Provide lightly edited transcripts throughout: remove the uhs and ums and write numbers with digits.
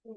Check,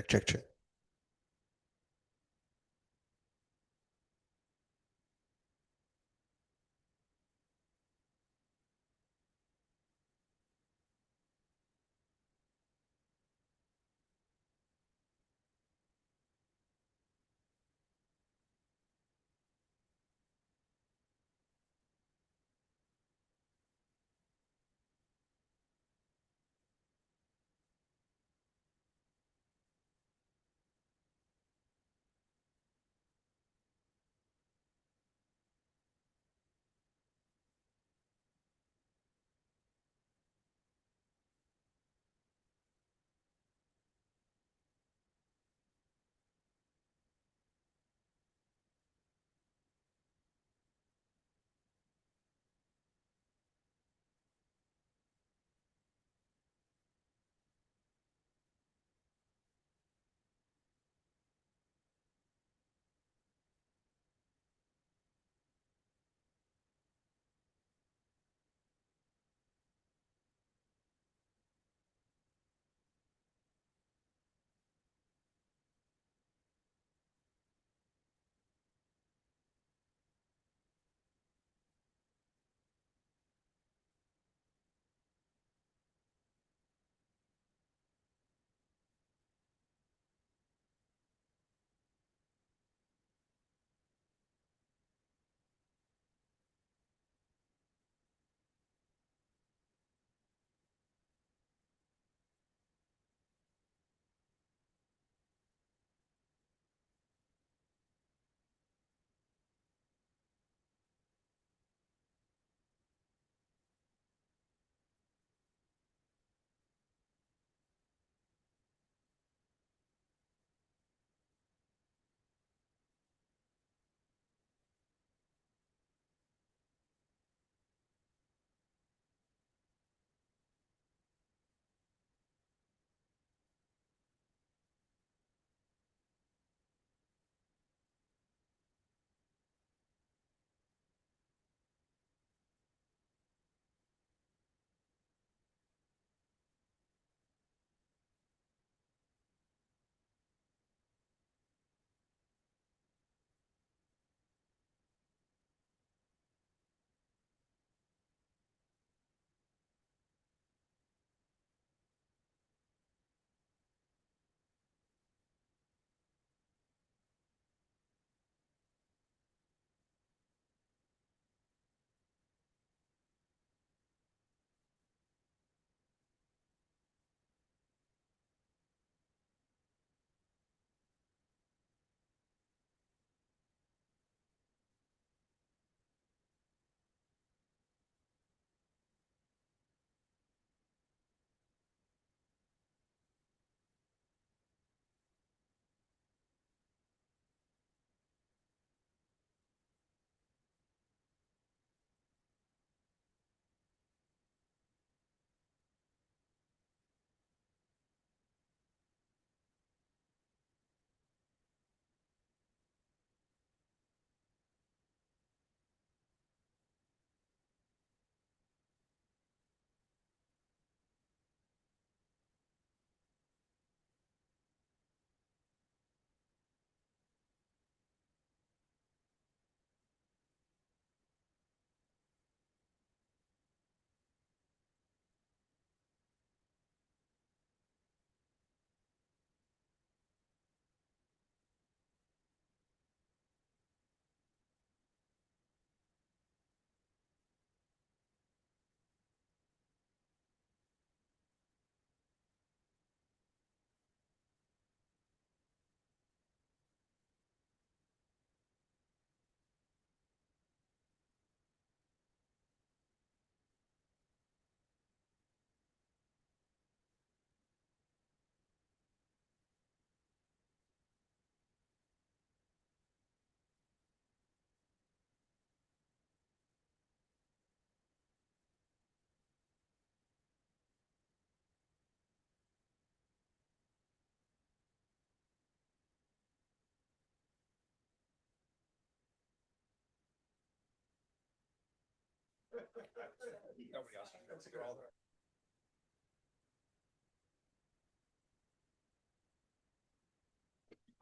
check, check.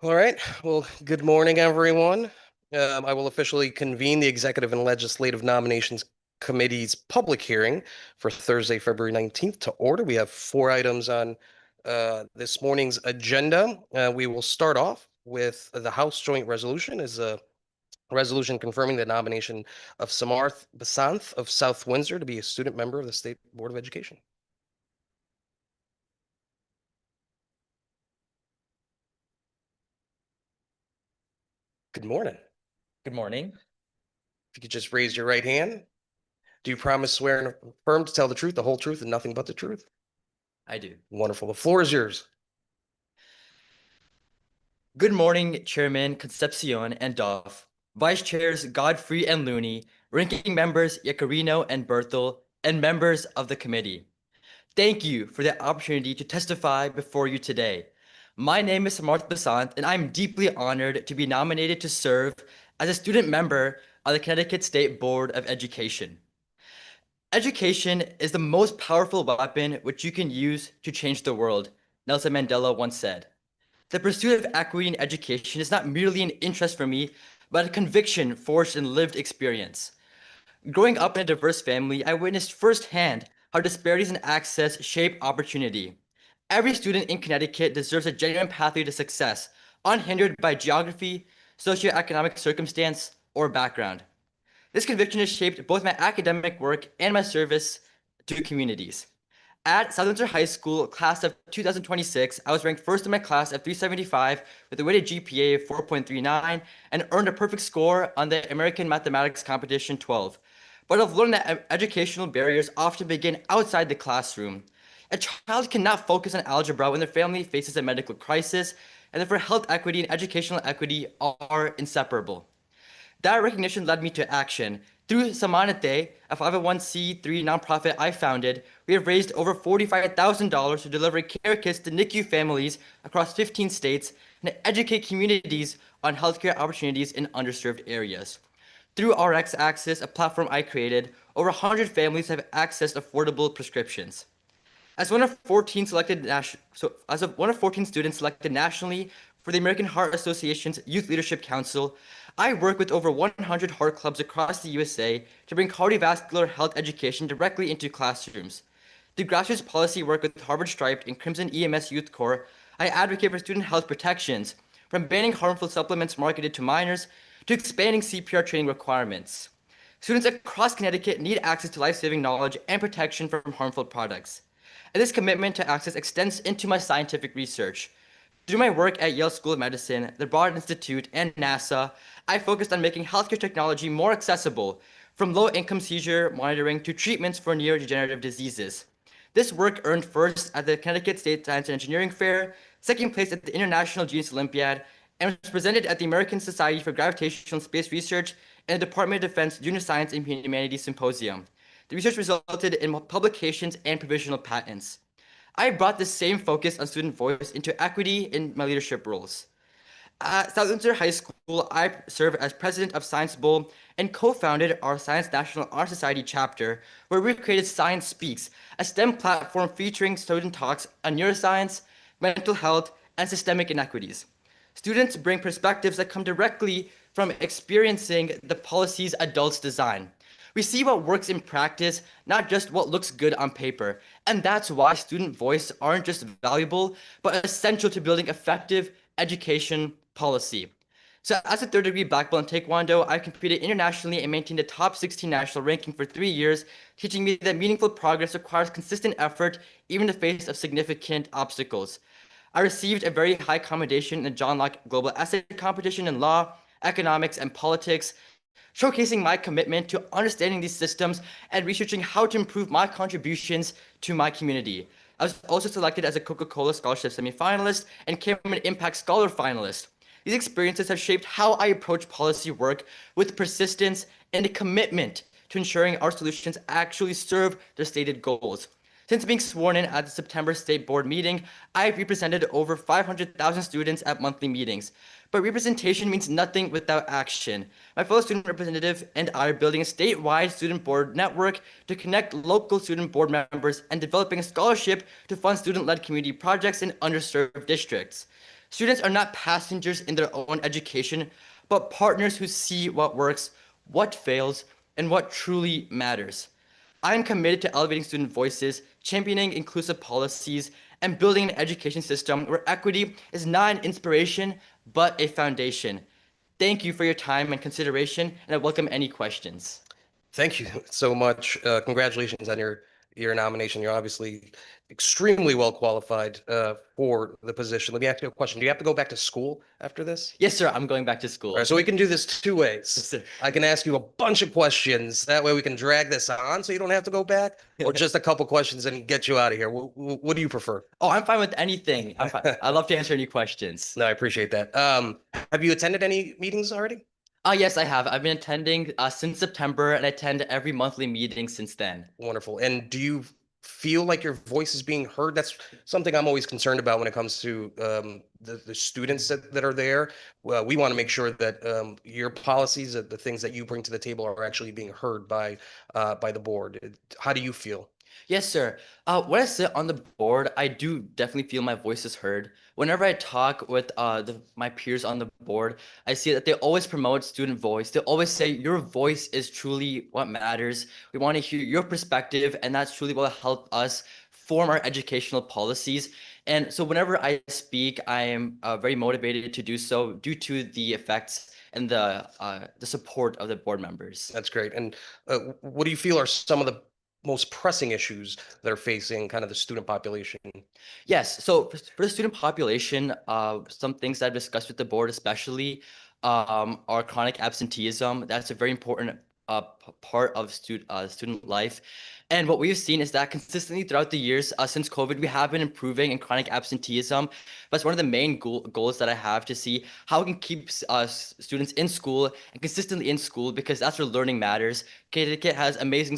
All right. Well, good morning, everyone. I will officially convene the Executive and Legislative Nominations Committee's public hearing for Thursday, February 19th to order. We have 4 items on this morning's agenda. We will start off with the House Joint Resolution is a resolution confirming the nomination of Samarth Basanth of South Windsor to be a student member of the State Board of Education. Good morning. Good morning. If you could just raise your right hand. Do you promise, swear, and affirm to tell the truth, the whole truth, and nothing but the truth? I do. Wonderful. The floor is yours. Good morning, Chairman Concepcion and Duff, Vice Chairs Godfrey and Looney, Ranking Members Yacarino and Berthel, and members of the committee. Thank you for the opportunity to testify before you today. My name is Samarth Basant, and I'm deeply honored to be nominated to serve as a student member of the Connecticut State Board of Education. Education is the most powerful weapon which you can use to change the world, Nelson Mandela once said. The pursuit of equity in education is not merely an interest for me, but a conviction forged in lived experience. Growing up in a diverse family, I witnessed firsthand how disparities in access shape opportunity. Every student in Connecticut deserves a genuine pathway to success, unhindered by geography, socioeconomic circumstance, or background. This conviction has shaped both my academic work and my service to communities. At South Windsor High School, class of 2026, I was ranked first in my class at 375 with a weighted GPA of 4.39 and earned a perfect score on the American Mathematics Competition 12. But I've learned that educational barriers often begin outside the classroom. A child cannot focus on algebra when their family faces a medical crisis, and therefore health equity and educational equity are inseparable. That recognition led me to action. Through Samanate, a 501c3 nonprofit I founded, we have raised over $45,000 to deliver care kits to NICU families across 15 states and educate communities on healthcare opportunities in underserved areas. Through RX Access, a platform I created, over 100 families have accessed affordable prescriptions. As one of 14 students selected nationally for the American Heart Association's Youth Leadership Council, I work with over 100 heart clubs across the USA to bring cardiovascular health education directly into classrooms. Through grassroots policy work with Harvard Striped and Crimson EMS Youth Corps, I advocate for student health protections, from banning harmful supplements marketed to minors to expanding CPR training requirements. Students across Connecticut need access to life-saving knowledge and protection from harmful products. And this commitment to access extends into my scientific research. Through my work at Yale School of Medicine, the Broad Institute, and NASA, I focused on making healthcare technology more accessible, from low-income seizure monitoring to treatments for neurodegenerative diseases. This work earned first at the Connecticut State Science and Engineering Fair, second place at the International Genius Olympiad, and was presented at the American Society for Gravitational Space Research and the Department of Defense Junior Science and Humanities Symposium. The research resulted in publications and provisional patents. I brought the same focus on student voice into equity in my leadership roles. At South Windsor High School, I serve as president of Science Bowl and co-founded our Science National Honor Society chapter, where we created Science Speaks, a STEM platform featuring student talks on neuroscience, mental health, and systemic inequities. Students bring perspectives that come directly from experiencing the policies adults design. We see what works in practice, not just what looks good on paper. And that's why student voice aren't just valuable, but essential to building effective education policy. So as a third degree black belt in Taekwondo, I competed internationally and maintained the top 16 national ranking for 3 years, teaching me that meaningful progress requires consistent effort, even in the face of significant obstacles. I received a very high commendation in the John Locke Global Essay Competition in law, economics, and politics, showcasing my commitment to understanding these systems and researching how to improve my contributions to my community. I was also selected as a Coca-Cola Scholarship semifinalist and Cameron Impact Scholar finalist. These experiences have shaped how I approach policy work with persistence and a commitment to ensuring our solutions actually serve their stated goals. Since being sworn in at the September State Board meeting, I've represented over 500,000 students at monthly meetings. But representation means nothing without action. My fellow student representative and I are building a statewide student board network to connect local student board members and developing a scholarship to fund student-led community projects in underserved districts. Students are not passengers in their own education, but partners who see what works, what fails, and what truly matters. I am committed to elevating student voices, championing inclusive policies, and building an education system where equity is not an inspiration, but a foundation. Thank you for your time and consideration, and I welcome any questions. Thank you so much. Congratulations on your nomination. You're obviously extremely well qualified for the position. Let me ask you a question. Do you have to go back to school after this? Yes, sir, I'm going back to school. All right, so we can do this two ways. sir. I can ask you a bunch of questions. That way we can drag this on so you don't have to go back, or just a couple questions and get you out of here. What do you prefer? Oh, I'm fine with anything. I'm fine. I'd love to answer any questions. No, I appreciate that. Have you attended any meetings already? Yes, I have. I've been attending since September, and I attend every monthly meeting since then. Wonderful. And do you feel like your voice is being heard? That's something I'm always concerned about when it comes to the students that are there. We want to make sure that your policies, the things that you bring to the table, are actually being heard by the board. How do you feel? Yes, sir. When I sit on the board, I do definitely feel my voice is heard. Whenever I talk with my peers on the board, I see that they always promote student voice. They always say your voice is truly what matters. We want to hear your perspective, and that's truly what will help us form our educational policies. And so whenever I speak, I am very motivated to do so due to the effects and the support of the board members. That's great. And what do you feel are some of the most pressing issues that are facing kind of the student population? Yes, so for the student population, some things that I've discussed with the board especially are chronic absenteeism. That's a very important part of student life. And what we've seen is that consistently throughout the years since COVID, we have been improving in chronic absenteeism. But it's one of the main goals that I have to see how we can keep students in school and consistently in school, because that's where learning matters. Connecticut has amazing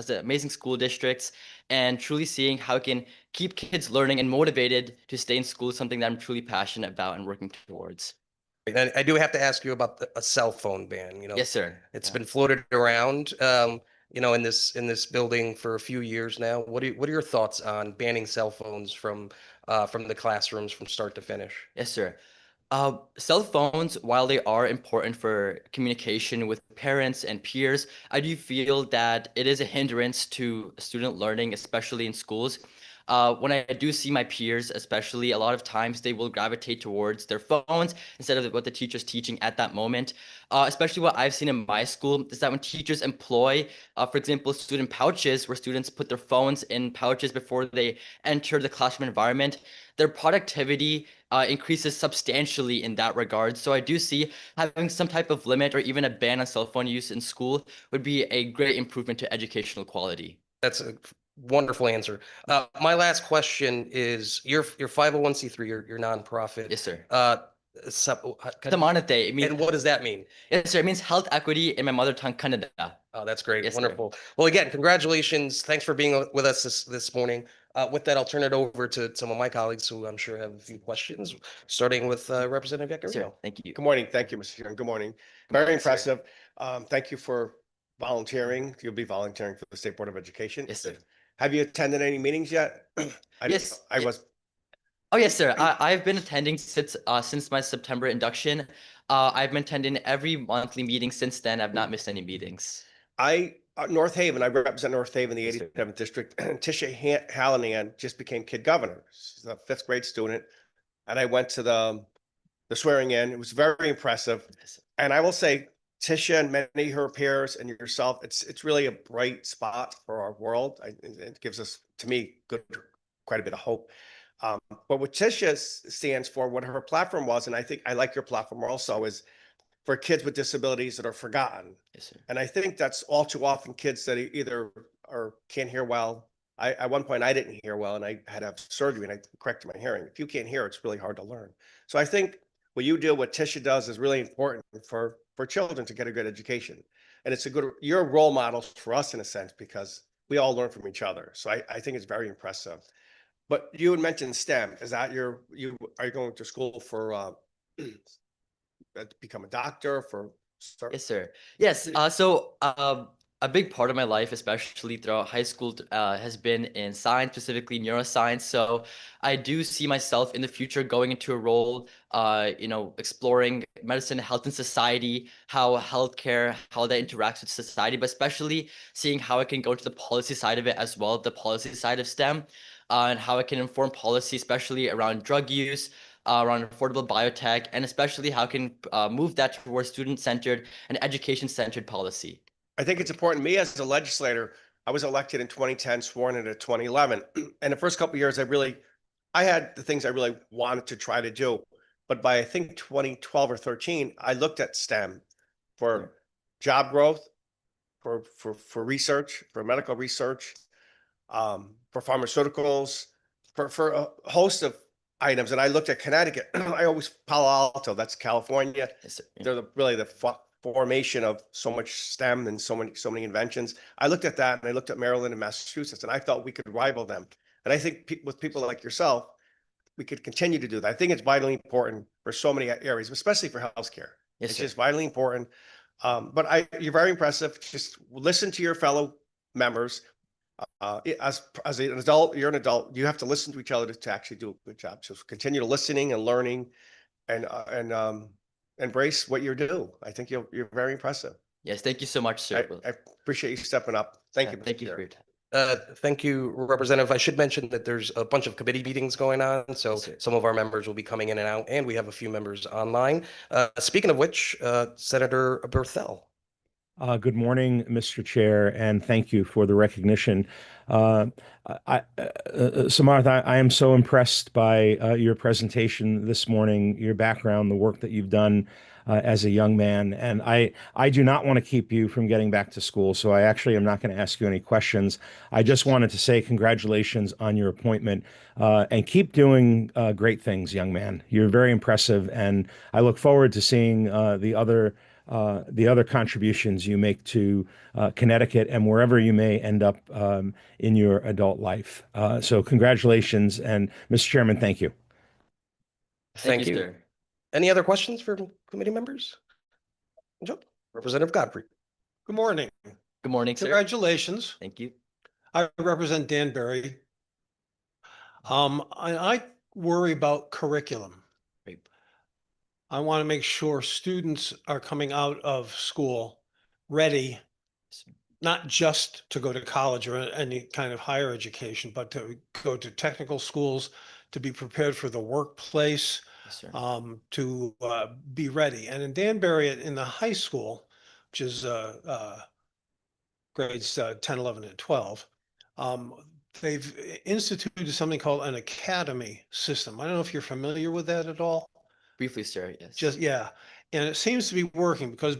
amazing school districts, and truly seeing how we can keep kids learning and motivated to stay in school is something that I'm truly passionate about and working towards. And I do have to ask you about a cell phone ban. Yes, sir. It's Yeah. been floated around, in this building for a few years now. What are your thoughts on banning cell phones from the classrooms from start to finish? Yes, sir. Cell phones, while they are important for communication with parents and peers, I do feel that it is a hindrance to student learning, especially in schools. When I do see my peers, especially, a lot of times they will gravitate towards their phones instead of what the teacher's teaching at that moment. Especially what I've seen in my school is that when teachers employ, for example, student pouches, where students put their phones in pouches before they enter the classroom environment, their productivity increases substantially in that regard. So I do see having some type of limit or even a ban on cell phone use in school would be a great improvement to educational quality. That's a wonderful answer. My last question is your 501c3, your nonprofit. Yes, sir. Samanate, It means, and what does that mean? yes, sir. It means health equity in my mother tongue, Kannada. Oh, that's great. Yes, sir. Wonderful. Well, again, congratulations. Thanks for being with us this morning. With that, I'll turn it over to some of my colleagues who I'm sure have a few questions, starting with Representative Sir, Yaccarino. thank you. Good morning. Thank you, Mr. Chairman. Good morning. Very impressive. Thank you for volunteering. You'll be volunteering for the State Board of Education. Yes, sir. Have you attended any meetings yet? Yes. I was. Oh, yes, sir. I've been attending since my September induction. I've been attending every monthly meeting since then. I've not missed any meetings. North Haven, I represent North Haven, the Yes, sir. 87th district. Tisha Hallinan just became kid governor. She's a fifth grade student. And I went to the swearing in. It was very impressive. Yes, sir. And I will say, Tisha and many of her peers and yourself, it's really a bright spot for our world. It gives us, to me, quite a bit of hope. But what Tisha stands for, what her platform was, and I think I like your platform also, is for kids with disabilities that are forgotten. Yes, sir. And I think that's all too often kids that either can't hear well. At one point I didn't hear well and I had to have surgery and I corrected my hearing. If you can't hear, it's really hard to learn. So I think what you do, what Tisha does, is really important for children to get a good education. And you're role models for us in a sense, because we all learn from each other. So I think it's very impressive. But you had mentioned STEM. Is that are you going to school for to become a doctor for Yes, sir. Yes. So a big part of my life, especially throughout high school, has been in science, specifically neuroscience. So I do see myself in the future going into a role, exploring medicine, health, and society, how healthcare, how that interacts with society, but especially seeing how I can go to the policy side of it as well, the policy side of STEM, and how I can inform policy, especially around drug use, around affordable biotech, and especially how can move that towards student-centered and education-centered policy. I think it's important. Me as a legislator, I was elected in 2010, sworn in 2011. And the first couple of years, I had the things I really wanted to try to do. But by I think 2012 or 13, I looked at STEM for job growth, for research, for medical research, for pharmaceuticals, for a host of items. And I looked at Connecticut. I always Palo Alto, that's California. Yes, sir. They're really the formation of so much STEM and so many inventions. I looked at that and I looked at Maryland and Massachusetts, and I thought we could rival them. And I think with people like yourself, we could continue to do that. I think it's vitally important for so many areas, especially for healthcare. Yes, It's sir. just vitally important. But you're very impressive. Just listen to your fellow members. As an adult, you're an adult. You have to listen to each other to actually do a good job. So continue to listening and learning, and embrace what you do. I think you're very impressive. Yes, thank you so much, sir. I appreciate you stepping up. Thank you. Thank Mr. you Chair. for your time. Thank you, Representative. I should mention that there's a bunch of committee meetings going on, so Yes, sir. some of our members will be coming in and out, and we have a few members online. Speaking of which, Senator Berthel. Good morning, Mr. Chair, and thank you for the recognition. Samarth, I am so impressed by your presentation this morning, your background, the work that you've done as a young man. And I do not want to keep you from getting back to school, so I actually am not going to ask you any questions. I just wanted to say congratulations on your appointment, and keep doing great things, young man. You're very impressive, and I look forward to seeing the other contributions you make to Connecticut and wherever you may end up in your adult life. So congratulations, and Mr. Chairman, thank you. Thank you. Sir. Any other questions from committee members? Joe? Representative Godfrey. Good morning. Good morning, sir. Congratulations. Thank you. I represent Danbury. I worry about curriculum. Great. I want to make sure students are coming out of school ready, not just to go to college or any kind of higher education, but to go to technical schools, to be prepared for the workplace, Yes, sir. to be ready. And in Danbury, in the high school, which is grades 10, 11, and 12, they've instituted something called an academy system. I don't know if you're familiar with that at all. Briefly, sir. Yes. Yeah. And it seems to be working because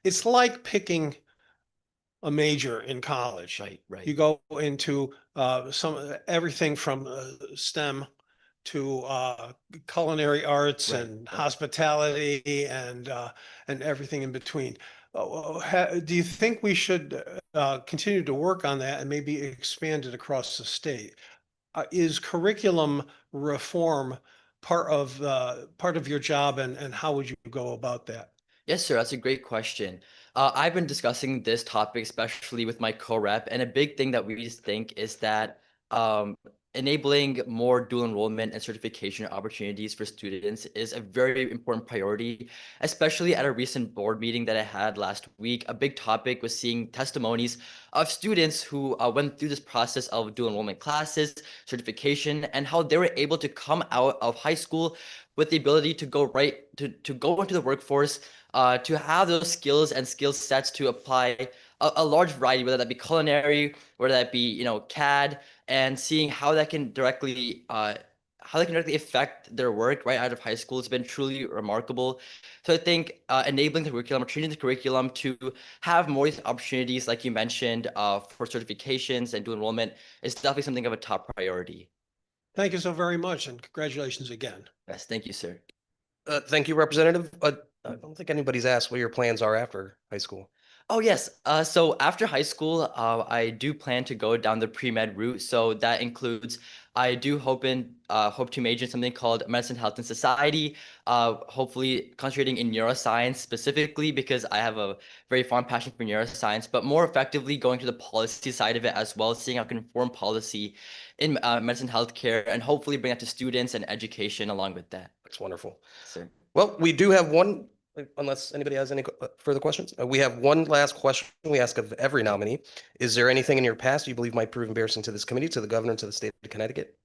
it's like picking a major in college. Right. Right. You go into everything from STEM to culinary arts Right, and right. hospitality and everything in between. Do you think we should continue to work on that and maybe expand it across the state? Is curriculum reform part of your job, and how would you go about that? Yes, sir. That's a great question. I've been discussing this topic, especially with my co-rep, and a big thing that we just think is that enabling more dual enrollment and certification opportunities for students is a very important priority, especially at a recent board meeting that I had last week. A big topic was seeing testimonies of students who went through this process of dual enrollment classes, certification, and how they were able to come out of high school with the ability to go to go into the workforce, to have those skills and skill sets to apply a large variety, whether that be culinary, whether that be CAD, and seeing how that can directly affect their work right out of high school has been truly remarkable. So I think enabling the curriculum, training the curriculum to have more opportunities, like you mentioned, for certifications and dual enrollment is definitely something of a top priority. Thank you so very much, and congratulations again. Yes, thank you, sir. Thank you, Representative. I don't think anybody's asked what your plans are after high school. Oh yes. So after high school, I do plan to go down the pre-med route. So that includes, I do hope to major in something called medicine, health, and society. Hopefully concentrating in neuroscience specifically because I have a very fond passion for neuroscience, but more effectively going to the policy side of it as well, seeing how I can inform policy in medicine, healthcare, and hopefully bring that to students and education along with that. That's wonderful. Sir. Well, we do have one, unless anybody has any further questions. We have one last question we ask of every nominee. Is there anything in your past you believe might prove embarrassing to this committee, to the governor, and to the state of Connecticut?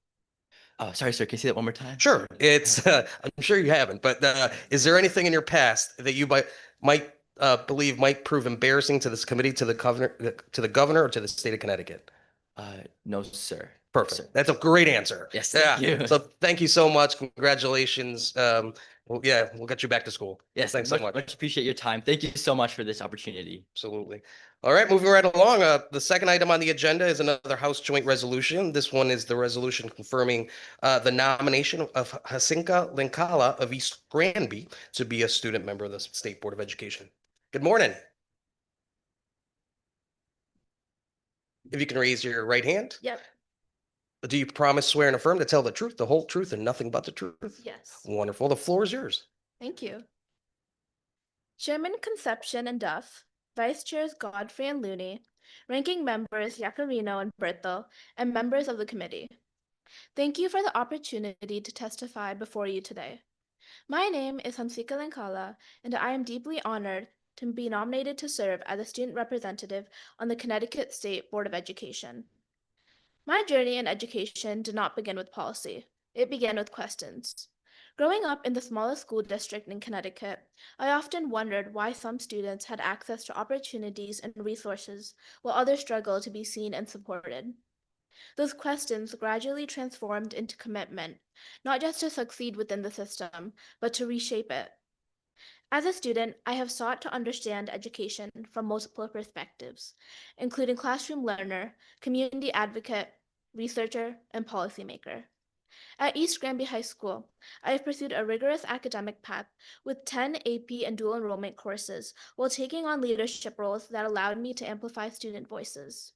Oh, sorry, sir. Can you say that one more time? Sure, it's, I'm sure you haven't, but is there anything in your past that you might believe might prove embarrassing to this committee, to the governor, or to the state of Connecticut? No, sir. Perfect. Sir. That's a great answer. Yes, thank you. So thank you so much. Congratulations. Well, yeah, we'll get you back to school. Yes, Thanks so much. Much appreciate your time. Thank you so much for this opportunity. Absolutely. All right, moving right along. The second item on the agenda is another House joint resolution. This one is the resolution confirming the nomination of Hasinka Linkala of East Granby to be a student member of the State Board of Education. Good morning. If you can raise your right hand. Yep, Do you promise, swear, and affirm to tell the truth, the whole truth, and nothing but the truth? yes. Wonderful. The floor is yours. Thank you. Chairman Concepcion and Duff, Vice Chairs Godfrey and Looney, Ranking Members Yacarino and Berthel, and members of the committee. Thank you for the opportunity to testify before you today. My name is Hansika Linkala, and I am deeply honored to be nominated to serve as a student representative on the Connecticut State Board of Education. My journey in education did not begin with policy. It began with questions. Growing up in the smallest school district in Connecticut, I often wondered why some students had access to opportunities and resources while others struggled to be seen and supported. Those questions gradually transformed into commitment, not just to succeed within the system, but to reshape it. As a student, I have sought to understand education from multiple perspectives, including classroom learner, community advocate, researcher, and policymaker. At East Granby High School, I have pursued a rigorous academic path with 10 AP and dual enrollment courses while taking on leadership roles that allowed me to amplify student voices.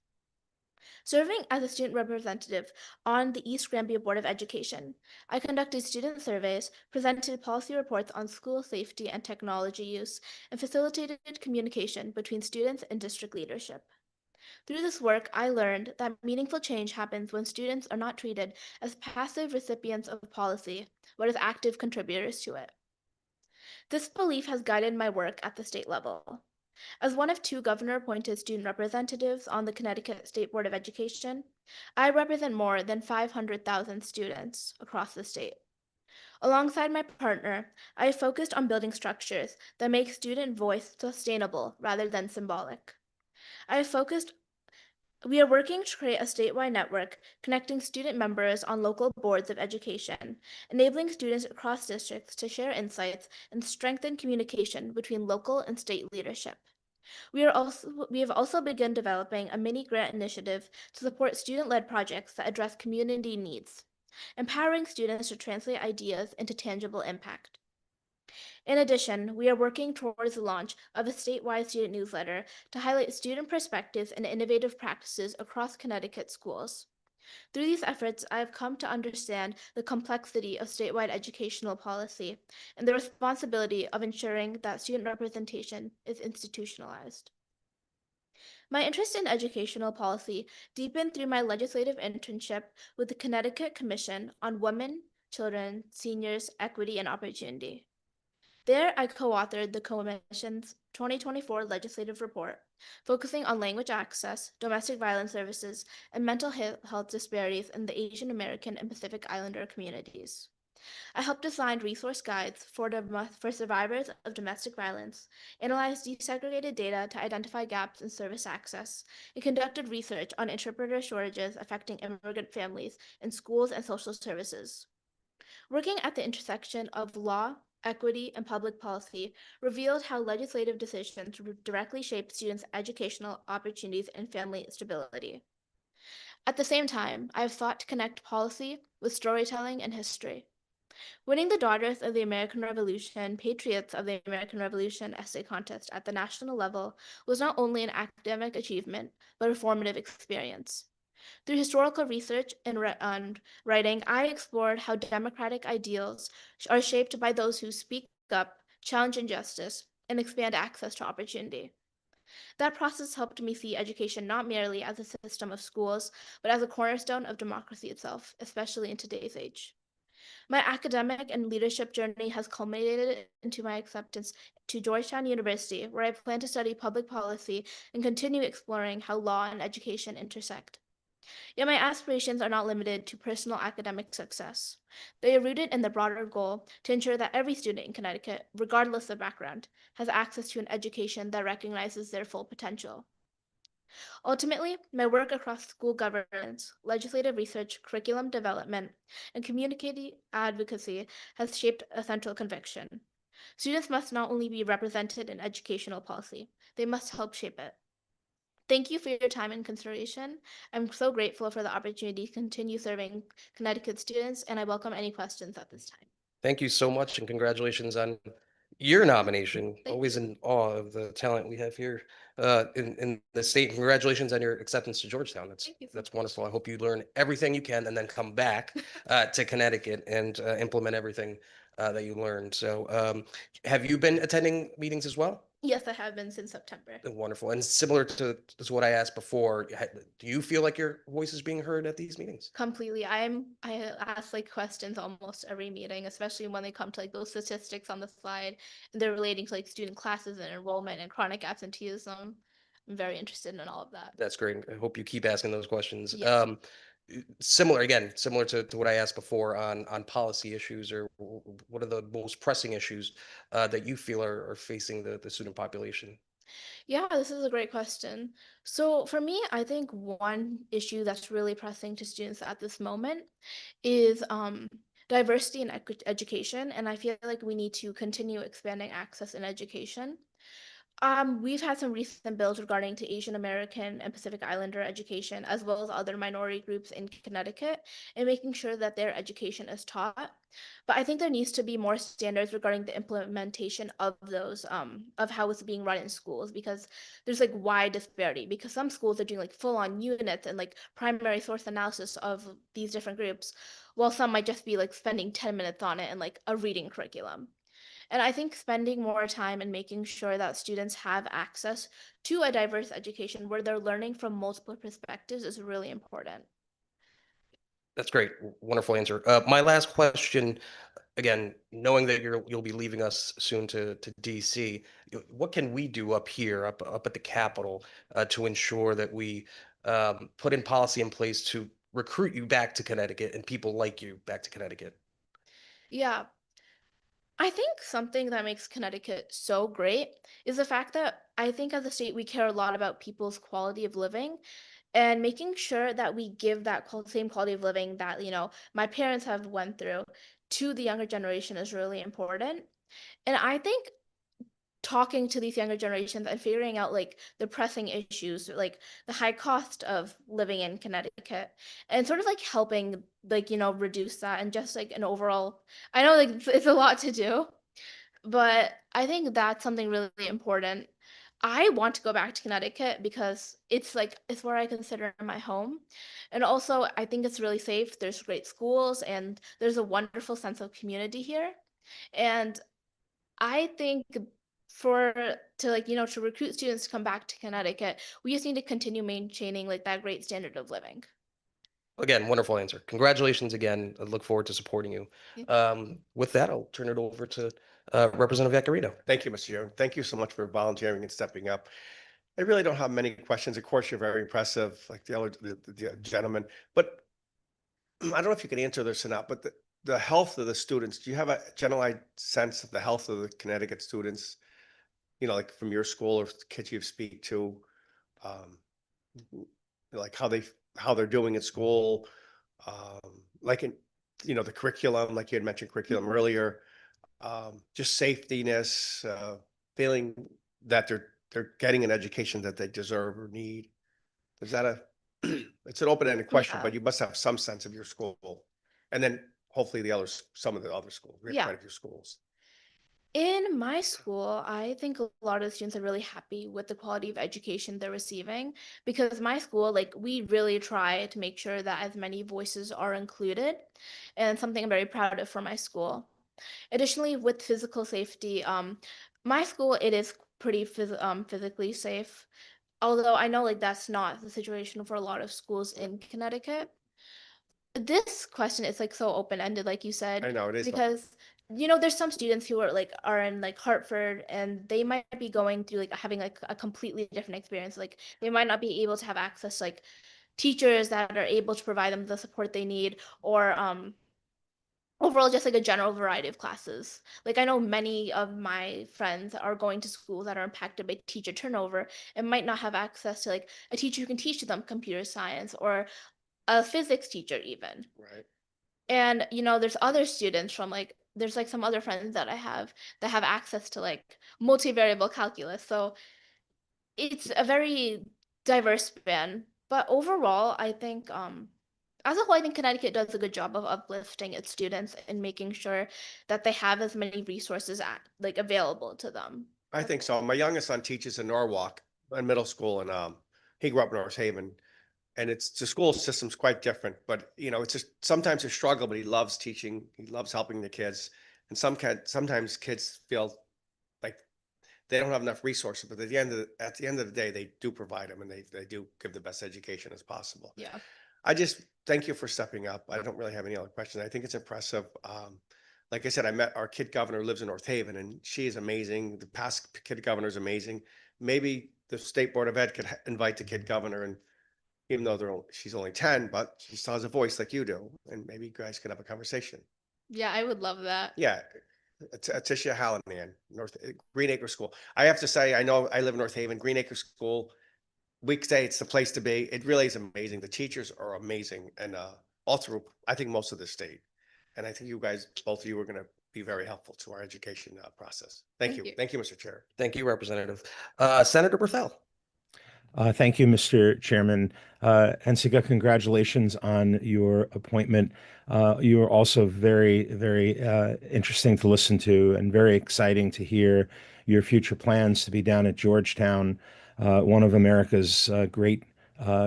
Serving as a student representative on the East Granby Board of Education, I conducted student surveys, presented policy reports on school safety and technology use, and facilitated communication between students and district leadership. Through this work, I learned that meaningful change happens when students are not treated as passive recipients of policy, but as active contributors to it. This belief has guided my work at the state level. As one of 2 governor-appointed student representatives on the Connecticut State Board of Education, I represent more than 500,000 students across the state. Alongside my partner, I have focused on building structures that make student voice sustainable rather than symbolic. We are working to create a statewide network connecting student members on local boards of education, enabling students across districts to share insights and strengthen communication between local and state leadership. We have also begun developing a mini grant initiative to support student-led projects that address community needs, empowering students to translate ideas into tangible impact. In addition, we are working towards the launch of a statewide student newsletter to highlight student perspectives and innovative practices across Connecticut schools. Through these efforts, I have come to understand the complexity of statewide educational policy and the responsibility of ensuring that student representation is institutionalized. My interest in educational policy deepened through my legislative internship with the Connecticut Commission on Women, Children, Seniors, Equity, and Opportunity. There, I co-authored the Commission's 2024 legislative report, focusing on language access, domestic violence services, and mental health disparities in the Asian American and Pacific Islander communities. I helped design resource guides for survivors of domestic violence, analyzed desegregated data to identify gaps in service access, and conducted research on interpreter shortages affecting immigrant families in schools and social services. Working at the intersection of law, equity, and public policy revealed how legislative decisions directly shape students' educational opportunities and family stability. At the same time, I have sought to connect policy with storytelling and history. Winning the Daughters of the American Revolution, Patriots of the American Revolution essay contest at the national level was not only an academic achievement, but a formative experience. Through historical research and writing, I explored how democratic ideals are shaped by those who speak up, challenge injustice, and expand access to opportunity. That process helped me see education not merely as a system of schools, but as a cornerstone of democracy itself, especially in today's age. My academic and leadership journey has culminated into my acceptance to Georgetown University, where I plan to study public policy and continue exploring how law and education intersect. Yet my aspirations are not limited to personal academic success. They are rooted in the broader goal to ensure that every student in Connecticut, regardless of background, has access to an education that recognizes their full potential. Ultimately, my work across school governance, legislative research, curriculum development, and community advocacy has shaped a central conviction. Students must not only be represented in educational policy, they must help shape it. Thank you for your time and consideration. I'm so grateful for the opportunity to continue serving Connecticut students, and I welcome any questions at this time. Thank you so much, and congratulations on your nomination. Thank Always you. in awe of the talent we have here in the state. Congratulations on your acceptance to Georgetown. That's Thank you so that's wonderful. I hope you learn everything you can and then come back to Connecticut and implement everything that you learned. So, have you been attending meetings as well? Yes, I have been since September. Wonderful. And similar to what I asked before, do you feel like your voice is being heard at these meetings? Completely. I ask like questions almost every meeting, especially when they come to like those statistics on the slide and they're relating to like student classes and enrollment and chronic absenteeism. I'm very interested in all of that. That's great. I hope you keep asking those questions. Yes. Similar to what I asked before on policy issues, or what are the most pressing issues that you feel are facing the student population? Yeah, this is a great question. So for me, I think one issue that's really pressing to students at this moment is diversity in education, and I feel like we need to continue expanding access in education. We've had some recent bills regarding to Asian American and Pacific Islander education, as well as other minority groups in Connecticut, and making sure that their education is taught. But I think there needs to be more standards regarding the implementation of those, of how it's being run in schools, because there's like wide disparity. Because some schools are doing like full-on units and like primary source analysis of these different groups, while some might just be like spending 10 minutes on it and like a reading curriculum. And I think spending more time and making sure that students have access to a diverse education where they're learning from multiple perspectives is really important. That's great. Wonderful answer. My last question, again, knowing that you'll be leaving us soon to DC, what can we do up here, up at the Capitol, to ensure that we put in policy in place to recruit you back to Connecticut and people like you back to Connecticut? Yeah, I think something that makes Connecticut so great is the fact that I think as a state we care a lot about people's quality of living and making sure that we give that same quality of living that, my parents have went through to the younger generation is really important. And I think talking to these younger generations and figuring out like the pressing issues, like the high cost of living in Connecticut, and sort of like helping like reduce that and just like an overall. I know like it's a lot to do, but I think that's something really important. I want to go back to Connecticut because it's where I consider my home. And also I think it's really safe. There's great schools and there's a wonderful sense of community here. And I think for to like to recruit students to come back to Connecticut, we just need to continue maintaining like that great standard of living. Again, wonderful answer. Congratulations again. I look forward to supporting you. Yeah. With that, I'll turn it over to Representative Yacarino. Thank you, Mr. Chairman. Thank you so much for volunteering and stepping up. I really don't have many questions. Of course, you're very impressive, like the gentleman, but I don't know if you can answer this or not, but the health of the students, do you have a generalized sense of the health of the Connecticut students? Like from your school or kids you speak to, um, like how they're doing at school, like in, the curriculum, like you had mentioned curriculum earlier, just safetyness, feeling that they're getting an education that they deserve or need. Is that it's an open-ended question, Yeah. but you must have some sense of your school. And then hopefully some of the other schools. We have Yeah. quite a few schools. In my school, I think a lot of the students are really happy with the quality of education they're receiving because my school, like, we really try to make sure that as many voices are included, and something I'm very proud of for my school. Additionally, with physical safety, my school, it is pretty physically safe. Although I know like that's not the situation for a lot of schools in Connecticut. This question is like so open-ended, like you said, I know it is. because there's some students who are in like Hartford and they might be going through like having like a completely different experience. Like they might not be able to have access to like teachers that are able to provide them the support they need, or overall just like a general variety of classes. Like I know many of my friends are going to schools that are impacted by teacher turnover and might not have access to like a teacher who can teach them computer science or a physics teacher even. Right. And there's other students from like there's like some other friends that I have that have access to like multivariable calculus. So it's a very diverse span. But overall, I think as a whole, I think Connecticut does a good job of uplifting its students and making sure that they have as many resources like available to them. I think so. My youngest son teaches in Norwalk in middle school, and he grew up in North Haven, and the school system's quite different. But it's just sometimes a struggle. But he loves teaching. He loves helping the kids, and sometimes kids feel like they don't have enough resources. But at the end of the day, they do provide them, and they do give the best education as possible. Yeah. I just thank you for stepping up. I don't really have any other questions. I think it's impressive. Like I said, I met our kid governor who lives in North Haven, and she is amazing. The past kid governor is amazing. Maybe the state board of ed could invite the kid governor, and even though she's only 10, but she still has a voice like you do, and maybe you guys could have a conversation. Yeah, I would love that. Yeah, Tisha Hallinan, Green Acre School. I have to say, I know I live in North Haven. Green Acre School, we say it's the place to be. It really is amazing. The teachers are amazing, and all through, I think, most of the state. And I think both of you are going to be very helpful to our education process. Thank Thank you. you. Thank you, Mr. Chair. Thank you, Representative. Senator Berthel. Thank you, Mr. Chairman. Ensiga, congratulations on your appointment. You are also very, very interesting to listen to and very exciting to hear your future plans to be down at Georgetown, one of America's great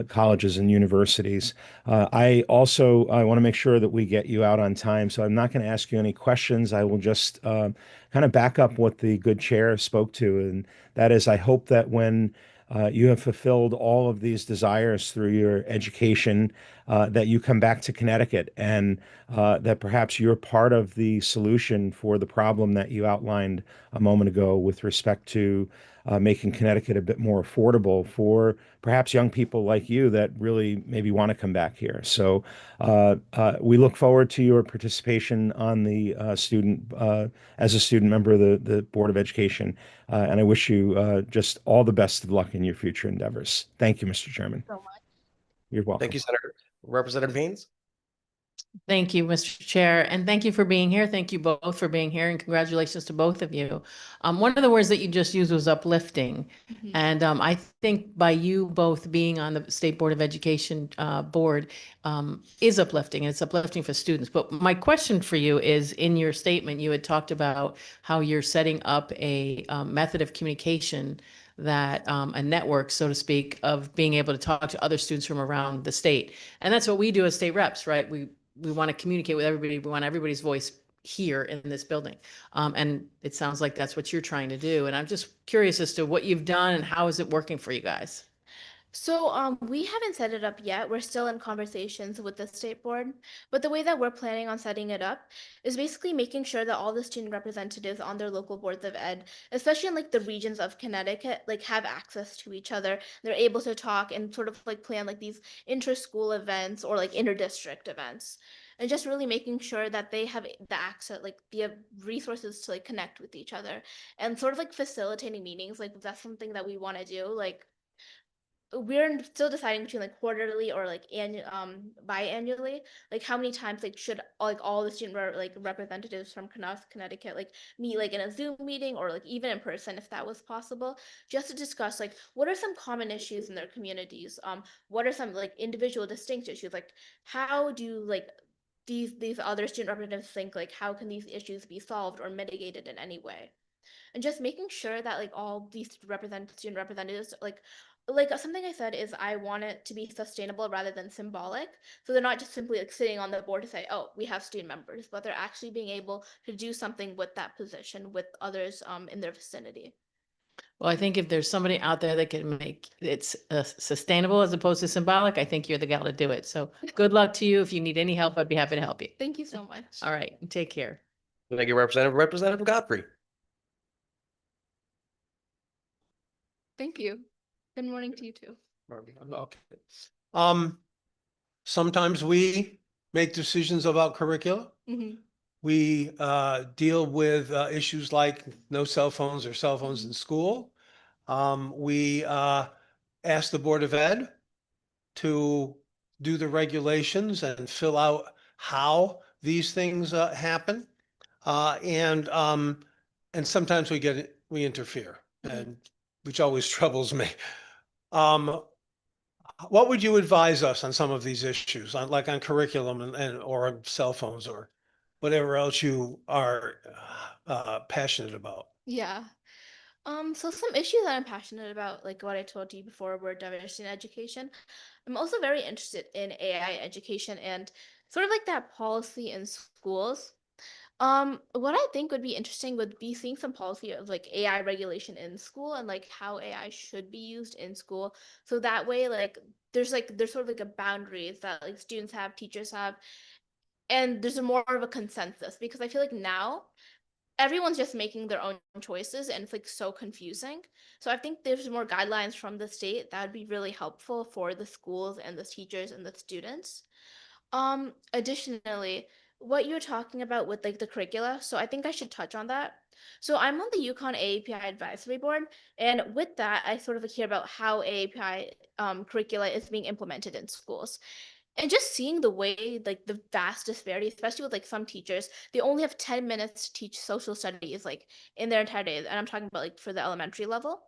colleges and universities. I want to make sure that we get you out on time, so I'm not going to ask you any questions. I will just kind of back up what the good chair spoke to, and that is, I hope that when you have fulfilled all of these desires through your education, that you come back to Connecticut, and that perhaps you're part of the solution for the problem that you outlined a moment ago with respect to making Connecticut a bit more affordable for perhaps young people like you that really maybe want to come back here. So we look forward to your participation on the as a student member of the Board of Education. And I wish you just all the best of luck in your future endeavors. Thank you, Mr. Chairman. So much. You're welcome. Thank you, Senator. Representative Haynes. Thank you, Mr. Chair, and thank you for being here. Thank you both for being here, and congratulations to both of you. One of the words that you just used was uplifting, Mhm. and I think by you both being on the State Board of Education board is uplifting, and it's uplifting for students. But my question for you is, in your statement, you had talked about how you're setting up a method of communication that a network, so to speak, of being able to talk to other students from around the state. And that's what we do as state reps, right? We want to communicate with everybody. We want everybody's voice here in this building. And it sounds like that's what you're trying to do. And I'm just curious as to what you've done and how is it working for you guys? So we haven't set it up yet. We're still in conversations with the state board. But the way that we're planning on setting it up is basically making sure that all the student representatives on their local boards of ed, especially in like the regions of Connecticut, like have access to each other. They're able to talk and sort of like plan like these inter-school events or like inter-district events. And just really making sure that they have the access, like the resources to like connect with each other and sort of like facilitating meetings. Like that's something that we want to do. Like we're still deciding between like quarterly or like biannually, like how many times like should like all the like representatives from Connecticut like meet like in a Zoom meeting or like even in person if that was possible, just to discuss like what are some common issues in their communities, what are some like individual distinct issues, like how do like these other student representatives think like how can these issues be solved or mitigated in any way, and just making sure that like all these student representatives like something I said is I want it to be sustainable rather than symbolic. So they're not just simply like sitting on the board to say, oh, we have student members, but they're actually being able to do something with that position with others in their vicinity. Well, I think if there's somebody out there that can make it sustainable as opposed to symbolic, I think you're the gal to do it. So good luck to you. If you need any help, I'd be happy to help you. Thank you so much. All right, take care. Thank you, Representative Godfrey. Thank you. Good morning to you too. Okay. Sometimes we make decisions about curricula. Mhm. We deal with issues like no cell phones or cell phones in school. We ask the Board of Ed to do the regulations and fill out how these things happen. And sometimes we interfere, and which always troubles me. What would you advise us on some of these issues, like on curriculum and or on cell phones or whatever else you are passionate about? Yeah. So some issues that I'm passionate about, like what I told you before, were diversity in education. I'm also very interested in AI education and sort of like that policy in schools. What I think would be interesting would be seeing some policy of like AI regulation in school and like how AI should be used in school. So that way, like there's sort of like a boundaries that like students have, teachers have, and there's a more of a consensus because I feel like now everyone's just making their own choices and it's like so confusing. So I think there's more guidelines from the state that would be really helpful for the schools and the teachers and the students. Additionally, what you're talking about with like the curricula, so I think I should touch on that. So I'm on the Yukon AAPI advisory board, and with that, I sort of hear about how AAPI curricula is being implemented in schools. And just seeing the way like the vast disparity, especially with like some teachers, they only have 10 minutes to teach social studies like in their entire day. And I'm talking about like for the elementary level.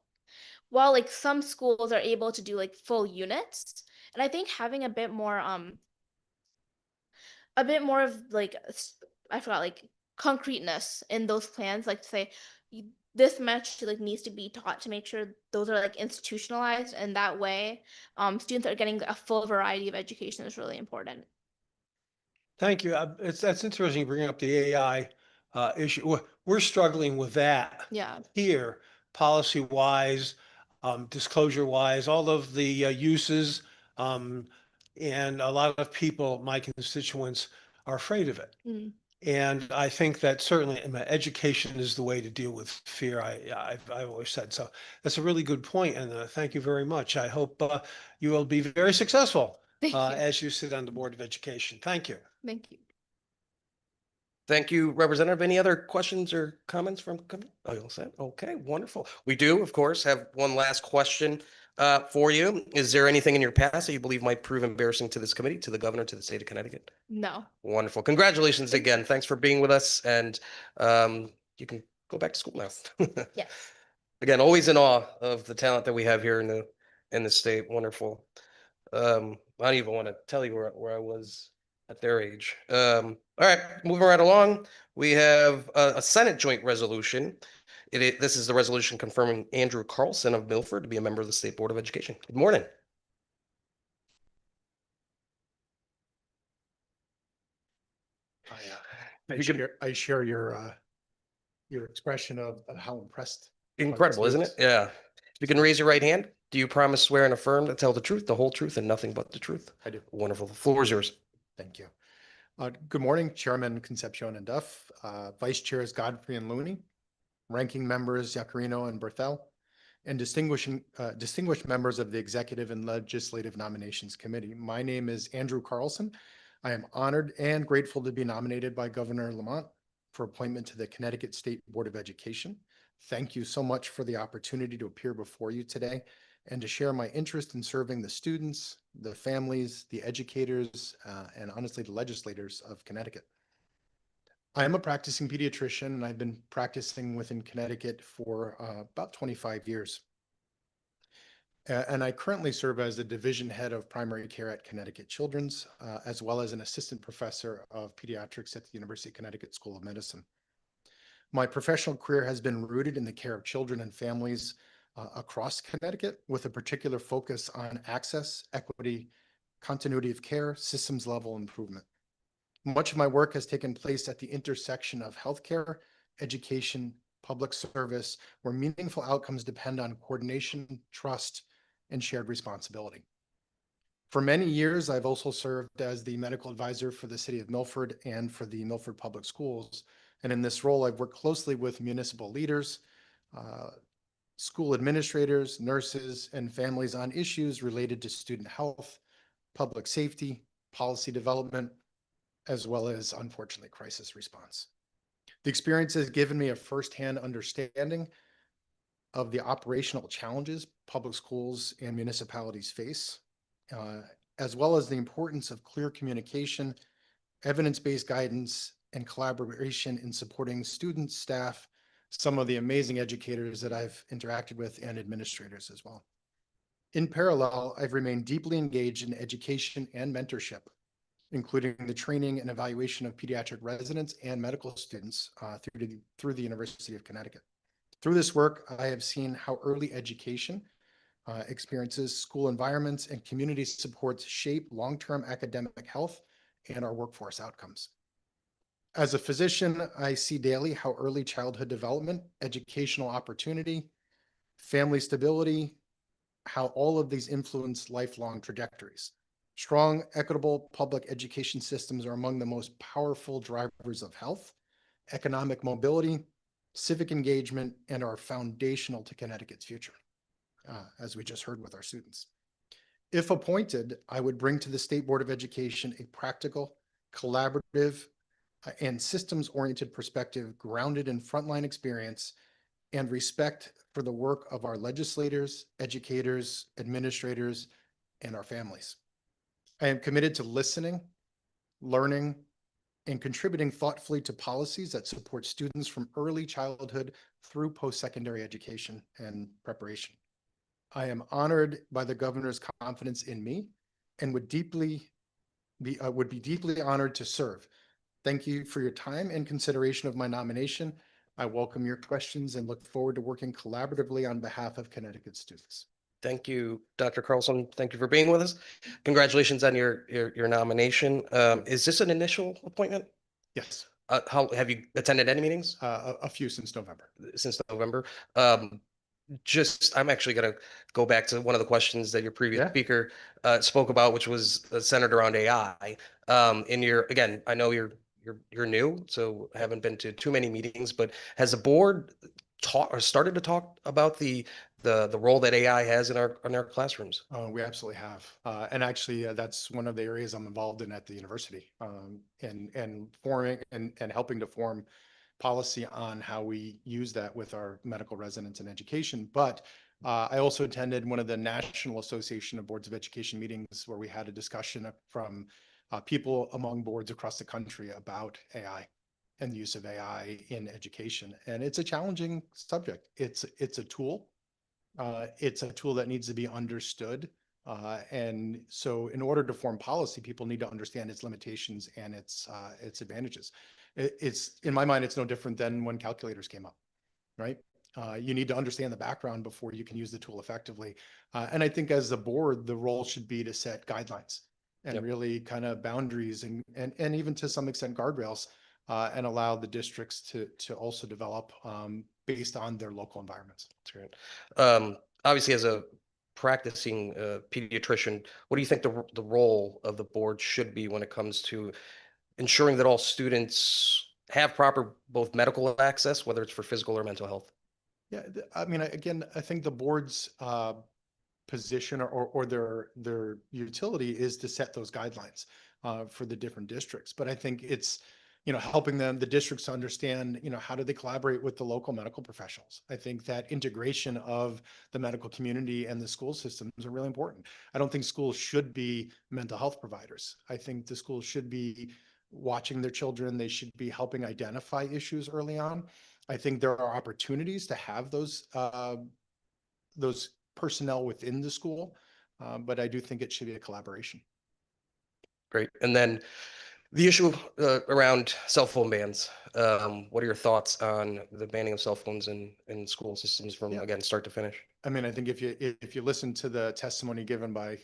While like some schools are able to do like full units. And I think having a bit more of like I forgot like concreteness in those plans, like to say this much like needs to be taught to make sure those are like institutionalized, and that way students are getting a full variety of education is really important. Thank you. That's interesting you bring up the AI issue. We're struggling with that Yeah. here, policy wise, disclosure wise, all of the uses. And a lot of people, my constituents, are afraid of it. Mm. And I think that certainly education is the way to deal with fear. I've always said so. That's a really good point, and thank you very much. I hope you will be very successful Thank you. as you sit on the Board of Education. Thank you. Thank you. Thank you, Representative. Any other questions or comments from? Oh, you all set? Okay, wonderful. We do, of course, have one last question for you. Is there anything in your past that you believe might prove embarrassing to this committee, to the governor, to the state of Connecticut? No. Wonderful. Congratulations again. Thanks for being with us, and you can go back to school now. Yes. Again, always in awe of the talent that we have here in the state. Wonderful. I don't even want to tell you where I was at their age. All right, moving right along. We have a Senate joint resolution. This is the resolution confirming Andrew Carlson of Milford to be a member of the State Board of Education. Good morning. I share your expression of how impressed. Incredible, isn't it? Yeah. If you can raise your right hand, do you promise, swear, and affirm to tell the truth, the whole truth, and nothing but the truth? I do. Wonderful. The floor is yours. Thank you. Good morning, Chairman Concepcion and Duff, Vice Chairs Godfrey and Looney, Ranking Members Yacarino and Berthel, and distinguished members of the Executive and Legislative Nominations Committee. My name is Andrew Carlson. I am honored and grateful to be nominated by Governor Lamont for appointment to the Connecticut State Board of Education. Thank you so much for the opportunity to appear before you today and to share my interest in serving the students, the families, the educators, and honestly, the legislators of Connecticut. I am a practicing pediatrician, and I've been practicing within Connecticut for about 25 years. And I currently serve as the division head of primary care at Connecticut Children's, as well as an assistant professor of pediatrics at the University of Connecticut School of Medicine. My professional career has been rooted in the care of children and families across Connecticut, with a particular focus on access, equity, continuity of care, systems level improvement. Much of my work has taken place at the intersection of healthcare, education, public service, where meaningful outcomes depend on coordination, trust, and shared responsibility. For many years, I've also served as the medical advisor for the city of Milford and for the Milford Public Schools. And in this role, I've worked closely with municipal leaders, school administrators, nurses, and families on issues related to student health, public safety, policy development, as well as, unfortunately, crisis response. The experience has given me a firsthand understanding of the operational challenges public schools and municipalities face, as well as the importance of clear communication, evidence-based guidance, and collaboration in supporting students, staff, some of the amazing educators that I've interacted with, and administrators as well. In parallel, I've remained deeply engaged in education and mentorship, including the training and evaluation of pediatric residents and medical students through the University of Connecticut. Through this work, I have seen how early education experiences, school environments, and community supports shape long-term academic health and our workforce outcomes. As a physician, I see daily how early childhood development, educational opportunity, family stability, how all of these influence lifelong trajectories. Strong, equitable public education systems are among the most powerful drivers of health, economic mobility, civic engagement, and are foundational to Connecticut's future, as we just heard with our students. If appointed, I would bring to the State Board of Education a practical, collaborative, and systems-oriented perspective grounded in frontline experience and respect for the work of our legislators, educators, administrators, and our families. I am committed to listening, learning, and contributing thoughtfully to policies that support students from early childhood through post-secondary education and preparation. I am honored by the governor's confidence in me and would be deeply honored to serve. Thank you for your time and consideration of my nomination. I welcome your questions and look forward to working collaboratively on behalf of Connecticut students. Thank you, Dr. Carlson. Thank you for being with us. Congratulations on your nomination. Is this an initial appointment? Yes, How have you attended any meetings a few since November. since November? I'm actually going to go back to one of the questions that your previous Yeah. speaker spoke about, which was centered around AI. Again, I know you're new, so haven't been to too many meetings, but has the board started to talk about the role that AI has in our classrooms? We absolutely have. And actually, that's one of the areas I'm involved in at the university, and forming and helping to form policy on how we use that with our medical residents in education. But I also attended one of the National Association of Boards of Education meetings where we had a discussion from people among boards across the country about AI and the use of AI in education. And it's a challenging subject. It's a tool. It's a tool that needs to be understood. And so in order to form policy, people need to understand its limitations and its advantages. It's, in my mind, it's no different than when calculators came up, right? You need to understand the background before you can use the tool effectively. And I think as a board, the role should be to set guidelines and Yep. really kind of boundaries and even to some extent guardrails, and allow the districts to also develop based on their local environments. That's great. Obviously, as a practicing pediatrician, what do you think the role of the board should be when it comes to ensuring that all students have proper both medical access, whether it's for physical or mental health? Yeah, I mean, again, I think the board's position or their utility is to set those guidelines for the different districts. But I think it's, helping the districts to understand, how do they collaborate with the local medical professionals. I think that integration of the medical community and the school systems are really important. I don't think schools should be mental health providers. I think the schools should be watching their children. They should be helping identify issues early on. I think there are opportunities to have those personnel within the school. But I do think it should be a collaboration. Great. And then the issue around cell phone bans. What are your thoughts on the banning of cell phones in school systems from, Yeah. again, start to finish? I mean, I think if you listen to the testimony given by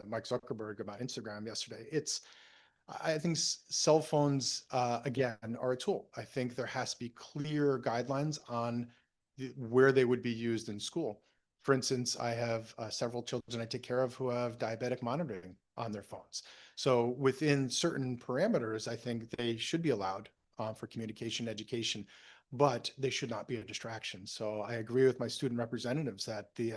Mark Zuckerberg about Instagram yesterday, I think cell phones again are a tool. I think there has to be clear guidelines on where they would be used in school. For instance, I have several children I take care of who have diabetic monitoring on their phones. So within certain parameters, I think they should be allowed for communication, education, but they should not be a distraction. So I agree with my student representatives that the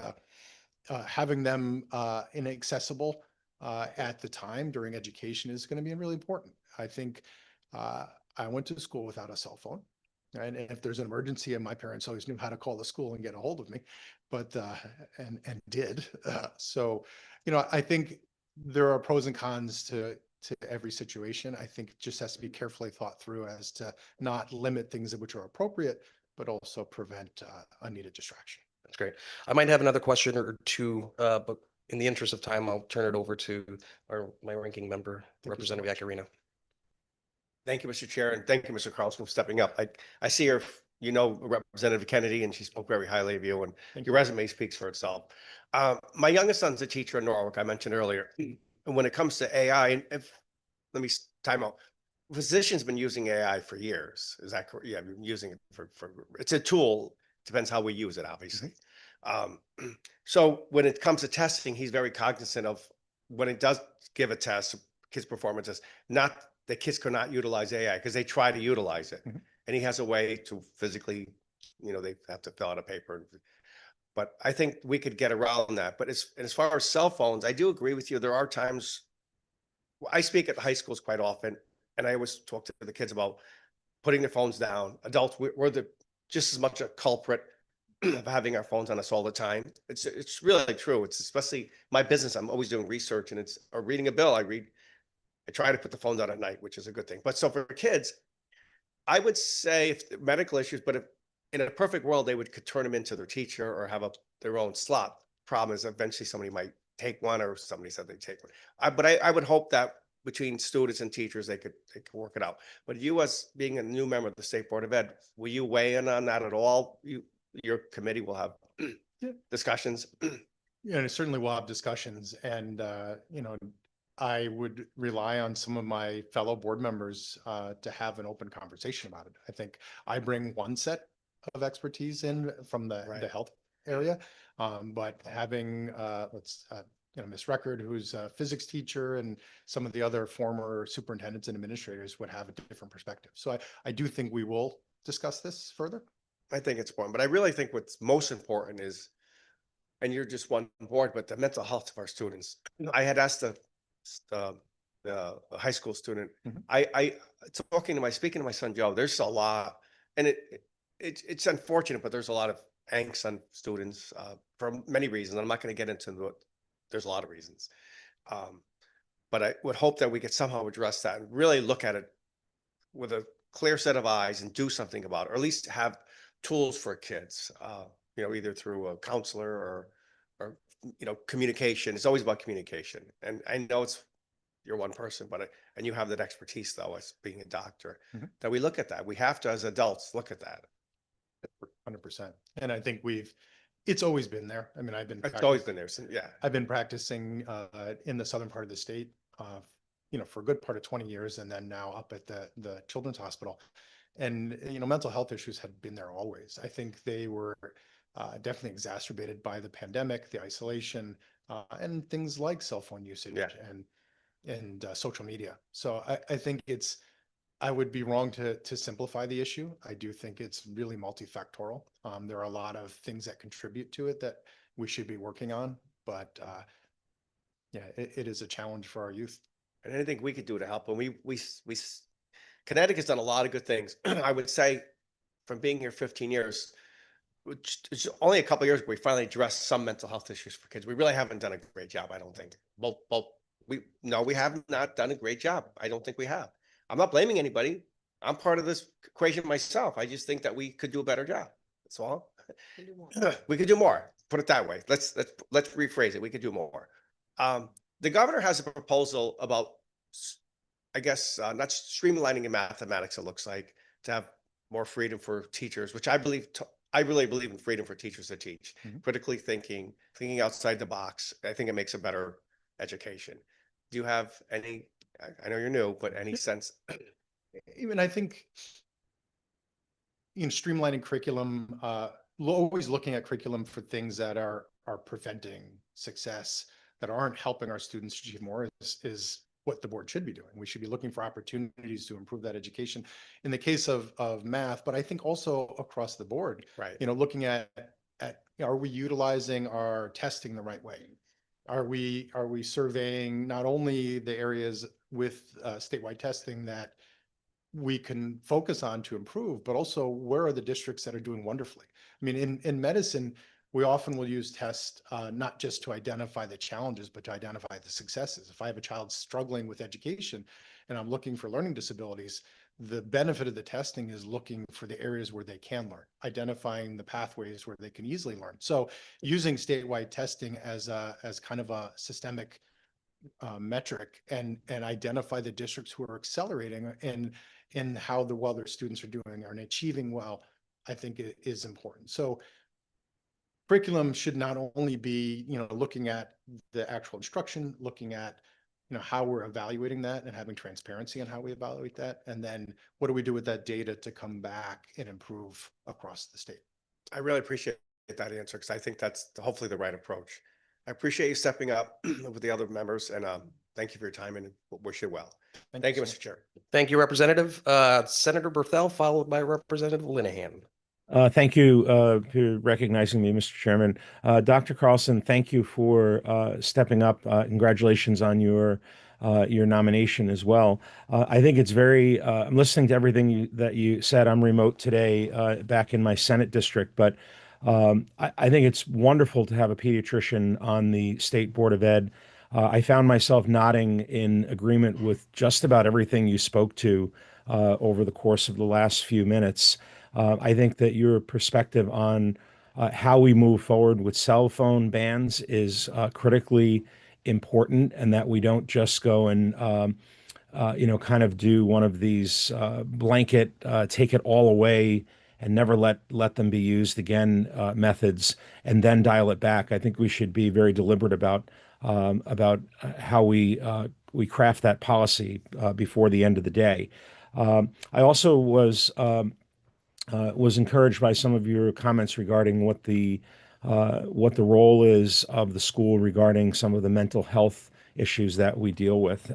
having them inaccessible at the time during education is going to be really important. I think I went to school without a cell phone. And if there's an emergency, and my parents always knew how to call the school and get a hold of me, but and did. So, I think there are pros and cons to every situation. I think it just has to be carefully thought through as to not limit things which are appropriate, but also prevent unneeded distraction. That's great. I might have another question or two, but in the interest of time, I'll turn it over to my ranking member, you so Representative much. Yacarino. Thank you, Mr. Chair, and thank you, Mr. Carlson, for stepping up. I see her, Representative Kennedy, and she spoke very highly of you, and Thank your resume speaks for itself. My youngest son's a teacher in Norwalk, I mentioned earlier. And when it comes to AI, let me time out. Physicians been using AI for years. Is that correct? Yeah, I've been using it for it's a tool. Depends how we use it, obviously. So when it comes to testing, he's very cognizant of when it does give a test, kids' performances, not the kids could not utilize AI because they try to utilize it. And he has a way to physically, they have to fill out a paper. But I think we could get around that. But as far as cell phones, I do agree with you. There are times I speak at the high schools quite often, and I always talk to the kids about putting their phones down. Adults, we're just as much a culprit of having our phones on us all the time. It's really true. It's especially my business. I'm always doing research, and or reading a bill. I try to put the phones on at night, which is a good thing. But so for kids, I would say if medical issues, but if in a perfect world, they could turn them into their teacher or have their own slot. Problem is eventually somebody might take one, or somebody said they take one. But I would hope that between students and teachers, they could work it out. But you, as being a new member of the State Board of Ed, will you weigh in on that at all? Your committee will have discussions. Yeah, and certainly we'll have discussions, and I would rely on some of my fellow board members to have an open conversation about it. I think I bring one set of expertise in from the health area, but having Ms. Record, who's a physics teacher, and some of the other former superintendents and administrators would have a different perspective. So I do think we will discuss this further. I think it's important, but I really think what's most important is, and you're just one board, but the mental health of our students. I had asked the high school student, speaking to my son Joe, there's a lot, and it's unfortunate, but there's a lot of angst on students for many reasons. I'm not going to get into it. There's a lot of reasons. But I would hope that we could somehow address that and really look at it with a clear set of eyes and do something about it, or at least have tools for kids, either through a counselor or communication. It's always about communication. And I know you're one person, and you have that expertise though, as being a doctor, that we look at that. We have to, as adults, look at that. 100%. And I think it's always been there. I mean, It's always been there. Yeah. I've been practicing in the southern part of the state, for a good part of 20 years, and then now up at the Children's Hospital. And, mental health issues had been there always. I think they were definitely exacerbated by the pandemic, the isolation, and things like cell phone usage and social media. So I think I would be wrong to simplify the issue. I do think it's really multifactorial. There are a lot of things that contribute to it that we should be working on, but it is a challenge for our youth. And anything we could do to help. And Connecticut's done a lot of good things. I would say from being here 15 years, which is only a couple of years, we finally addressed some mental health issues for kids. We really haven't done a great job, I don't think. We have not done a great job. I don't think we have. I'm not blaming anybody. I'm part of this equation myself. I just think that we could do a better job. That's all. We could do more. put it that way. Let's rephrase it. We could do more. The governor has a proposal about, I guess, not streamlining in mathematics, it looks like, to have more freedom for teachers, which I really believe in freedom for teachers to teach, critically thinking outside the box. I think it makes a better education. Do you have any, I know you're new, but any sense? Even I think streamlining curriculum, always looking at curriculum for things that are preventing success, that aren't helping our students achieve more is what the board should be doing. We should be looking for opportunities to improve that education in the case of math, but I think also across the board, Right. Looking at are we utilizing our testing the right way? Are we surveying not only the areas with statewide testing that we can focus on to improve, but also where are the districts that are doing wonderfully? I mean, in medicine, we often will use tests not just to identify the challenges, but to identify the successes. If I have a child struggling with education and I'm looking for learning disabilities, the benefit of the testing is looking for the areas where they can learn, identifying the pathways where they can easily learn. So using statewide testing as kind of a systemic metric and identify the districts who are accelerating and how well their students are doing and achieving well, I think it is important. So curriculum should not only be, looking at the actual instruction, looking at, how we're evaluating that and having transparency on how we evaluate that. And then what do we do with that data to come back and improve across the state? I really appreciate that answer because I think that's hopefully the right approach. I appreciate you stepping up with the other members, and thank you for your time and wish you well. Thank you, Mr. Chair. Thank you, Representative. Senator Berthel, followed by Representative Linehan. Thank you for recognizing me, Mr. Chairman. Dr. Carlson, thank you for stepping up. Congratulations on your nomination as well. I think it's very, I'm listening to everything that you said. I'm remote today back in my Senate district, but I think it's wonderful to have a pediatrician on the State Board of Ed. I found myself nodding in agreement with just about everything you spoke to over the course of the last few minutes. I think that your perspective on how we move forward with cell phone bans is critically important, and that we don't just go and kind of do one of these blanket take it all away and never let them be used again methods and then dial it back. I think we should be very deliberate about how we craft that policy before the end of the day. I also was encouraged by some of your comments regarding what the role is of the school regarding some of the mental health issues that we deal with.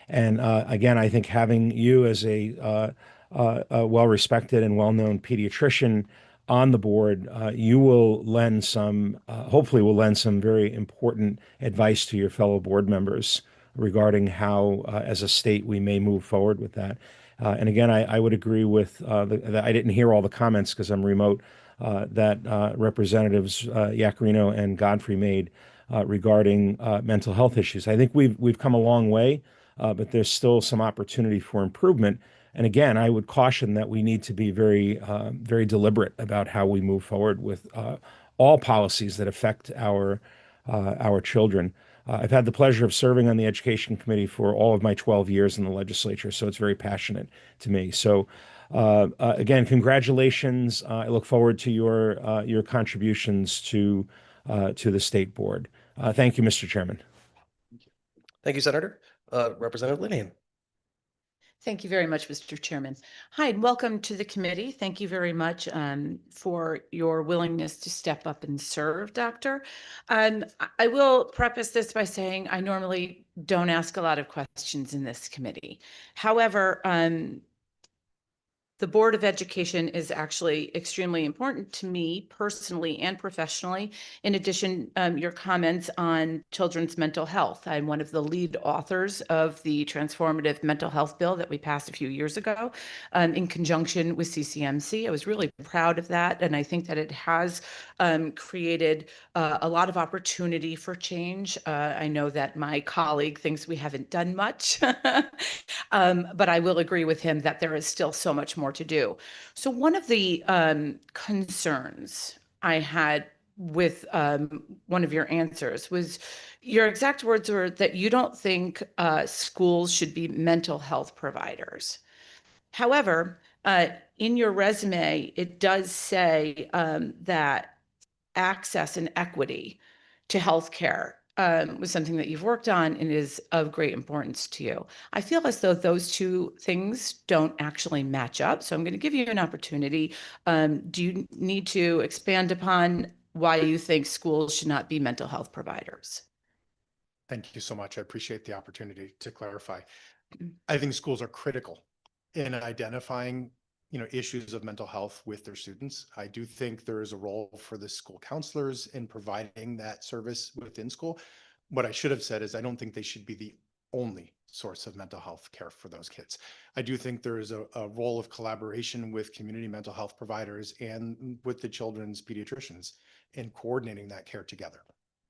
And again, I think having you as a well-respected and well-known pediatrician on the board, you will lend some, hopefully will lend some very important advice to your fellow board members regarding how, as a state, we may move forward with that. And again, I would agree with I didn't hear all the comments because I'm remote, that Representatives Yacarino and Godfrey made regarding mental health issues. I think we've come a long way, but there's still some opportunity for improvement. And again, I would caution that we need to be very, very deliberate about how we move forward with all policies that affect our children. I've had the pleasure of serving on the Education Committee for all of my 12 years in the legislature, so it's very passionate to me. So again, congratulations. I look forward to your contributions to the State Board. Thank you, Mr. Chairman. Thank you, Senator. Representative Linehan. Thank you very much, Mr. Chairman. Hi, and welcome to the committee. Thank you very much for your willingness to step up and serve, Doctor. I will preface this by saying I normally don't ask a lot of questions in this committee. However, the Board of Education is actually extremely important to me personally and professionally. In addition, your comments on children's mental health. I'm one of the lead authors of the transformative mental health bill that we passed a few years ago in conjunction with CCMC. I was really proud of that, and I think that it has created a lot of opportunity for change. I know that my colleague thinks we haven't done much, but I will agree with him that there is still so much more to do. So one of the concerns I had with one of your answers was your exact words were that you don't think schools should be mental health providers. However, in your resume, it does say that access and equity to healthcare was something that you've worked on and is of great importance to you. I feel as though those two things don't actually match up. So I'm going to give you an opportunity. Do you need to expand upon why you think schools should not be mental health providers? Thank you so much. I appreciate the opportunity to clarify. I think schools are critical in identifying, issues of mental health with their students. I do think there is a role for the school counselors in providing that service within school. What I should have said is I don't think they should be the only source of mental health care for those kids. I do think there is a role of collaboration with community mental health providers and with the children's pediatricians in coordinating that care together.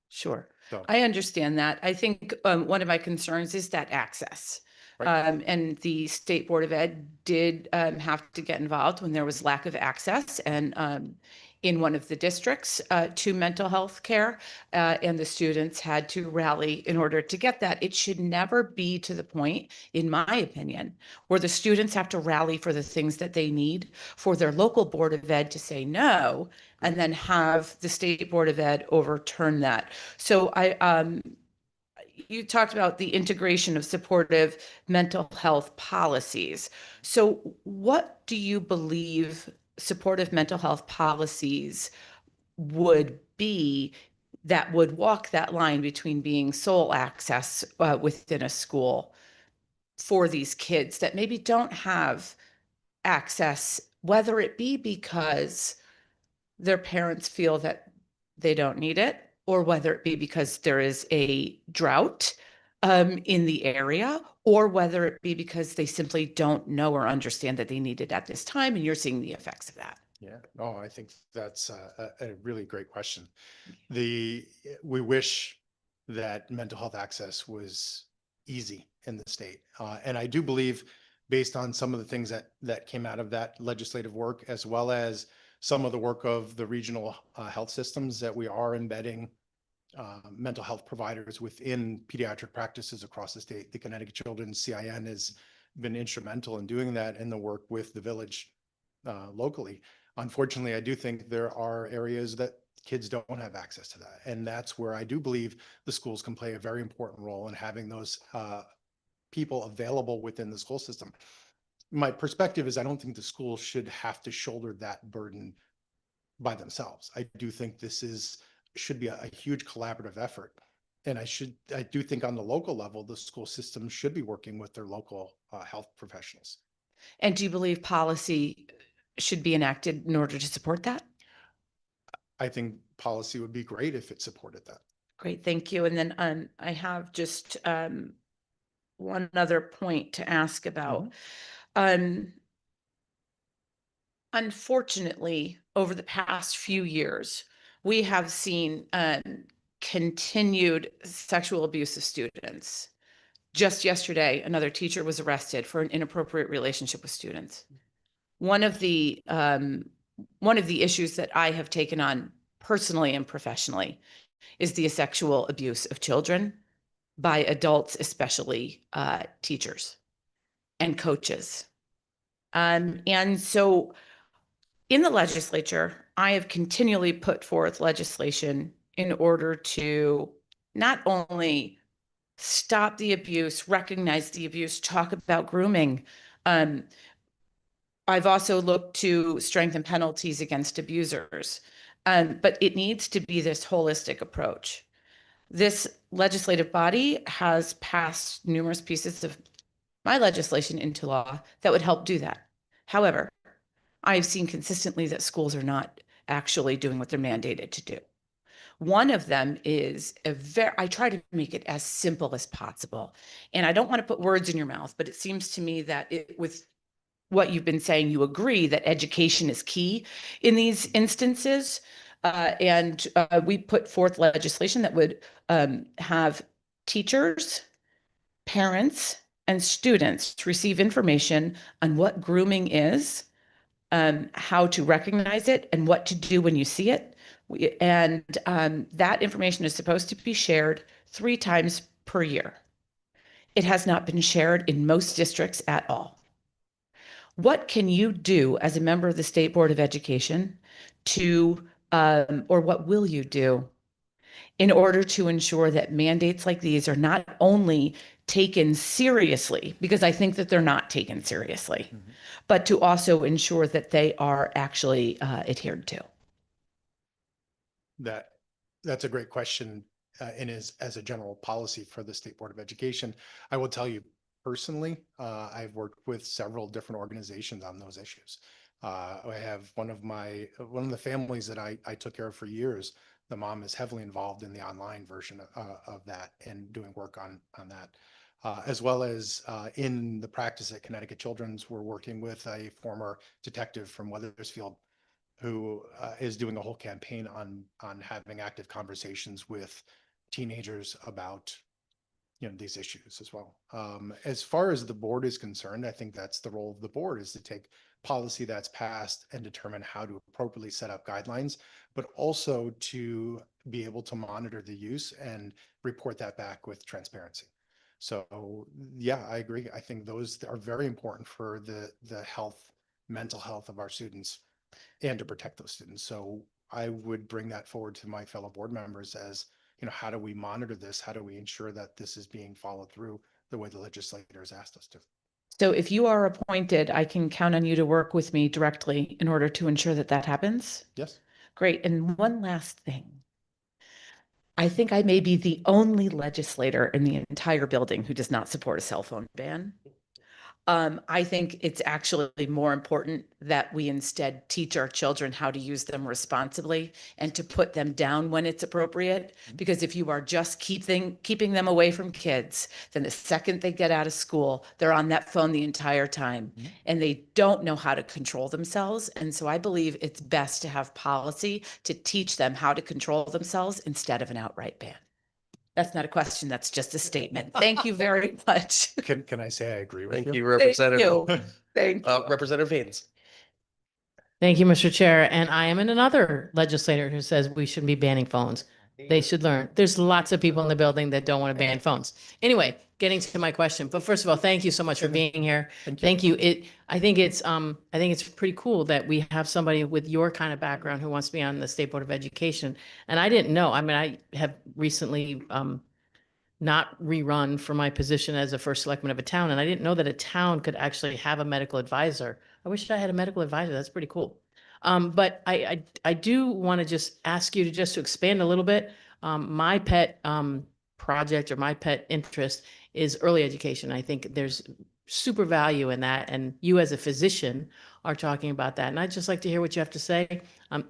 Sure. So, I understand that. I think one of my concerns is that access. Right. And the State Board of Ed did have to get involved when there was lack of access and in one of the districts to mental health care, and the students had to rally in order to get that. It should never be to the point, in my opinion, where the students have to rally for the things that they need for their local Board of Ed to say no, and then have the State Board of Ed overturn that. So you talked about the integration of supportive mental health policies. So what do you believe supportive mental health policies would be that would walk that line between being sole access within a school for these kids that maybe don't have access, whether it be because their parents feel that they don't need it, or whether it be because there is a drought in the area, or whether it be because they simply don't know or understand that they need it at this time, and you're seeing the effects of that. yeah, no, I think that's a really great question. We wish that mental health access was easy in the state. And I do believe, based on some of the things that came out of that legislative work, as well as some of the work of the regional health systems, that we are embedding mental health providers within pediatric practices across the state. The Connecticut Children's CIN has been instrumental in doing that in the work with the Village locally. Unfortunately, I do think there are areas that kids don't have access to that. And that's where I do believe the schools can play a very important role in having those people available within the school system. My perspective is I don't think the schools should have to shoulder that burden by themselves. I do think this should be a huge collaborative effort. And I do think on the local level, the school system should be working with their local health professionals. And do you believe policy should be enacted in order to support that? I think policy would be great if it supported that. Great, thank you. And then I have just one other point to ask about. Unfortunately, over the past few years, we have seen continued sexual abuse of students. Just yesterday, another teacher was arrested for an inappropriate relationship with students. One of the issues that I have taken on personally and professionally is the sexual abuse of children by adults, especially teachers and coaches. And so in the legislature, I have continually put forth legislation in order to not only stop the abuse, recognize the abuse, talk about grooming. I've also looked to strengthen penalties against abusers, but it needs to be this holistic approach. This legislative body has passed numerous pieces of my legislation into law that would help do that. However, I've seen consistently that schools are not actually doing what they're mandated to do. One of them is I try to make it as simple as possible. And I don't want to put words in your mouth, but it seems to me that with what you've been saying, you agree that education is key in these instances. And we put forth legislation that would have teachers, parents, and students receive information on what grooming is, how to recognize it, and what to do when you see it. And that information is supposed to be shared 3 times per year. It has not been shared in most districts at all. What can you do as a member of the State Board of Education to, or what will you do in order to ensure that mandates like these are not only taken seriously, because I think that they're not taken seriously, but to also ensure that they are actually adhered to? That's a great question, and is as a general policy for the State Board of Education. I will tell you personally, I've worked with several different organizations on those issues. I have one of the families that I took care of for years. The mom is heavily involved in the online version of that and doing work on that. As well as in the practice at Connecticut Children's, we're working with a former detective from Weathersfield who is doing a whole campaign on having active conversations with teenagers about these issues as well. As far as the board is concerned, I think that's the role of the board, is to take policy that's passed and determine how to appropriately set up guidelines, but also to be able to monitor the use and report that back with transparency. So yeah, I agree. I think those are very important for the mental health of our students and to protect those students. So I would bring that forward to my fellow board members as, how do we monitor this? How do we ensure that this is being followed through the way the legislators asked us to? So if you are appointed, I can count on you to work with me directly in order to ensure that that happens? Yes. Great. And one last thing. I think I may be the only legislator in the entire building who does not support a cell phone ban. I think it's actually more important that we instead teach our children how to use them responsibly and to put them down when it's appropriate. Because if you are just keeping them away from kids, then the second they get out of school, they're on that phone the entire time and they don't know how to control themselves. And so I believe it's best to have policy to teach them how to control themselves instead of an outright ban. That's not a question. That's just a statement. Thank you very much. Can I say I agree with Thank you? you, Representative. Thank you. Representative Haynes. Thank you, Mr. Chair. And I am another legislator who says we shouldn't be banning phones. They should learn. There's lots of people in the building that don't want to ban phones. Anyway, getting to my question. But first of all, thank you so much for being here. Thank you. I think it's pretty cool that we have somebody with your kind of background who wants to be on the State Board of Education. And I didn't know. I mean, I have recently not rerun for my position as a first selectman of a town, and I didn't know that a town could actually have a medical advisor. I wish I had a medical advisor. That's pretty cool. But I do want to just ask you to expand a little bit. My pet project or my pet interest is early education. I think there's super value in that, and you as a physician are talking about that. And I'd just like to hear what you have to say. I'm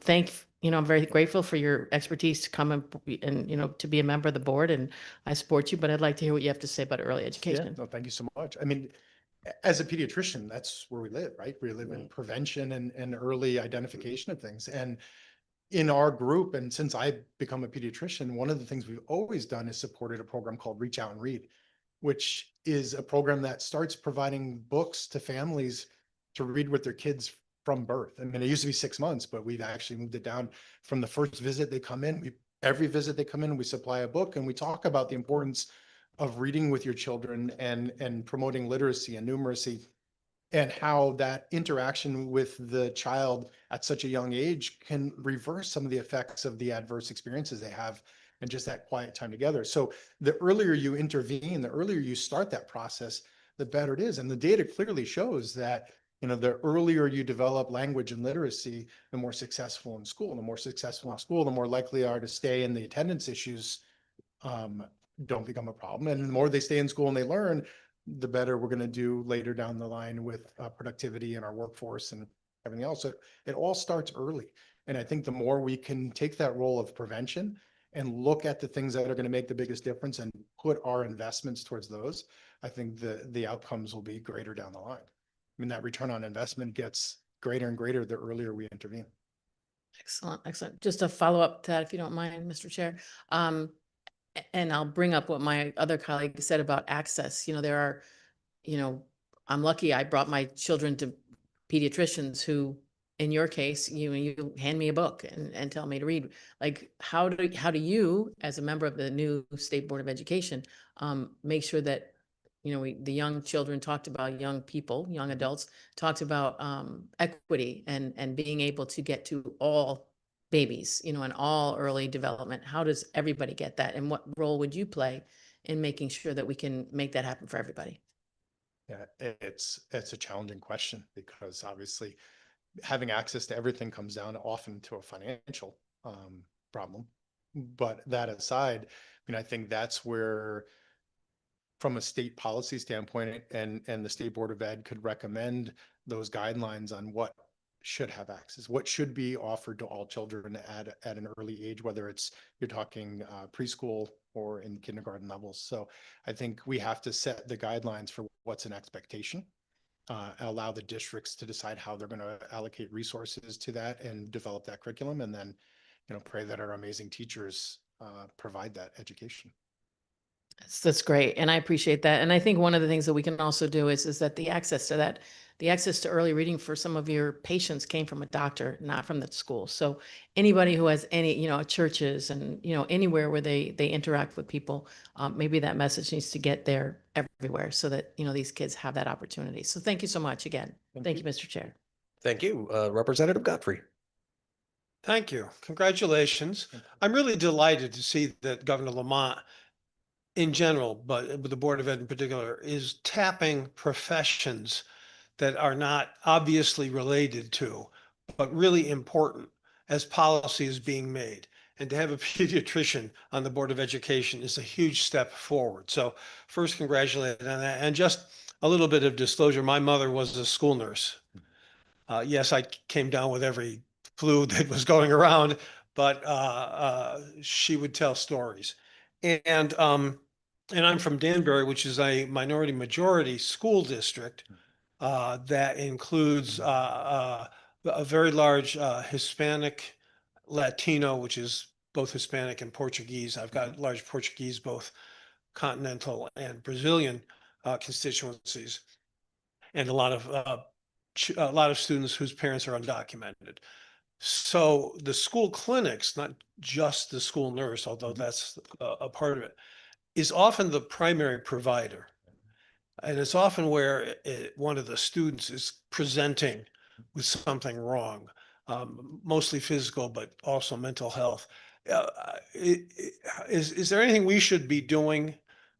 very grateful for your expertise to come and to be a member of the board, and I support you, but I'd like to hear what you have to say about early education. Yeah, no, thank you so much. I mean, as a pediatrician, that's where we live, right? We live in prevention and early identification of things. And in our group, and since I've become a pediatrician, one of the things we've always done is supported a program called Reach Out and Read, which is a program that starts providing books to families to read with their kids from birth. I mean, it used to be 6 months, but we've actually moved it down from the first visit they come in. Every visit they come in, we supply a book and we talk about the importance of reading with your children and promoting literacy and numeracy, and how that interaction with the child at such a young age can reverse some of the effects of the adverse experiences they have and just that quiet time together. So the earlier you intervene, the earlier you start that process, the better it is. And the data clearly shows that the earlier you develop language and literacy, the more successful in school. The more successful in school, the more likely they are to stay, and the attendance issues don't become a problem. And the more they stay in school and they learn, the better we're going to do later down the line with productivity in our workforce and everything else. So it all starts early. And I think the more we can take that role of prevention and look at the things that are going to make the biggest difference and put our investments towards those, I think the outcomes will be greater down the line. I mean, that return on investment gets greater and greater the earlier we intervene. Excellent, excellent. Just a follow up to that, if you don't mind, Mr. Chair. And I'll bring up what my other colleague said about access. There are, I'm lucky I brought my children to pediatricians who in your case, you hand me a book and tell me to read. Like, how do you, as a member of the new State Board of Education, make sure that, the young children talked about, young people, young adults talked about equity and being able to get to all babies, and all early development. How does everybody get that? And what role would you play in making sure that we can make that happen for everybody? Yeah, it's a challenging question because obviously having access to everything comes down often to a financial problem. But that aside, I think that's where, from a state policy standpoint, and the State Board of Ed could recommend those guidelines on what should have access, what should be offered to all children at an early age, whether it's you're talking preschool or in kindergarten levels. So I think we have to set the guidelines for what's an expectation, allow the districts to decide how they're going to allocate resources to that and develop that curriculum, and then pray that our amazing teachers provide that education. That's great. And I appreciate that. And I think one of the things that we can also do is that the access to early reading for some of your patients came from a doctor, not from the school. So anybody who has any, churches and, anywhere where they interact with people, maybe that message needs to get there everywhere so that, these kids have that opportunity. So thank you so much again. Thank you, Mr. Chair. Thank you. Representative Godfrey. Thank you. Congratulations. I'm really delighted to see that Governor Lamont in general, but with the Board of Ed in particular, is tapping professions that are not obviously related to, but really important as policy is being made. And to have a pediatrician on the Board of Education is a huge step forward. So first, congratulate on that. And just a little bit of disclosure, my mother was a school nurse. Yes, I came down with every flu that was going around, but she would tell stories. And I'm from Danbury, which is a minority majority school district that includes a very large Hispanic, Latino, which is both Hispanic and Portuguese. I've got large Portuguese, both continental and Brazilian constituencies, and a lot of students whose parents are undocumented. So the school clinics, not just the school nurse, although that's a part of it, is often the primary provider. And it's often where one of the students is presenting with something wrong, mostly physical, but also mental health. Is there anything we should be doing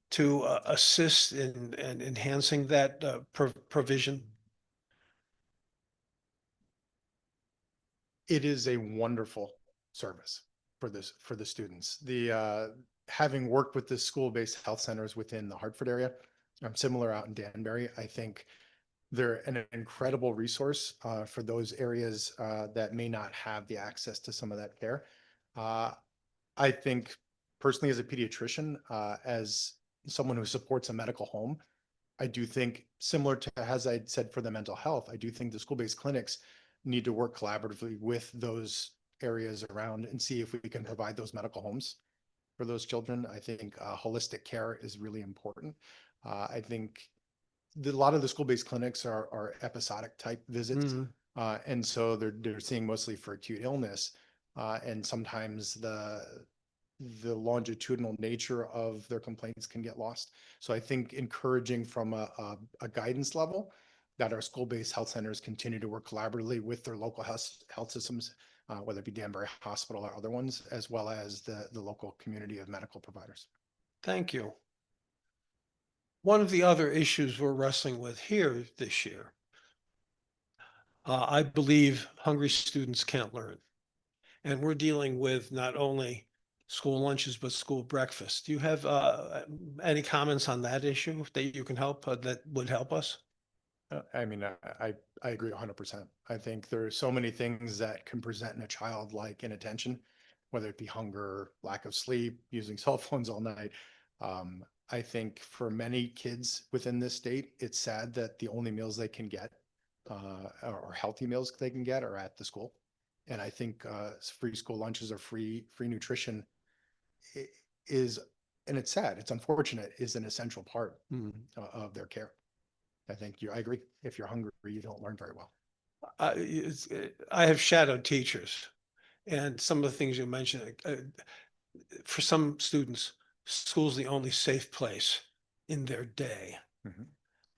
to assist in enhancing that provision? It is a wonderful service for the students. Having worked with the school-based health centers within the Hartford area, similar out in Danbury, I think they're an incredible resource for those areas that may not have the access to some of that care. I think personally, as a pediatrician, as someone who supports a medical home, I do think, similar to as I said for the mental health, I do think the school-based clinics need to work collaboratively with those areas around and see if we can provide those medical homes for those children. I think holistic care is really important. I think a lot of the school-based clinics are episodic type visits. And so they're seeing mostly for acute illness. And sometimes the longitudinal nature of their complaints can get lost. So I think encouraging from a guidance level that our school-based health centers continue to work collaboratively with their local health systems, whether it be Danbury Hospital or other ones, as well as the local community of medical providers. Thank you. One of the other issues we're wrestling with here this year, I believe hungry students can't learn. And we're dealing with not only school lunches, but school breakfast. Do you have any comments on that issue that you can help, that would help us? I mean, I agree 100%. I think there are so many things that can present in a child like inattention, whether it be hunger, lack of sleep, using cell phones all night. I think for many kids within this state, it's sad that the only meals they can get or healthy meals they can get are at the school. And I think free school lunches or free nutrition is, and it's sad, it's unfortunate, is an essential part of their care. I agree. If you're hungry, you don't learn very well. I have shadowed teachers, and some of the things you mentioned, for some students, school's the only safe place in their day. Mhm.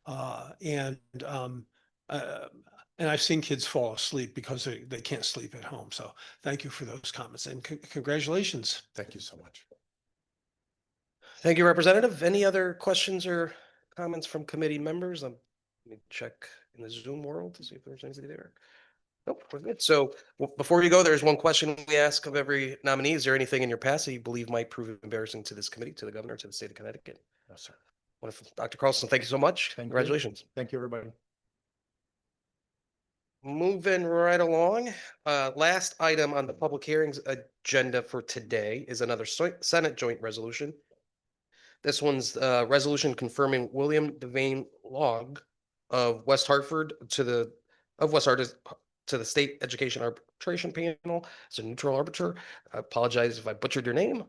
Uh, and, um, uh, and I've seen kids fall asleep because they can't sleep at home. So thank you for those comments and congratulations. Thank you so much. Thank you, Representative. Any other questions or comments from committee members? Let me check in the Zoom world to see if there's anything there. Nope, we're good. So before you go, there's one question we ask of every nominee. Is there anything in your past that you believe might prove embarrassing to this committee, to the governor, to the state of Connecticut? No, sir. Wonderful. Dr. Carlson, thank you so much. Thank you. Congratulations. Thank you, everybody. Moving right along, last item on the public hearings agenda for today is another Senate joint resolution. This one's resolution confirming William Devane Log of West Hartford to the State Education Arbitration Panel as a neutral arbiter. I apologize if I butchered your name,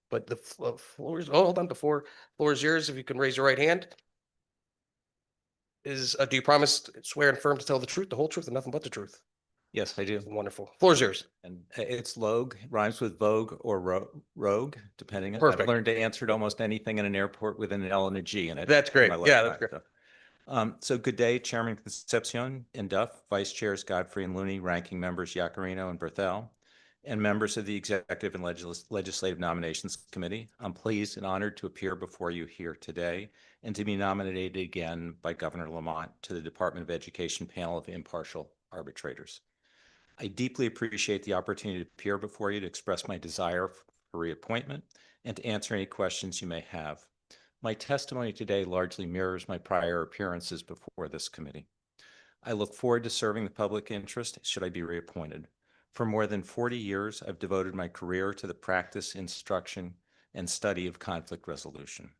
but the floor is, oh, hold on, floor is yours. If you can raise your right hand. Do you promise, swear and affirm to tell the truth, the whole truth, and nothing but the truth? Yes, I do. Wonderful. Floor is yours. And it's Logue, rhymes with Vogue or Rogue, depending. Perfect. I've learned to answer to almost anything in an airport with an L and a G in it. That's great. in my Yeah, lifetime, that's so. So good day, Chairman Concepcion and Duff, Vice Chairs Godfrey and Looney, Ranking Members Yacarino and Berthel, and members of the Executive and Legislative Nominations Committee. I'm pleased and honored to appear before you here today and to be nominated again by Governor Lamont to the Department of Education panel of impartial arbitrators. I deeply appreciate the opportunity to appear before you to express my desire for reappointment and to answer any questions you may have. My testimony today largely mirrors my prior appearances before this committee. I look forward to serving the public interest should I be reappointed. For more than 40 years, I've devoted my career to the practice, instruction, and study of conflict resolution.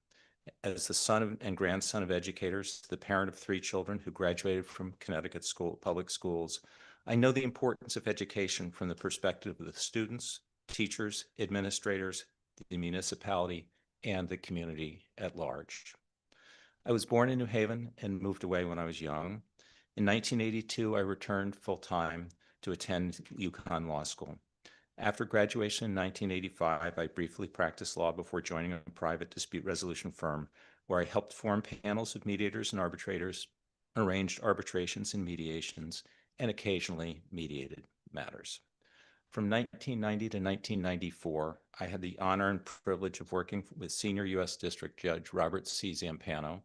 As the son and grandson of educators, the parent of 3 children who graduated from Connecticut public schools, I know the importance of education from the perspective of the students, teachers, administrators, the municipality, and the community at large. I was born in New Haven and moved away when I was young. In 1982, I returned full-time to attend UConn Law School. After graduation in 1985, I briefly practiced law before joining a private dispute resolution firm where I helped form panels of mediators and arbitrators, arranged arbitrations and mediations, and occasionally mediated matters. From 1990 to 1994, I had the honor and privilege of working with Senior U.S. District Judge Robert C. Zampano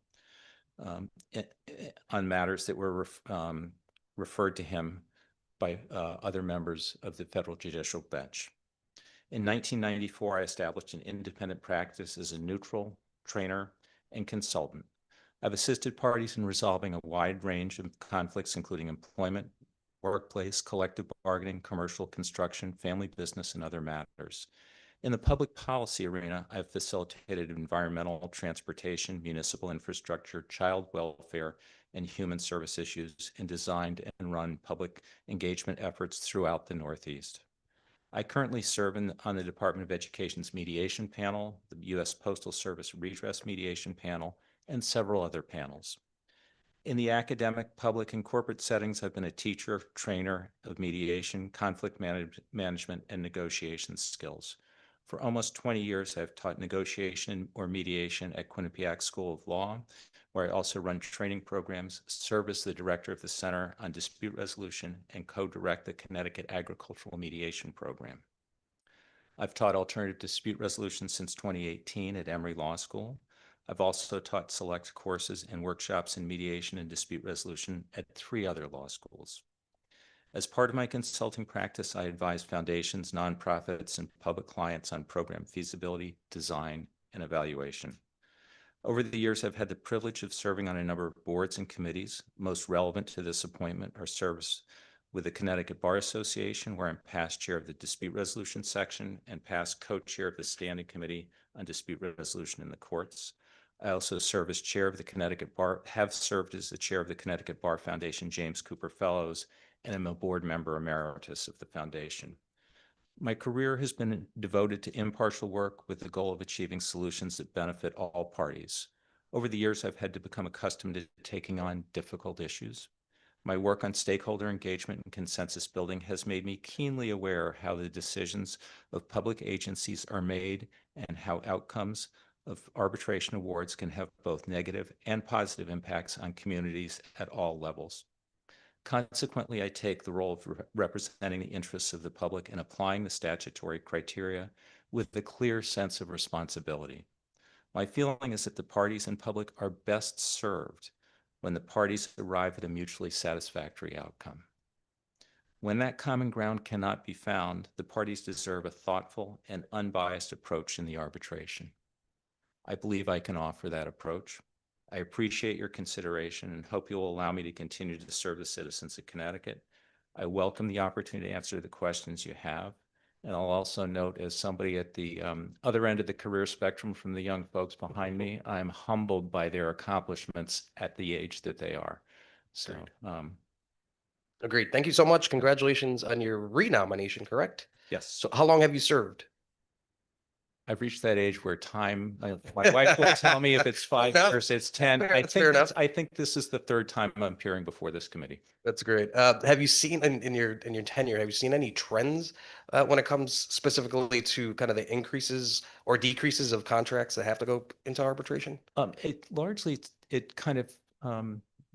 on matters that were referred to him by other members of the federal judicial bench. In 1994, I established an independent practice as a neutral trainer and consultant. I've assisted parties in resolving a wide range of conflicts, including employment, workplace, collective bargaining, commercial, construction, family business, and other matters. In the public policy arena, I've facilitated environmental, transportation, municipal infrastructure, child welfare, and human service issues, and designed and run public engagement efforts throughout the Northeast. I currently serve on the Department of Education's mediation panel, the U.S. Postal Service redress mediation panel, and several other panels. In the academic, public, and corporate settings, I've been a teacher, trainer of mediation, conflict management, and negotiation skills. For almost 20 years, I've taught negotiation or mediation at Quinnipiac School of Law, where I also run training programs, serve as the director of the Center on Dispute Resolution, and co-direct the Connecticut Agricultural Mediation Program. I've taught alternative dispute resolution since 2018 at Emory Law School. I've also taught select courses and workshops in mediation and dispute resolution at 3 other law schools. As part of my consulting practice, I advise foundations, nonprofits, and public clients on program feasibility, design, and evaluation. Over the years, I've had the privilege of serving on a number of boards and committees. Most relevant to this appointment are service with the Connecticut Bar Association, where I'm past chair of the dispute resolution section and past co-chair of the Standing Committee on Dispute Resolution in the Courts. I also serve as chair of the Connecticut Bar, have served as the chair of the Connecticut Bar Foundation James Cooper Fellows, and am a board member emeritus of the foundation. My career has been devoted to impartial work with the goal of achieving solutions that benefit all parties. Over the years, I've had to become accustomed to taking on difficult issues. My work on stakeholder engagement and consensus building has made me keenly aware how the decisions of public agencies are made and how outcomes of arbitration awards can have both negative and positive impacts on communities at all levels. Consequently, I take the role of representing the interests of the public and applying the statutory criteria with a clear sense of responsibility. My feeling is that the parties and public are best served when the parties arrive at a mutually satisfactory outcome. When that common ground cannot be found, the parties deserve a thoughtful and unbiased approach in the arbitration. I believe I can offer that approach. I appreciate your consideration and hope you will allow me to continue to serve the citizens of Connecticut. I welcome the opportunity to answer the questions you have. And I'll also note, as somebody at the other end of the career spectrum from the young folks behind me, I'm humbled by their accomplishments at the age that they are. So, Agreed. Thank you so much. Congratulations on your renomination, correct? yes. So how long have you served? I've reached that age where time, my wife will tell me if it's 5 No, years, it's 10. that's fair enough. I think this is the third time I'm appearing before this committee. That's great. Have you seen in your tenure, have you seen any trends when it comes specifically to kind of the increases or decreases of contracts that have to go into arbitration? It largely, it kind of,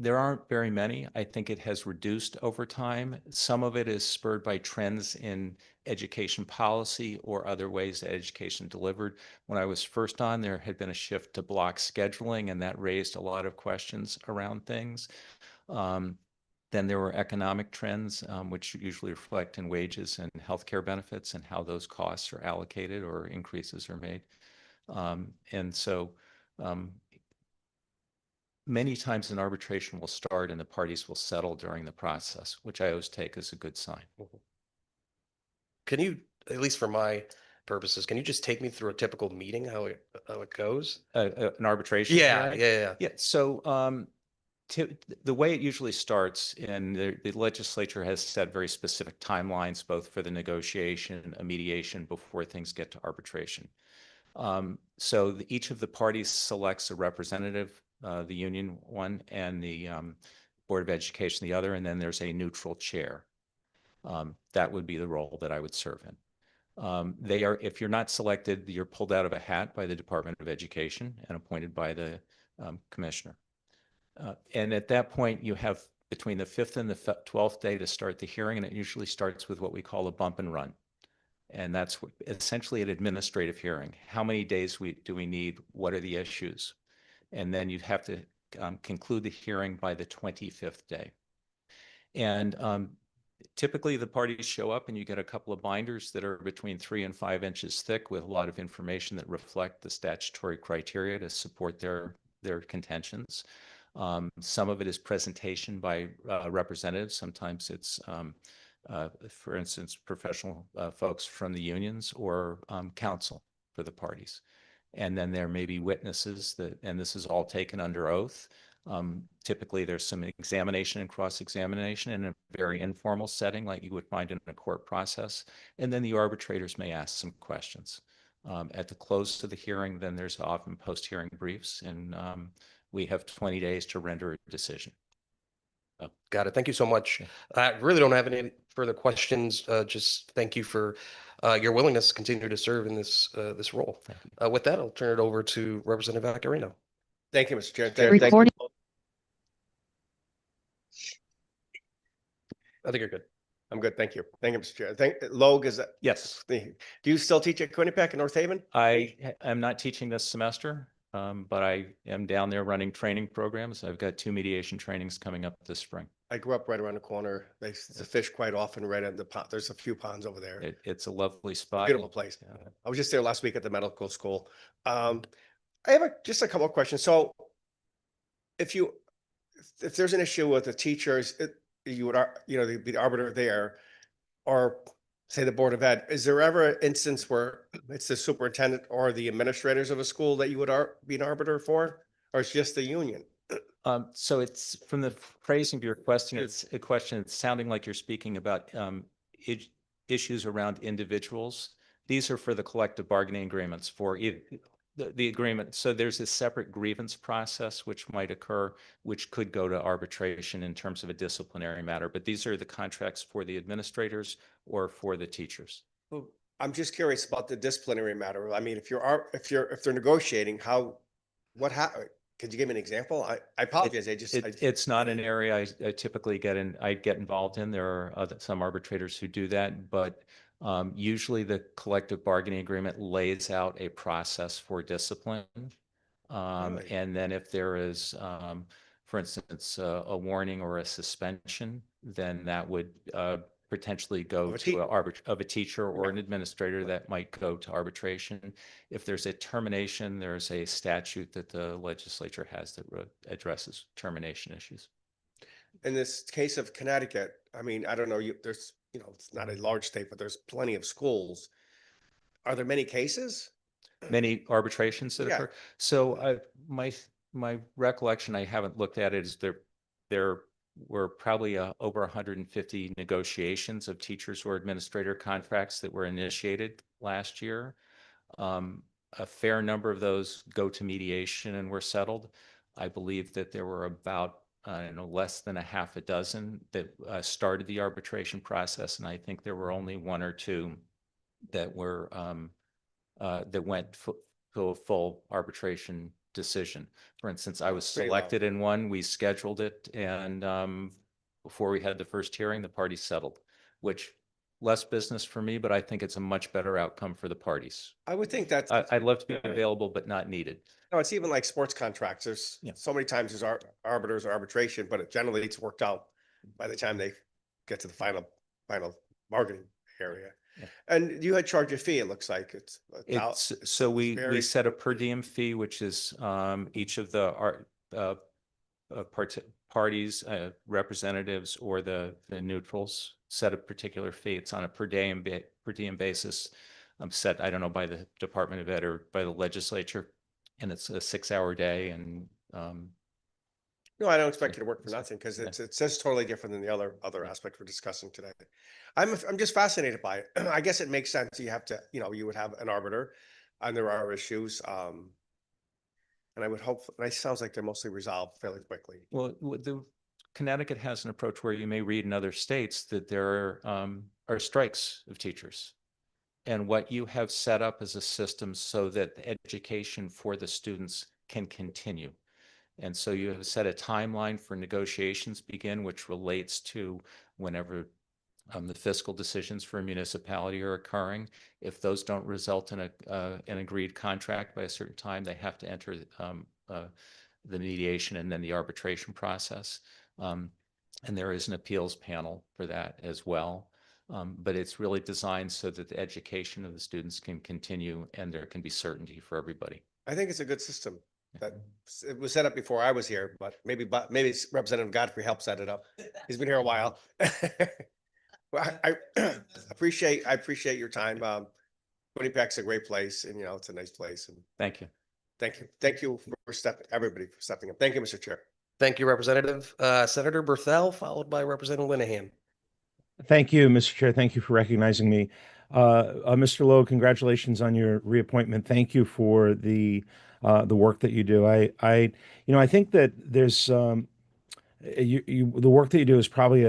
there aren't very many. I think it has reduced over time. Some of it is spurred by trends in education policy or other ways that education delivered. When I was first on, there had been a shift to block scheduling, and that raised a lot of questions around things. Then there were economic trends, which usually reflect in wages and healthcare benefits and how those costs are allocated or increases are made. And so many times an arbitration will start and the parties will settle during the process, which I always take as a good sign. Can you, at least for my purposes, can you just take me through a typical meeting, how it goes? An arbitration Yeah, hearing? yeah. Yeah, so the way it usually starts, and the legislature has set very specific timelines, both for the negotiation, a mediation before things get to arbitration. So each of the parties selects a representative, the union one and the Board of Education the other, and then there's a neutral chair. That would be the role that I would serve in. They are, if you're not selected, you're pulled out of a hat by the Department of Education and appointed by the commissioner. And at that point, you have between the 5th and the 12th day to start the hearing, and it usually starts with what we call a bump and run. And that's essentially an administrative hearing. How many days do we need? What are the issues? And then you have to conclude the hearing by the 25th day. And typically the parties show up and you get a couple of binders that are between 3 and 5 inches thick with a lot of information that reflect the statutory criteria to support their contentions. Some of it is presentation by representatives. Sometimes it's, for instance, professional folks from the unions or counsel for the parties. And then there may be witnesses and this is all taken under oath. Typically, there's some examination and cross-examination in a very informal setting like you would find in a court process. And then the arbitrators may ask some questions. At the close of the hearing, then there's often post-hearing briefs, and we have 20 days to render a decision. Got it. Thank you so much. I really don't have any further questions. Just thank you for your willingness to continue to serve in this role. With that, I'll turn it over to Representative Vaccarino. Thank you, Mr. Chair. Recording. Thank you. I think you're good. I'm good. Thank you. Thank you, Mr. Chair. Logue, Yes, do you still teach at Quinnipiac in North Haven? I am not teaching this semester, but I am down there running training programs. I've got 2 mediation trainings coming up this spring. I grew up right around the corner. They used to fish quite often right at the pond. There's a few ponds over there. It's a lovely spot. Beautiful place. Yeah. I was just there last week at the medical school. I have just a couple of questions. So if there's an issue with the teachers, you would, the arbiter there, or say the Board of Ed, is there ever an instance where it's the superintendent or the administrators of a school that you would be an arbiter for, or it's just the union? So it's from the phrasing of your question, it's a question, it's sounding like you're speaking about issues around individuals. These are for the collective bargaining agreements for the agreement. So there's a separate grievance process which might occur, which could go to arbitration in terms of a disciplinary matter. But these are the contracts for the administrators or for the teachers. Well, I'm just curious about the disciplinary matter. I mean, if they're negotiating, could you give me an example? I apologize. It's not an area I typically I get involved in. There are some arbitrators who do that, but usually the collective bargaining agreement lays out a process for discipline. Really? And then if there is, for instance, a warning or a suspension, then that would potentially go Of a to a teacher or an administrator that might go to arbitration. If there's a termination, there's a statute that the legislature has that addresses termination issues. In this case of Connecticut, I mean, I don't know, there's, it's not a large state, but there's plenty of schools. Are there many cases? Many arbitrations that Yeah. occur. So my recollection, I haven't looked at it, is there were probably over 150 negotiations of teachers or administrator contracts that were initiated last year. A fair number of those go to mediation and were settled. I believe that there were about less than a half a dozen that started the arbitration process, and I think there were only one or two that were that went to a full arbitration decision. For instance, I was Pretty well. selected in one, we scheduled it, and before we had the first hearing, the parties settled, which less business for me, but I think it's a much better outcome for the parties. I would think that's, I'd love to be available, but not needed. no, it's even like sports contracts. There's Yeah. so many times there's arbiters or arbitration, but generally it's worked out by the time they get to the final bargaining area. Yeah. And you had charged a fee, it looks like So we very- set a per diem fee, which is each of the parties, representatives, or the neutrals set a particular fee. It's on a per diem basis, set, I don't know, by the Department of Ed or by the legislature, and it's a 6-hour day. And no, I don't expect you to work for nothing because it's just totally different than the other aspect we're discussing today. I'm just fascinated by it. I guess it makes sense. You have to, you would have an arbiter, and there are issues. And I would hope, and it sounds like they're mostly resolved fairly quickly. well, Connecticut has an approach where you may read in other states that there are strikes of teachers. And what you have set up is a system so that the education for the students can continue. And so you have set a timeline for negotiations begin, which relates to whenever the fiscal decisions for a municipality are occurring. If those don't result in an agreed contract by a certain time, they have to enter the mediation and then the arbitration process. And there is an appeals panel for that as well. But it's really designed so that the education of the students can continue and there can be certainty for everybody. I think it's a good system. That it was set up before I was here, but maybe Representative Godfrey helped set it up. He's been here a while. Well, I appreciate your time. Winnipeg's a great place, and it's a nice place. And Thank you. thank you for everybody for stepping up. Thank you, Mr. Chair. Thank you, Representative. Senator Berthel, followed by Representative Linehan. Thank you, Mr. Chair. Thank you for recognizing me. Mr. Lowe, congratulations on your reappointment. Thank you for the work that you do. I think that there's the work that you do is probably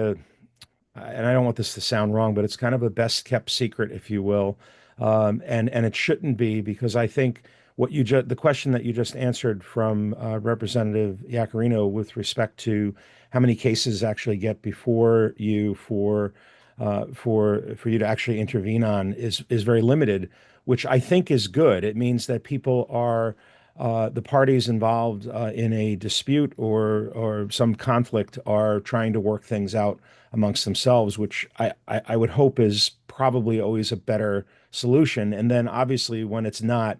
and I don't want this to sound wrong, but it's kind of a best kept secret, if you will. And it shouldn't be, because I think the question that you just answered from Representative Iaccarino with respect to how many cases actually get before you for you to actually intervene on is very limited, which I think is good. It means that people are the parties involved in a dispute or some conflict are trying to work things out amongst themselves, which I would hope is probably always a better solution. And then obviously when it's not,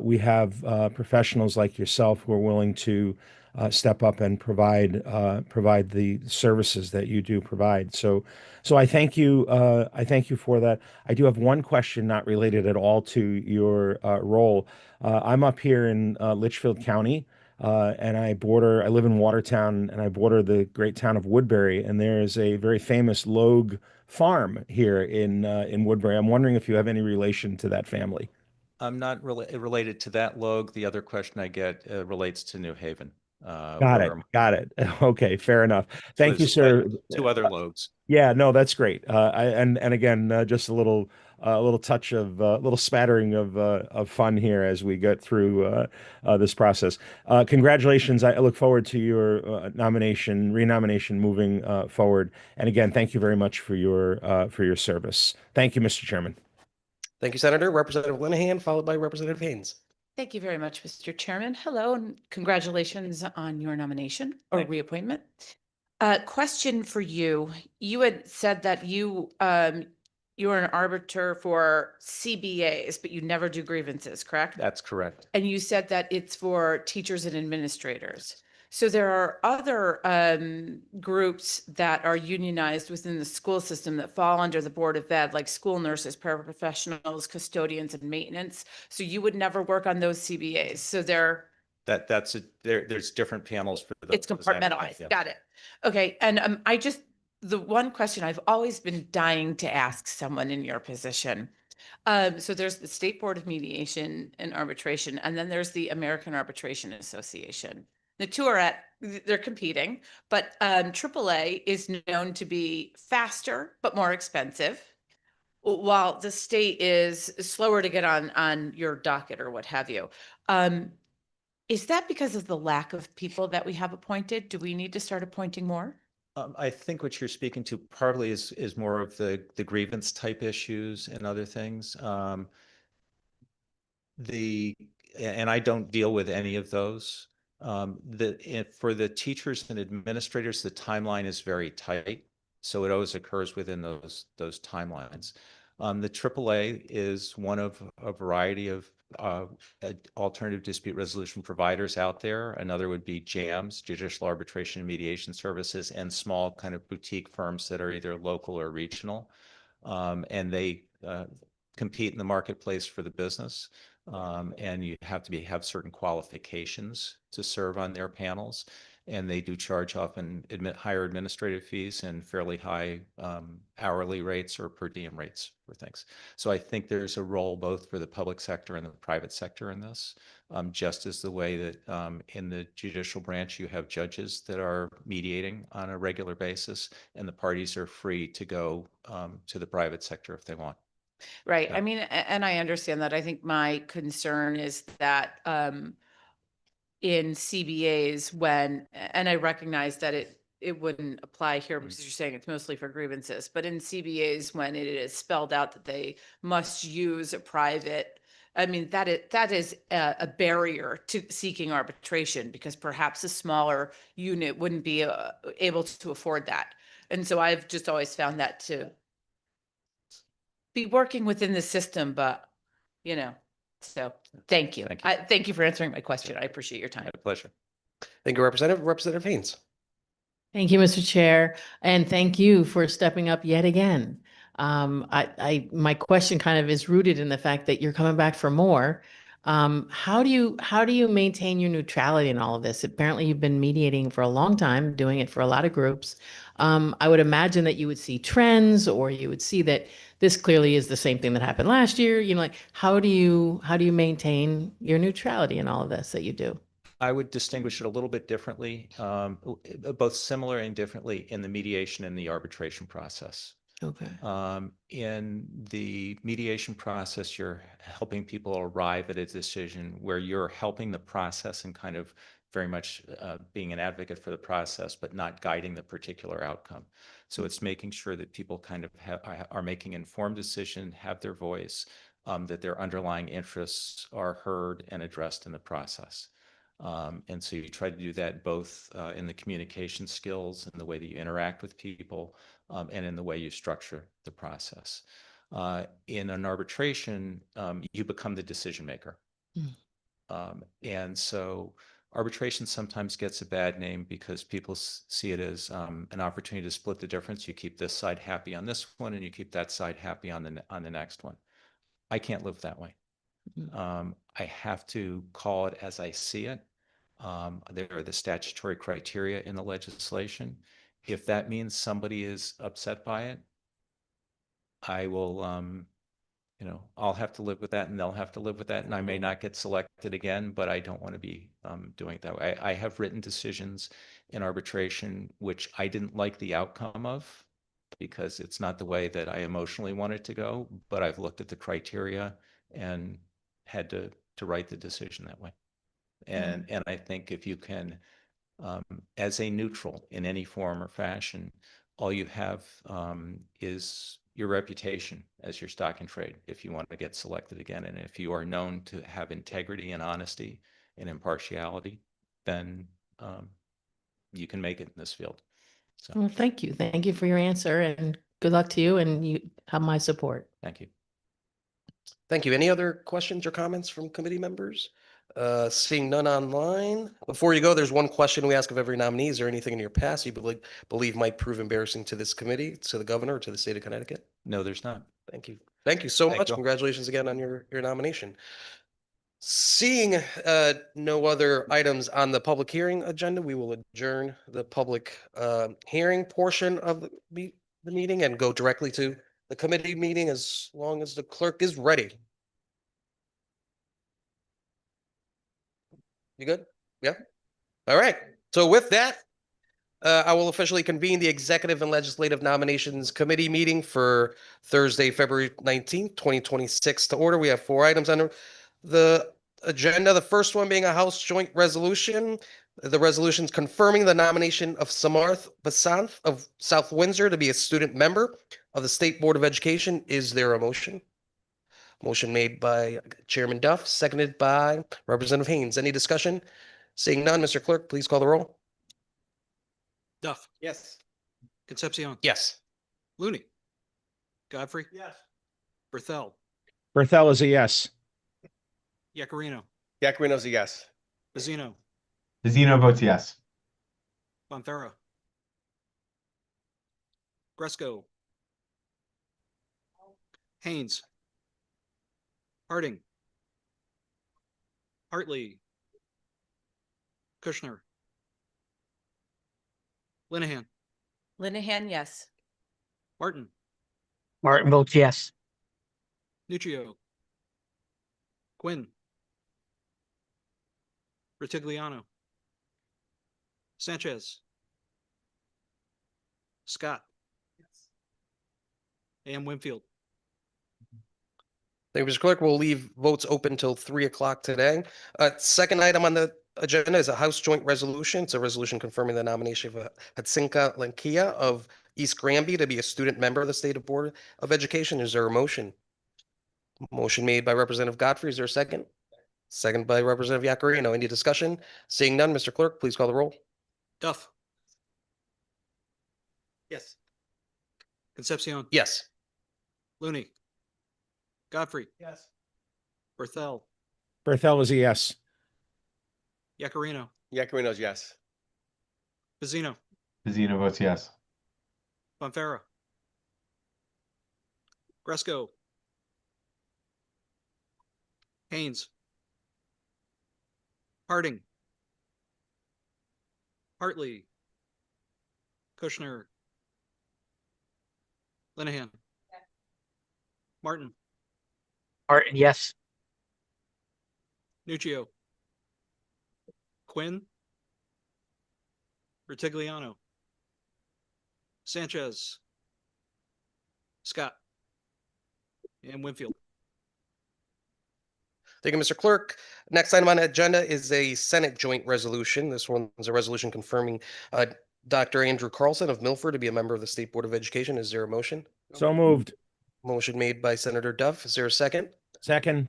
we have professionals like yourself who are willing to step up and provide the services that you do provide. So I thank you. I thank you for that. I do have one question not related at all to your role. I'm up here in Litchfield County, and I live in Watertown, and I border the great town of Woodbury, and there is a very famous Logue farm here in Woodbury. I'm wondering if you have any relation to that family. I'm not really related to that log. The other question I get relates to New Haven. Got it. where Got it. Okay, fair enough. Thank you, was, sir. two other logs. Yeah, no, that's great. And again, just a little touch of little spattering of fun here as we get through this process. Congratulations! I look forward to your renomination moving forward. And again, thank you very much for your service. Thank you, Mr. Chairman. Thank you, Senator. Representative Linehan, followed by Representative Haynes. Thank you very much, Mr. Chairman. Hello, and congratulations on your nomination or reappointment. Question for you. You had said that you were an arbiter for CBAs, but you never do grievances, correct? That's correct. And you said that it's for teachers and administrators. So there are other groups that are unionized within the school system that fall under the Board of Ed, like school nurses, paraprofessionals, custodians, and maintenance. So you would never work on those CBAs. So There's different panels for those. it's compartmentalized. Yeah. Got it. Okay. And the one question I've always been dying to ask someone in your position. So there's the State Board of Mediation and Arbitration, and then there's the American Arbitration Association. The two they're competing, but AAA is known to be faster, but more expensive, while the state is slower to get on your docket or what have you. Is that because of the lack of people that we have appointed? Do we need to start appointing more? I think what you're speaking to partly is more of the grievance type issues and other things. And I don't deal with any of those. For the teachers and administrators, the timeline is very tight, so it always occurs within those timelines. The AAA is one of a variety of alternative dispute resolution providers out there. Another would be JAMS, Judicial Arbitration and Mediation Services, and small kind of boutique firms that are either local or regional. And they compete in the marketplace for the business. And you have to have certain qualifications to serve on their panels. And they do charge often higher administrative fees and fairly high hourly rates or per diem rates for things. So I think there's a role both for the public sector and the private sector in this, just as the way that in the judicial branch you have judges that are mediating on a regular basis, and the parties are free to go to the private sector if they want. Right. Yeah. I mean, and I understand that. I think my concern is that in CBAs and I recognize that it wouldn't apply here because you're saying it's mostly for grievances, but in CBAs, when it is spelled out that they must use a private, I mean, that is a barrier to seeking arbitration, because perhaps a smaller unit wouldn't be able to afford that. And so I've just always found that to be working within the system, but so thank you. Thank you. Thank you for answering my question. I appreciate your time. My pleasure. Thank you, Representative. Representative Haynes. Thank you, Mr. Chair, and thank you for stepping up yet again. My question kind of is rooted in the fact that you're coming back for more. How do you maintain your neutrality in all of this? Apparently, you've been mediating for a long time, doing it for a lot of groups. I would imagine that you would see trends, or you would see that this clearly is the same thing that happened last year. Like, how do you maintain your neutrality in all of this that you do? I would distinguish it a little bit differently, both similar and differently in the mediation and the arbitration process. Okay. In the mediation process, you're helping people arrive at a decision where you're helping the process and kind of very much being an advocate for the process, but not guiding the particular outcome. So it's making sure that people kind of are making informed decision, have their voice, that their underlying interests are heard and addressed in the process. And so you try to do that both in the communication skills and the way that you interact with people, and in the way you structure the process. In an arbitration, you become the decision maker. And so arbitration sometimes gets a bad name because people see it as an opportunity to split the difference. You keep this side happy on this one, and you keep that side happy on the next one. I can't live that way. I have to call it as I see it. There are the statutory criteria in the legislation. If that means somebody is upset by it, I will you know, I'll have to live with that and they'll have to live with that. And I may not get selected again, but I don't want to be doing it that way. I have written decisions in arbitration, which I didn't like the outcome of because it's not the way that I emotionally want it to go, but I've looked at the criteria and had to write the decision that way. And I think if you can, as a neutral in any form or fashion, all you have is your reputation as your stock and trade if you want to get selected again. And if you are known to have integrity and honesty and impartiality, then you can make it in this field. So Well, thank you. Thank you for your answer and good luck to you, and you have my support. thank you. Thank you. Any other questions or comments from committee members? Seeing none online. Before you go, there's one question we ask of every nominee. Is there anything in your past you believe might prove embarrassing to this committee, to the governor, or to the state of Connecticut? No, there's not. Thank you. Thank you so Thank much. you. Congratulations again on your nomination. Seeing no other items on the public hearing agenda, we will adjourn the public hearing portion of the meeting and go directly to the committee meeting as long as the clerk is ready. You good? Yeah? All right. So with that, I will officially convene the Executive and Legislative Nominations Committee meeting for Thursday, February 19th, 2026 to order. We have 4 items under the agenda. The first one being a House Joint Resolution. The resolution's confirming the nomination of Samarth Basanth of South Windsor to be a student member of the State Board of Education. Is there a motion? Motion made by Chairman Duff, seconded by Representative Haynes. Any discussion? Seeing none, Mr. Clerk, please call the roll. Duff, Yes. Concepcion, Yes. Looney, Godfrey, Yes. Berthel, Berthel is a yes. Yakarino, Yakarino's a yes. Bazino, Vizino votes yes. Bonferra, Gresco, Haynes, Harding, Hartley, Kushner, Linehan, Linehan, yes. Martin, Martin votes yes. Nuccio, Quinn, Ritigliano, Sanchez, Scott, and Winfield. Thank you, Mr. Clerk. We'll leave votes open till 3 o'clock today. Second item on the agenda is a House Joint Resolution. It's a resolution confirming the nomination of Hatsinka Lankia of East Granby to be a student member of the State Board of Education. Is there a motion? Motion made by Representative Godfrey. Is there a second? Second by Representative Yakarino. Any discussion? Seeing none, Mr. Clerk, please call the roll. Duff, Yes. Concepcion, Yes. Looney, Godfrey, Yes. Berthel, Berthel is a yes. Yakarino, Yakarino's yes. Bazino, Vizino votes yes. Bonferra, Gresco, Haynes, Harding, Hartley, Kushner, Linehan, Martin, Martin, yes. Nuccio, Quinn, Ritigliano, Sanchez, Scott, and Winfield. Thank you, Mr. Clerk. Next item on the agenda is a Senate Joint Resolution. This one is a resolution confirming Dr. Andrew Carlson of Milford to be a member of the State Board of Education. Is there a motion? So moved. Motion made by Senator Duff. Is there a second? Second.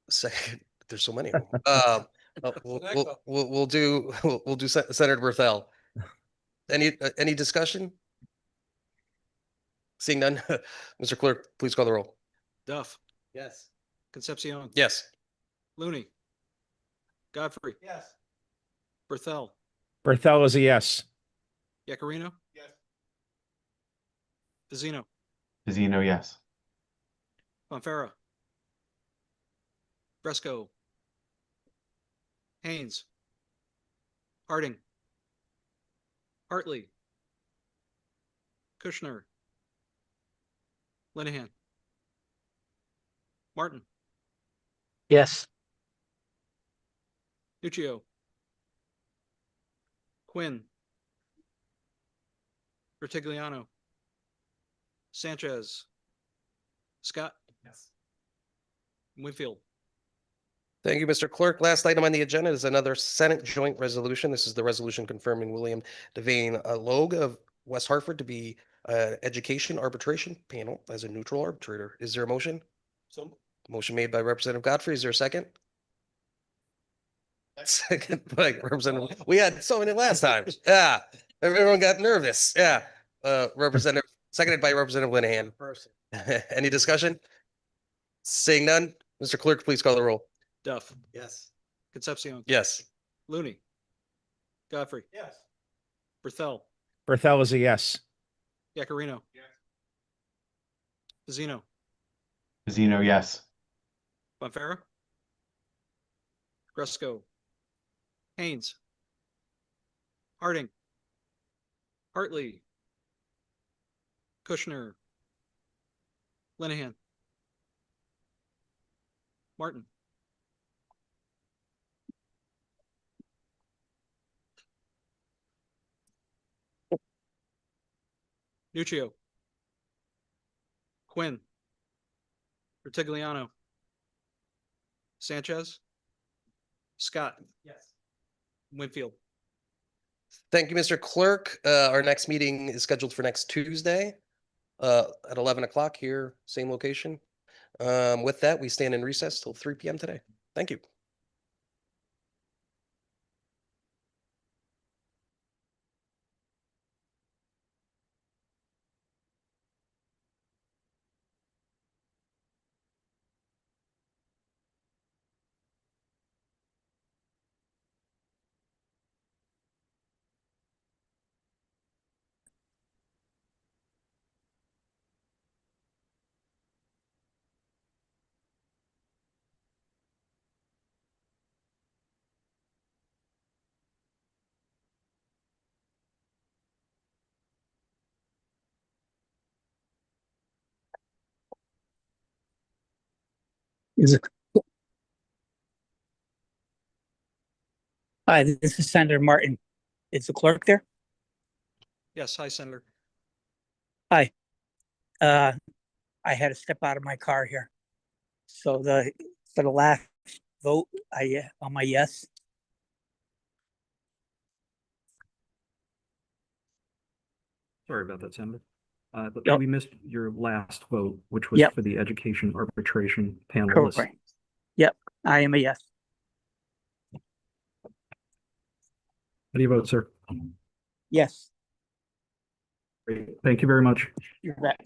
Second. There's so many of them. We'll do Senator Berthel. Any discussion? Seeing none, Mr. Clerk, please call the roll. Duff, Yes. Concepcion, Yes. Looney, Godfrey, Yes. Berthel, Berthel is a yes. Yakarino, Yes. Vizino, Vizino, yes. Bonferra, Gresco, Haynes, Harding, Hartley, Kushner, Linehan, Martin, Yes. Nuccio, Quinn, Vertigliano, Sanchez, Scott. Yes. Winfield. Thank you, Mr. Clerk. Last item on the agenda is another Senate joint resolution. This is the resolution confirming William Devane Logue of West Hartford to be Education Arbitration Panel as a neutral arbitrator. Is there a motion? So Motion made by Representative Godfrey. Is there a second? Second by Representative. We had so many last time. Yeah. Everyone got nervous. Yeah. Representative, seconded by Representative Linehan. person. Any discussion? Seeing none, Mr. Clerk, please call the roll. Duff, Yes. Concepcion. Yes. Looney, Godfrey, Yes. Berthel, Berthel is a yes. Yakarino. Zeno, Zeno, yes. Bonferra, Gresco, Haynes, Harding, Hartley, Kushner, Linehan, Martin, Nuccio, Quinn, Vertigliano, Sanchez, Scott. Yes. Winfield. Thank you, Mr. Clerk. Our next meeting is scheduled for next Tuesday at 11 o'clock here, same location. With that, we stand in recess till 3 p.m. today. Thank you. Is it? Hi, this is Senator Martin. Is the clerk there? Yes, hi, Senator. Hi. I had to step out of my car here. So for the last vote, on my yes. Sorry about that, Senator. But Yep. we missed your last vote, which was Yep. for the education arbitration panelist. Correct. Yep, I am a yes. How do you vote, sir? Yes. Great. Thank you very much. You're back.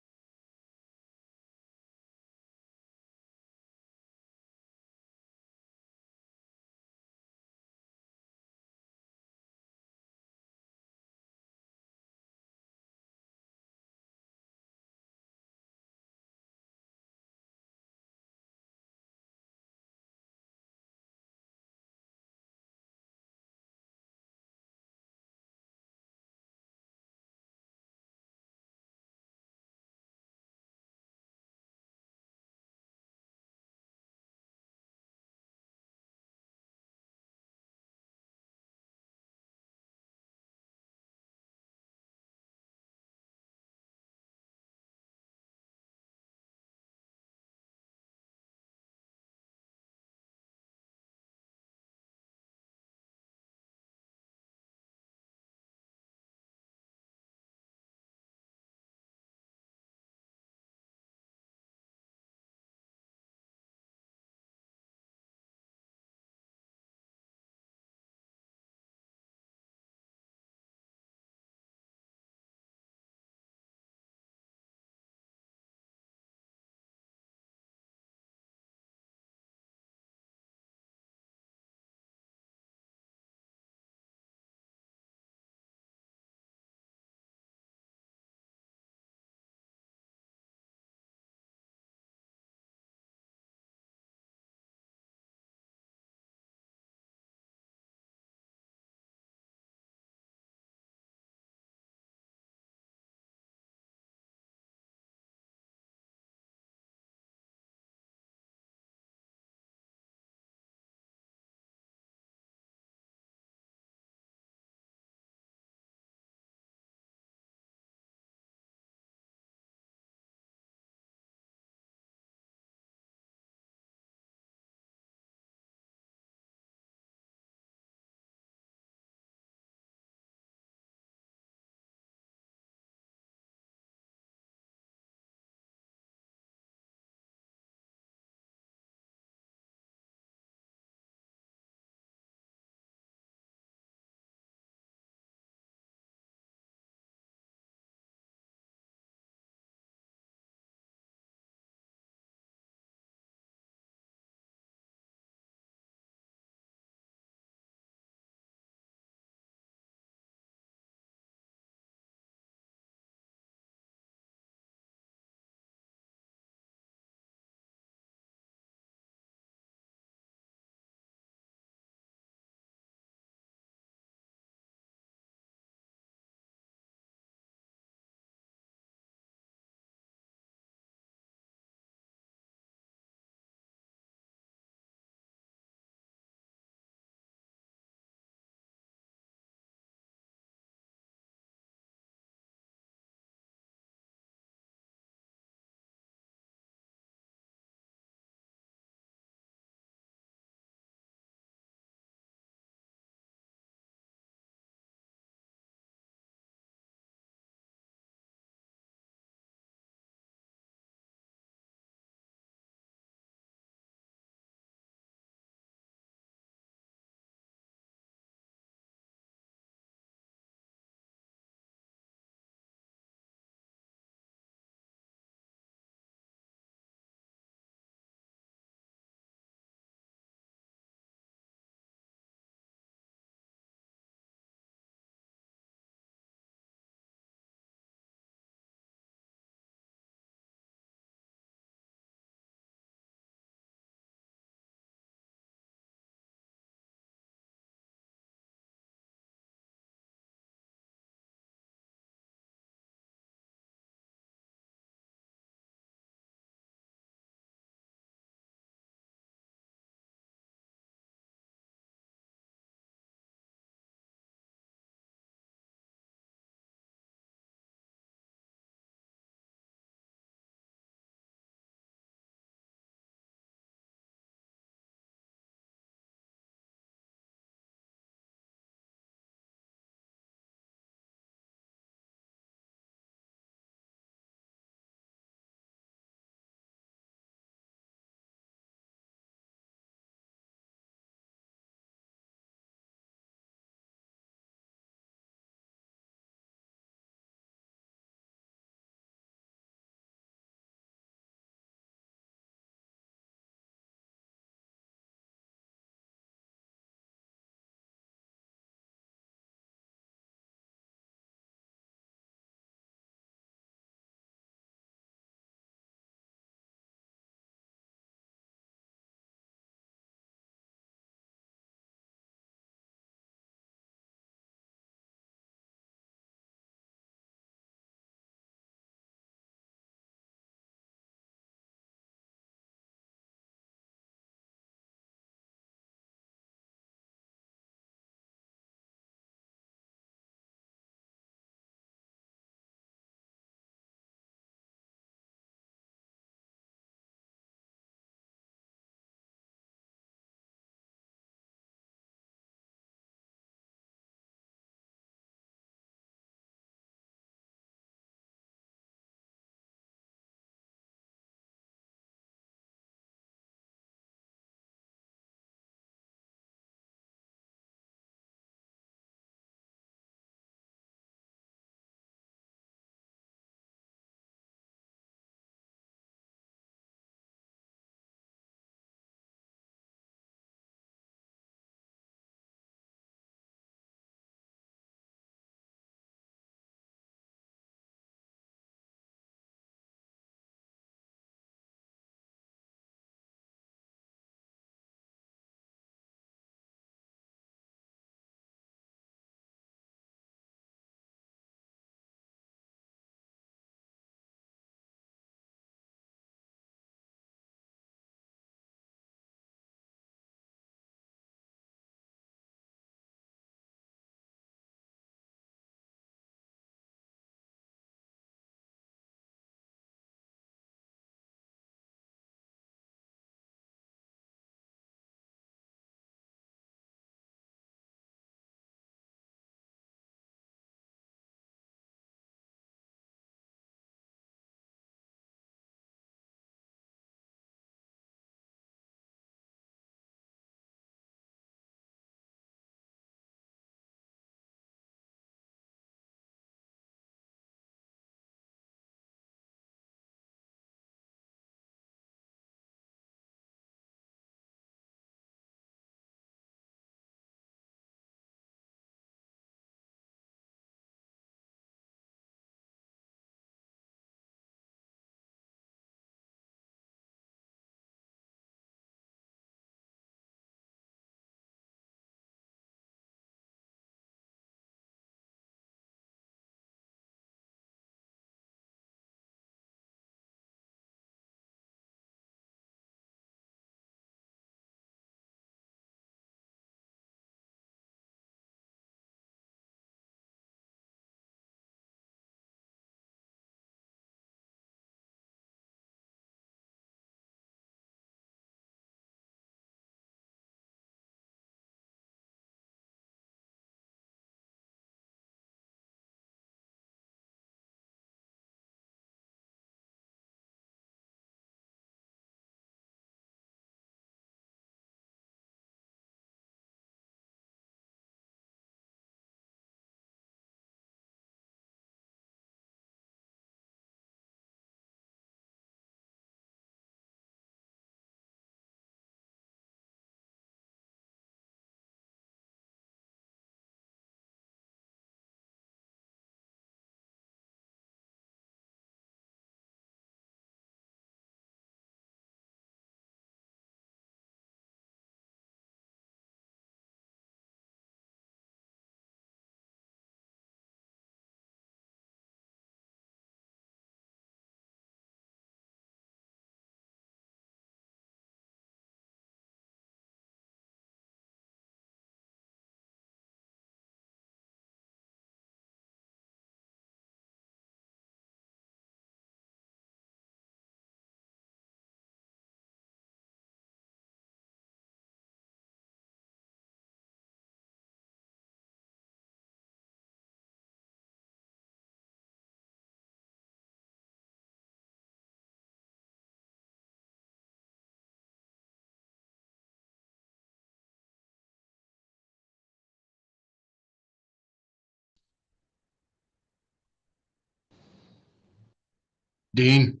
Dean,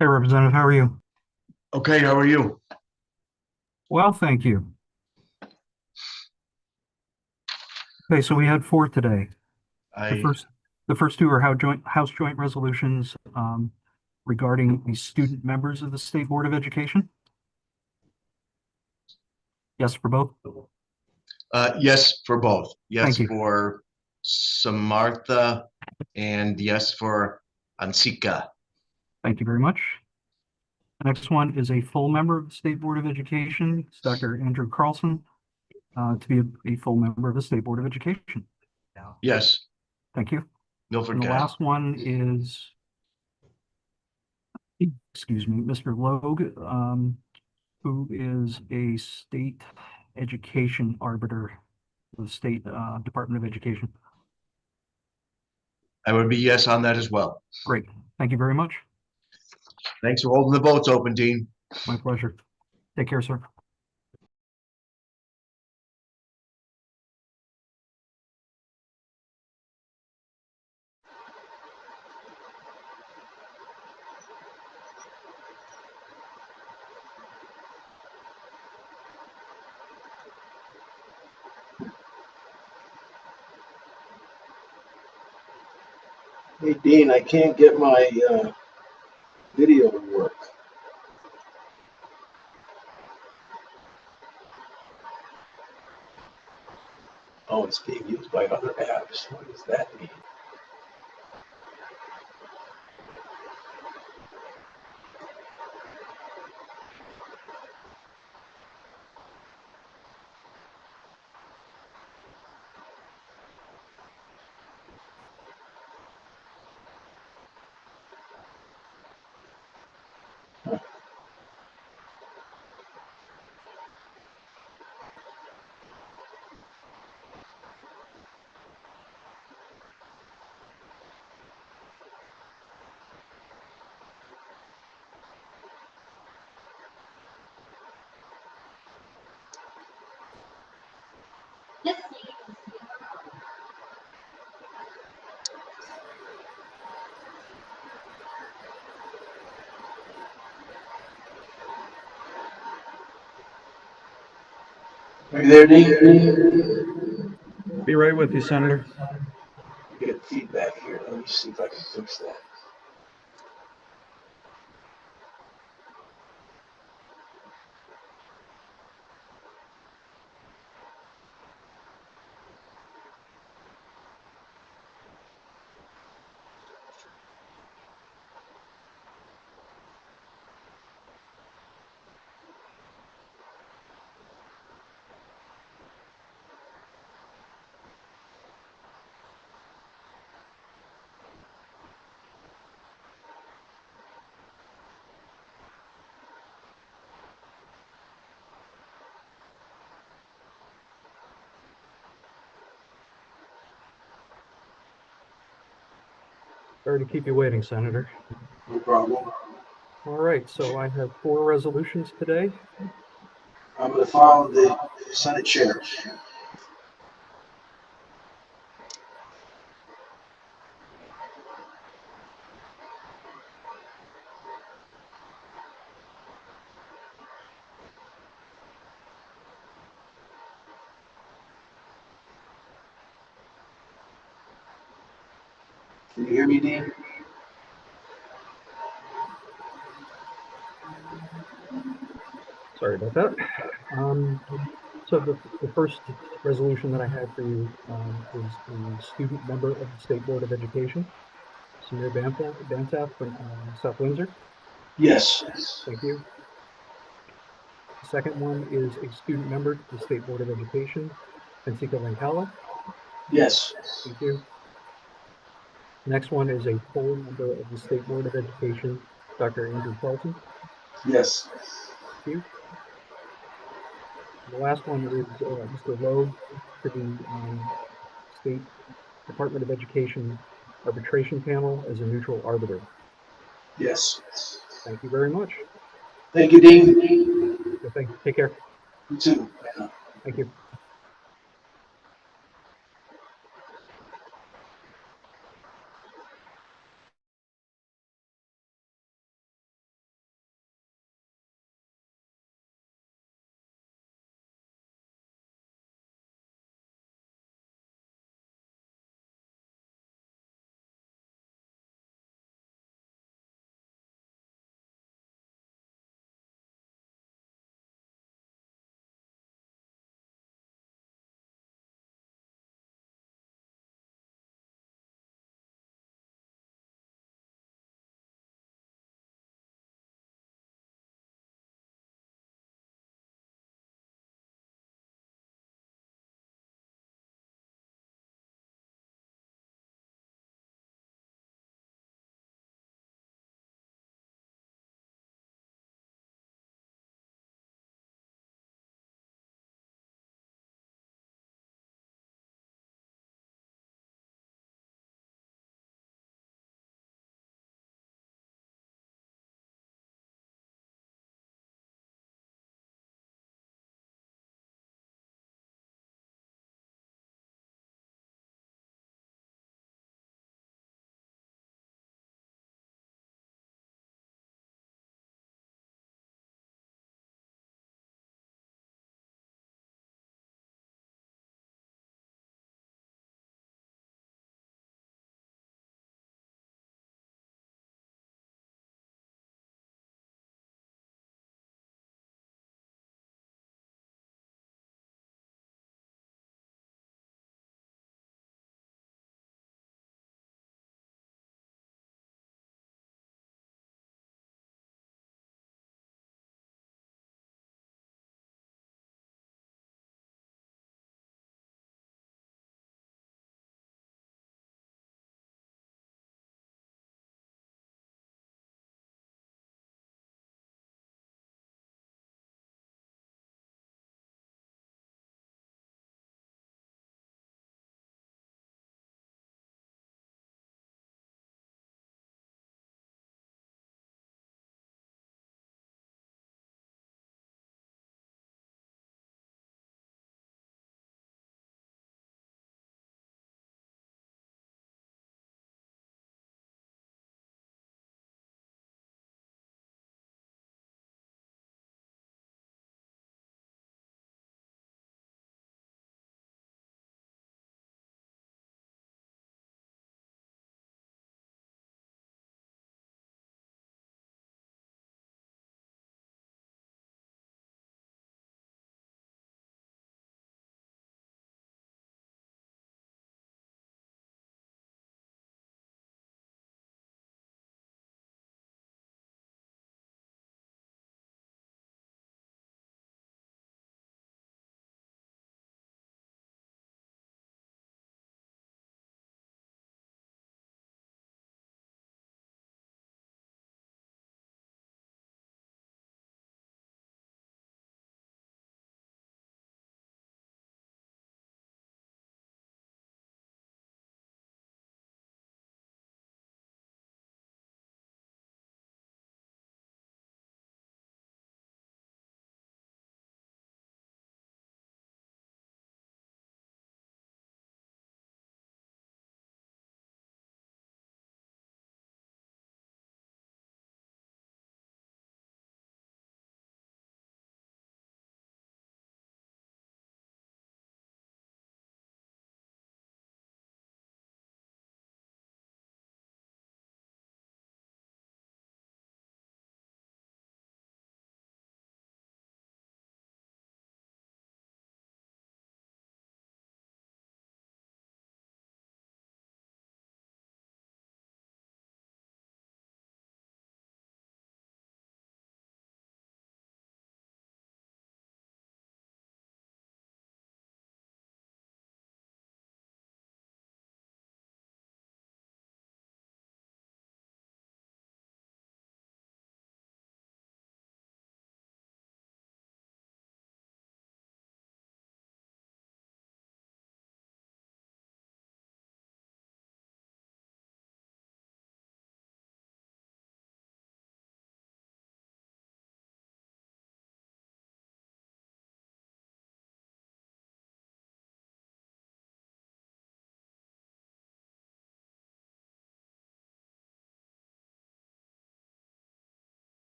Hey, Representative, how are you? okay, how are you? Well, thank you. Okay, so we had 4 today. I, The first 2 are House joint resolutions regarding the student members of the State Board of Education. Yes, for both? yes for both. Yes Thank you. for Samartha and yes for Ansika. Thank you very much. The next one is a full member of the State Board of Education. It's Dr. Andrew Carlson to be a full member of the State Board of Education. Yes, Thank you. Milford And the County. last one is, excuse me, Mr. Logue, who is a state education arbiter of the State Department of Education. I would be yes on that as well. Great. Thank you very much. Thanks for holding the votes open, Dean. My pleasure. Take care, sir. Hey, Dean, I can't get my video to work. Oh, it's being used by other apps. What does that mean? Are you there, Dean? Be right with you, Senator. Get feedback here. Let me see if I can fix that. Sorry to keep you waiting, Senator. No problem. All right, so I have 4 resolutions today. I'm going to follow the Senate chair. Can you hear me, Dean? Sorry about that. So the first resolution that I have for you is a student member of the State Board of Education, Samir Bantaf from South Windsor. Yes. Thank you. The second one is a student member of the State Board of Education, Pensika Venkala. Yes. Thank you. Next one is a full member of the State Board of Education, Dr. Andrew Carlson. Yes. Thank you. The last one is Mr. Lowe to the State Department of Education Arbitration Panel as a neutral arbiter. Yes. Thank you very much. Thank you, Dean. Take care. You too. Thank you.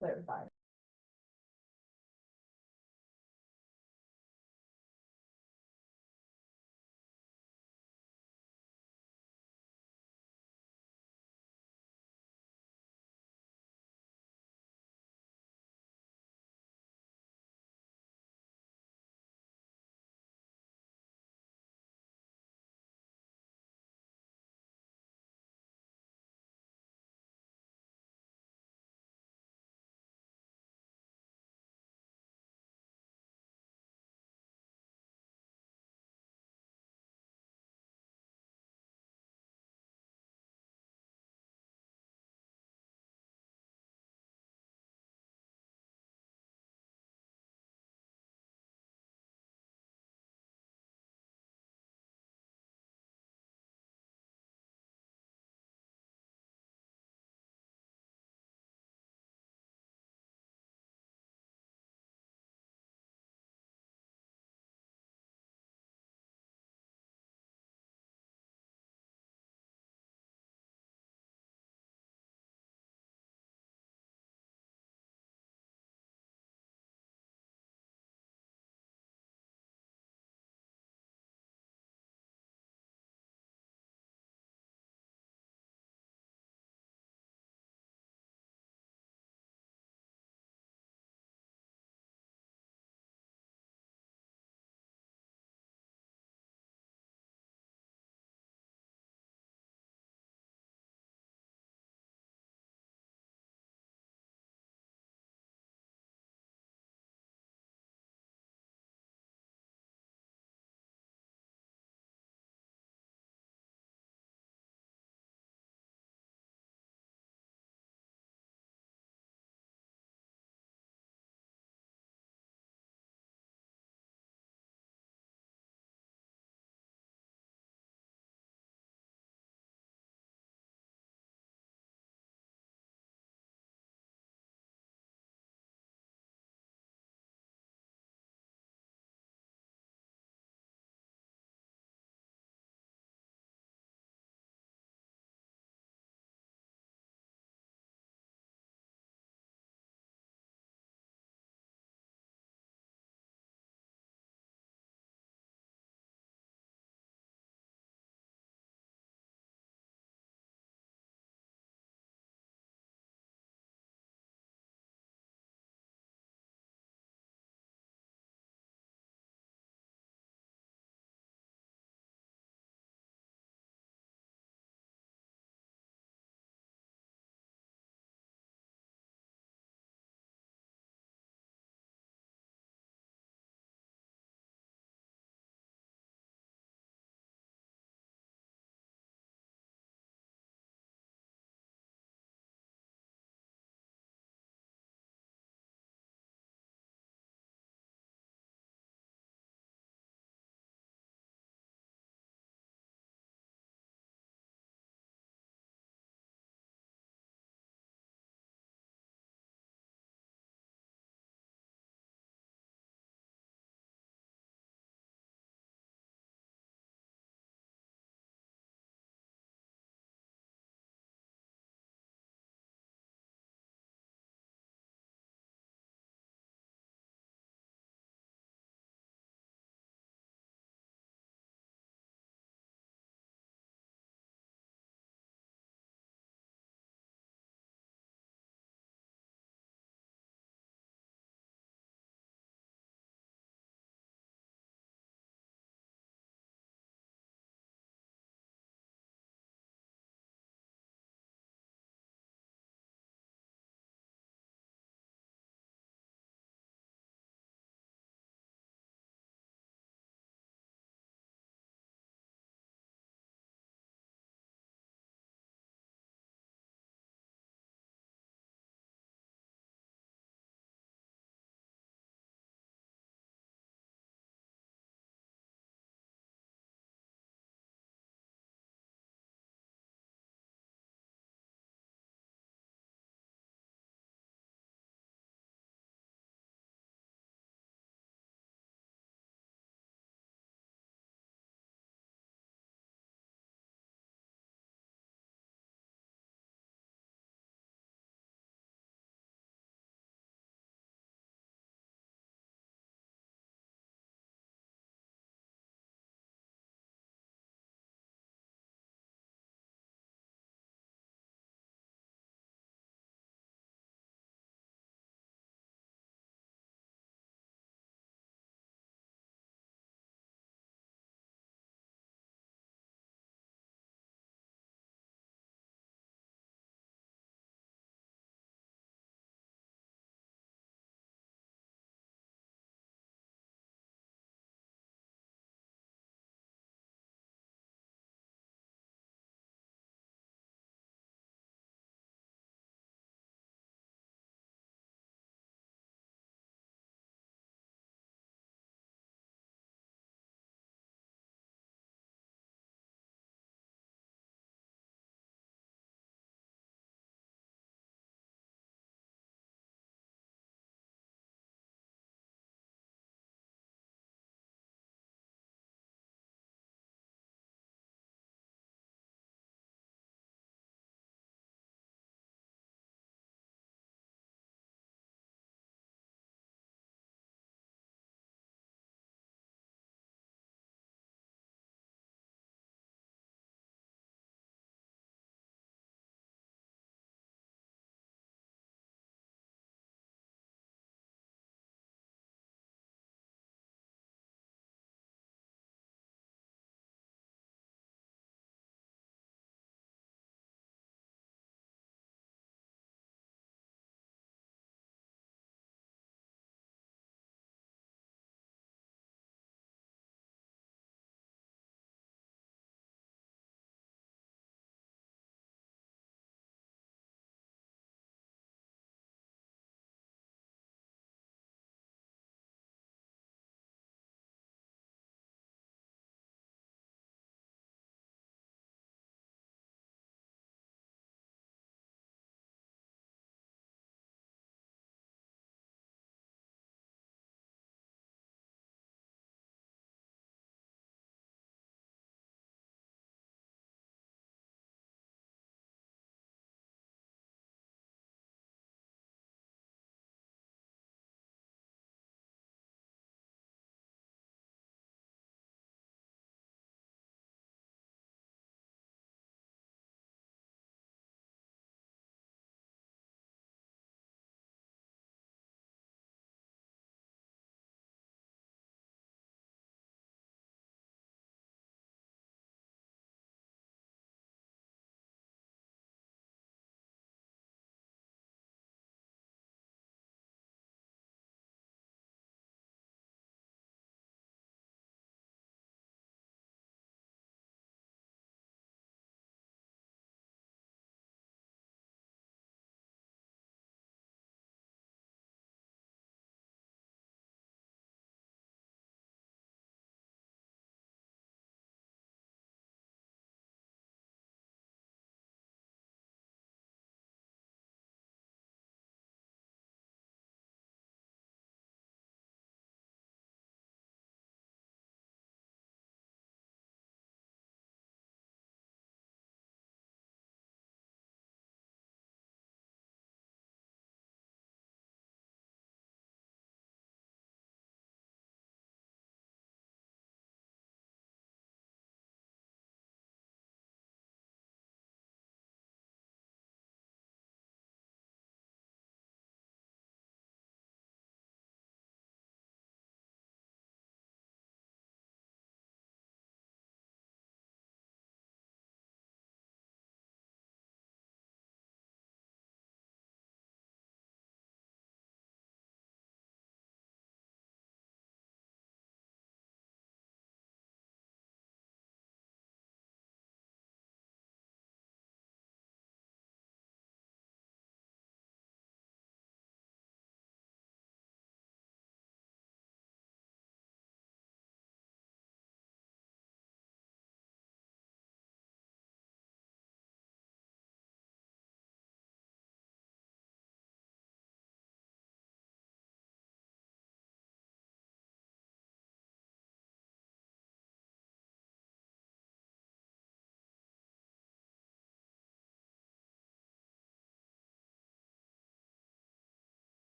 clarify.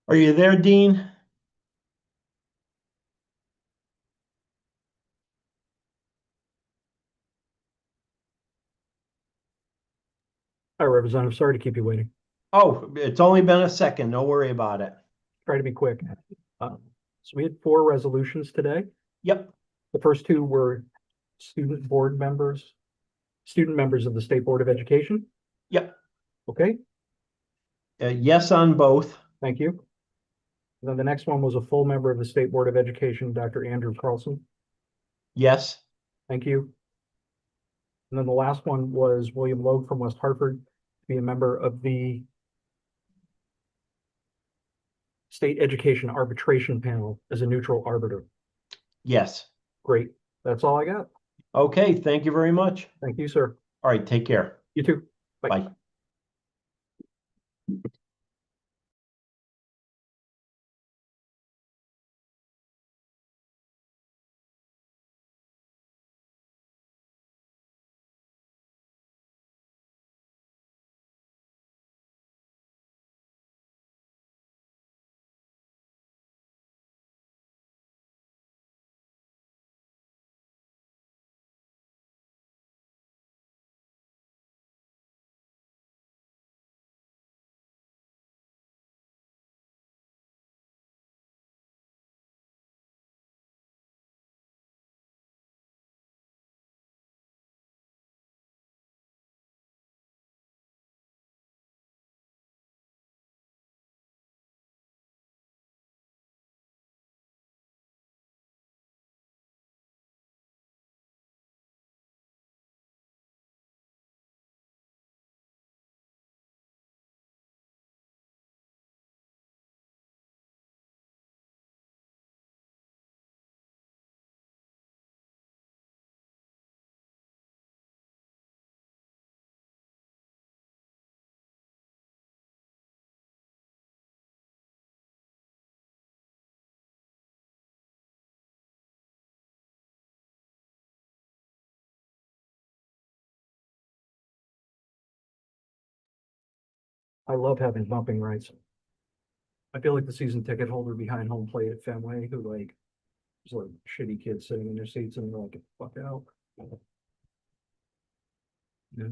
Are you there, Dean? Hi, Representative. Sorry to keep you waiting. Oh, it's only been a second. Don't worry about it. Try to be quick. So we had 4 resolutions today. Yep. The first 2 were student members of the State Board of Education. Yep. Okay, Yes on both. thank you. And then the next one was a full member of the State Board of Education, Dr. Andrew Carlson. Yes. Thank you. And then the last one was William Logue from West Hartford to be a member of the State Education Arbitration Panel as a neutral arbiter. Yes. Great. That's all I got. Okay. Thank you very much. Thank you, sir. All right. Take care. You too. Bye. Bye. I love having bumping rights. I feel like the season ticket holder behind home plate at Fenway who like, there's like shitty kids sitting in their seats and they're like, fuck out. Yeah.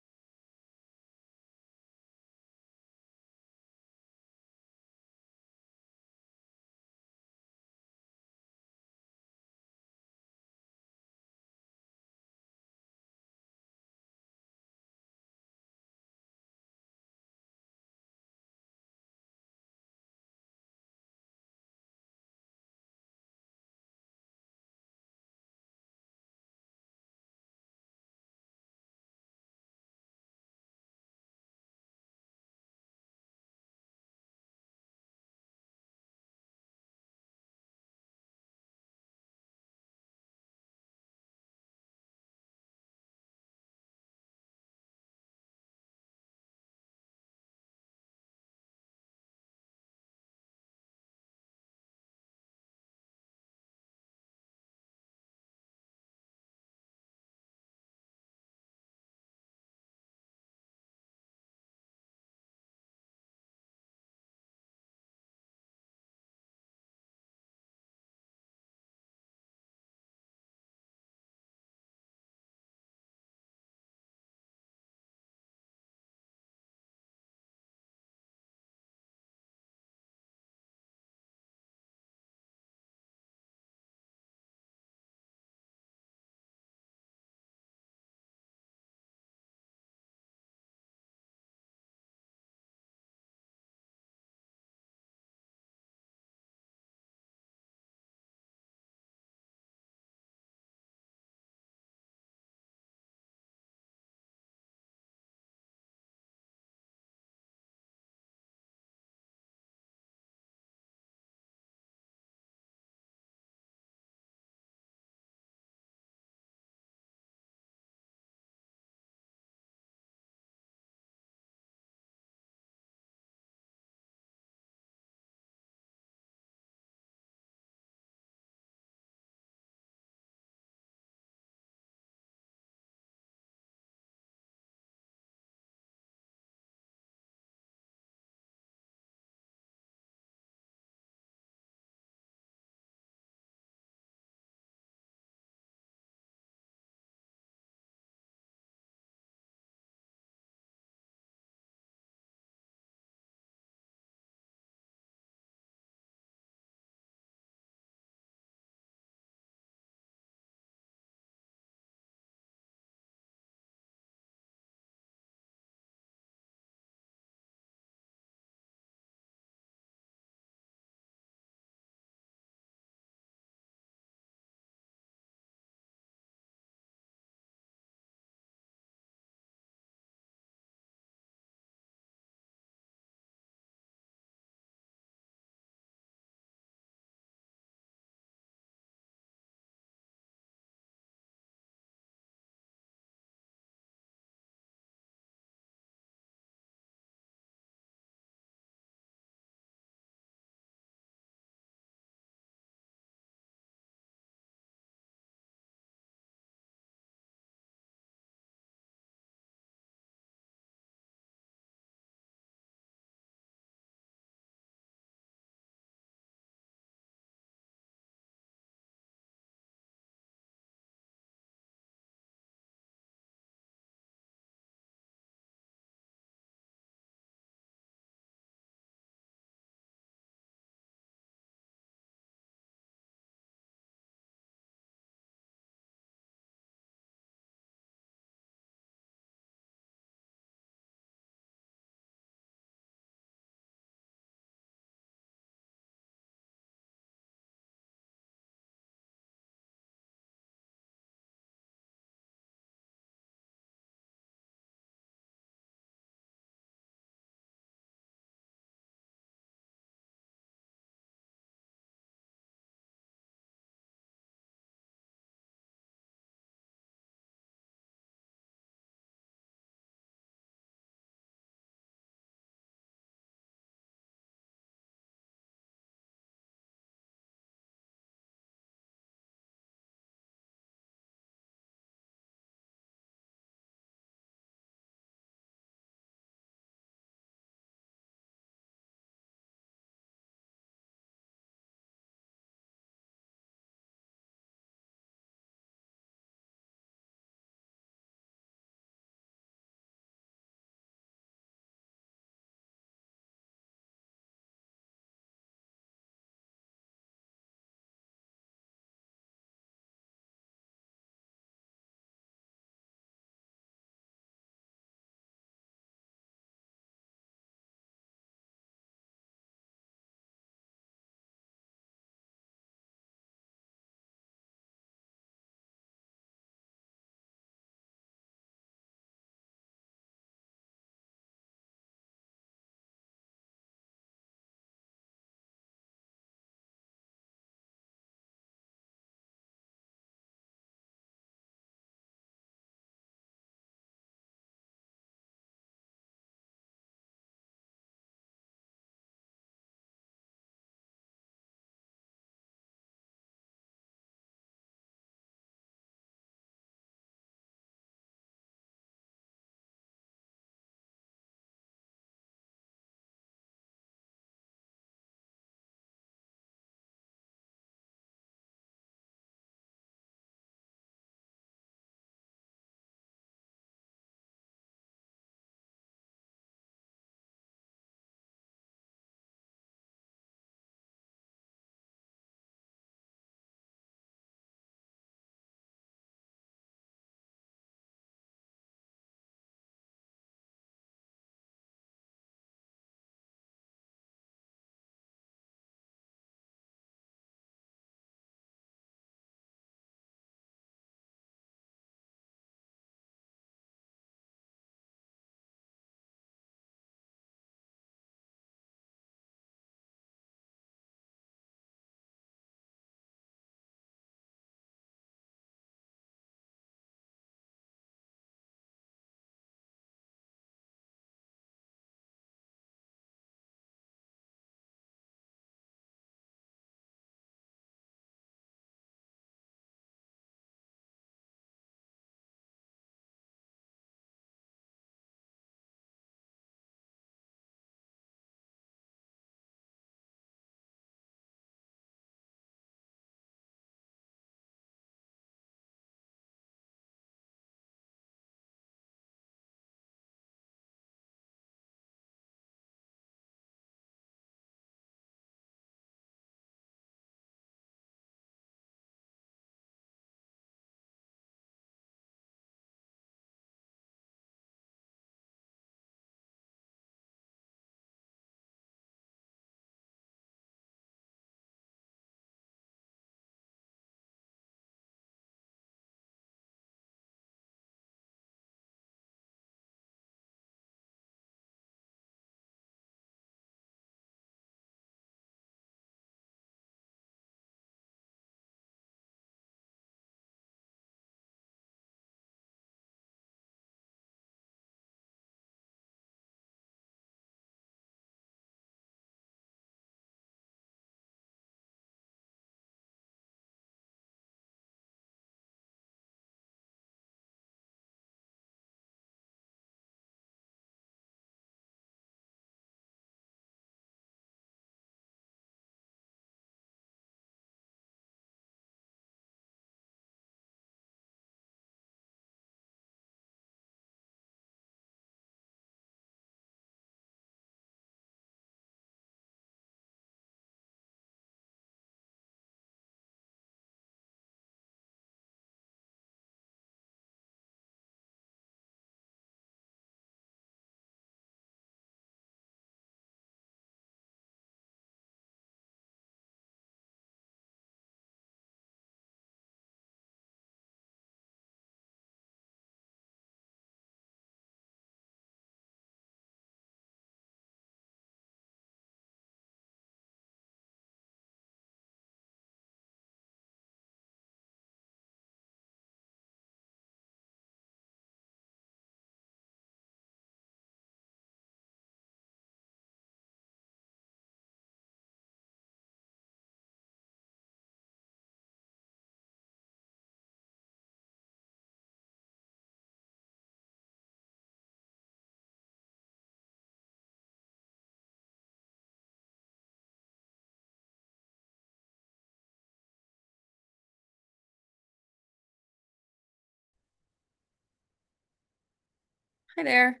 Hi there.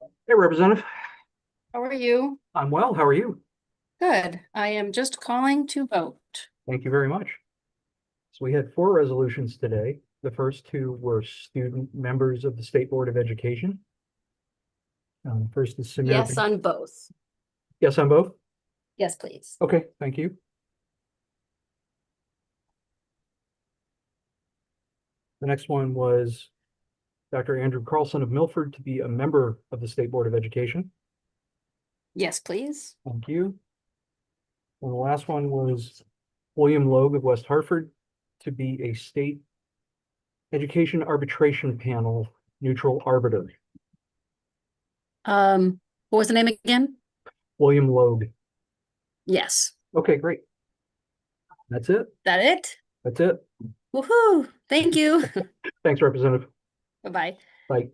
Hey, Representative. How are you? I'm well. How are you? Good. I am just calling to vote. Thank you very much. So we had 4 resolutions today. The first 2 were student members of the State Board of Education. First is Samir. Yes, on both. Yes, on both? Yes, please. Okay, thank you. The next one was Dr. Andrew Carlson of Milford to be a member of the State Board of Education. Yes, please. Thank you. And the last one was William Logue of West Hartford to be a state education arbitration panel neutral arbiter. What was the name again? William Logue. Yes. Okay, great. That's it. That it? That's it. Woohoo. Thank you. Thanks, Representative. Bye-bye. Bye.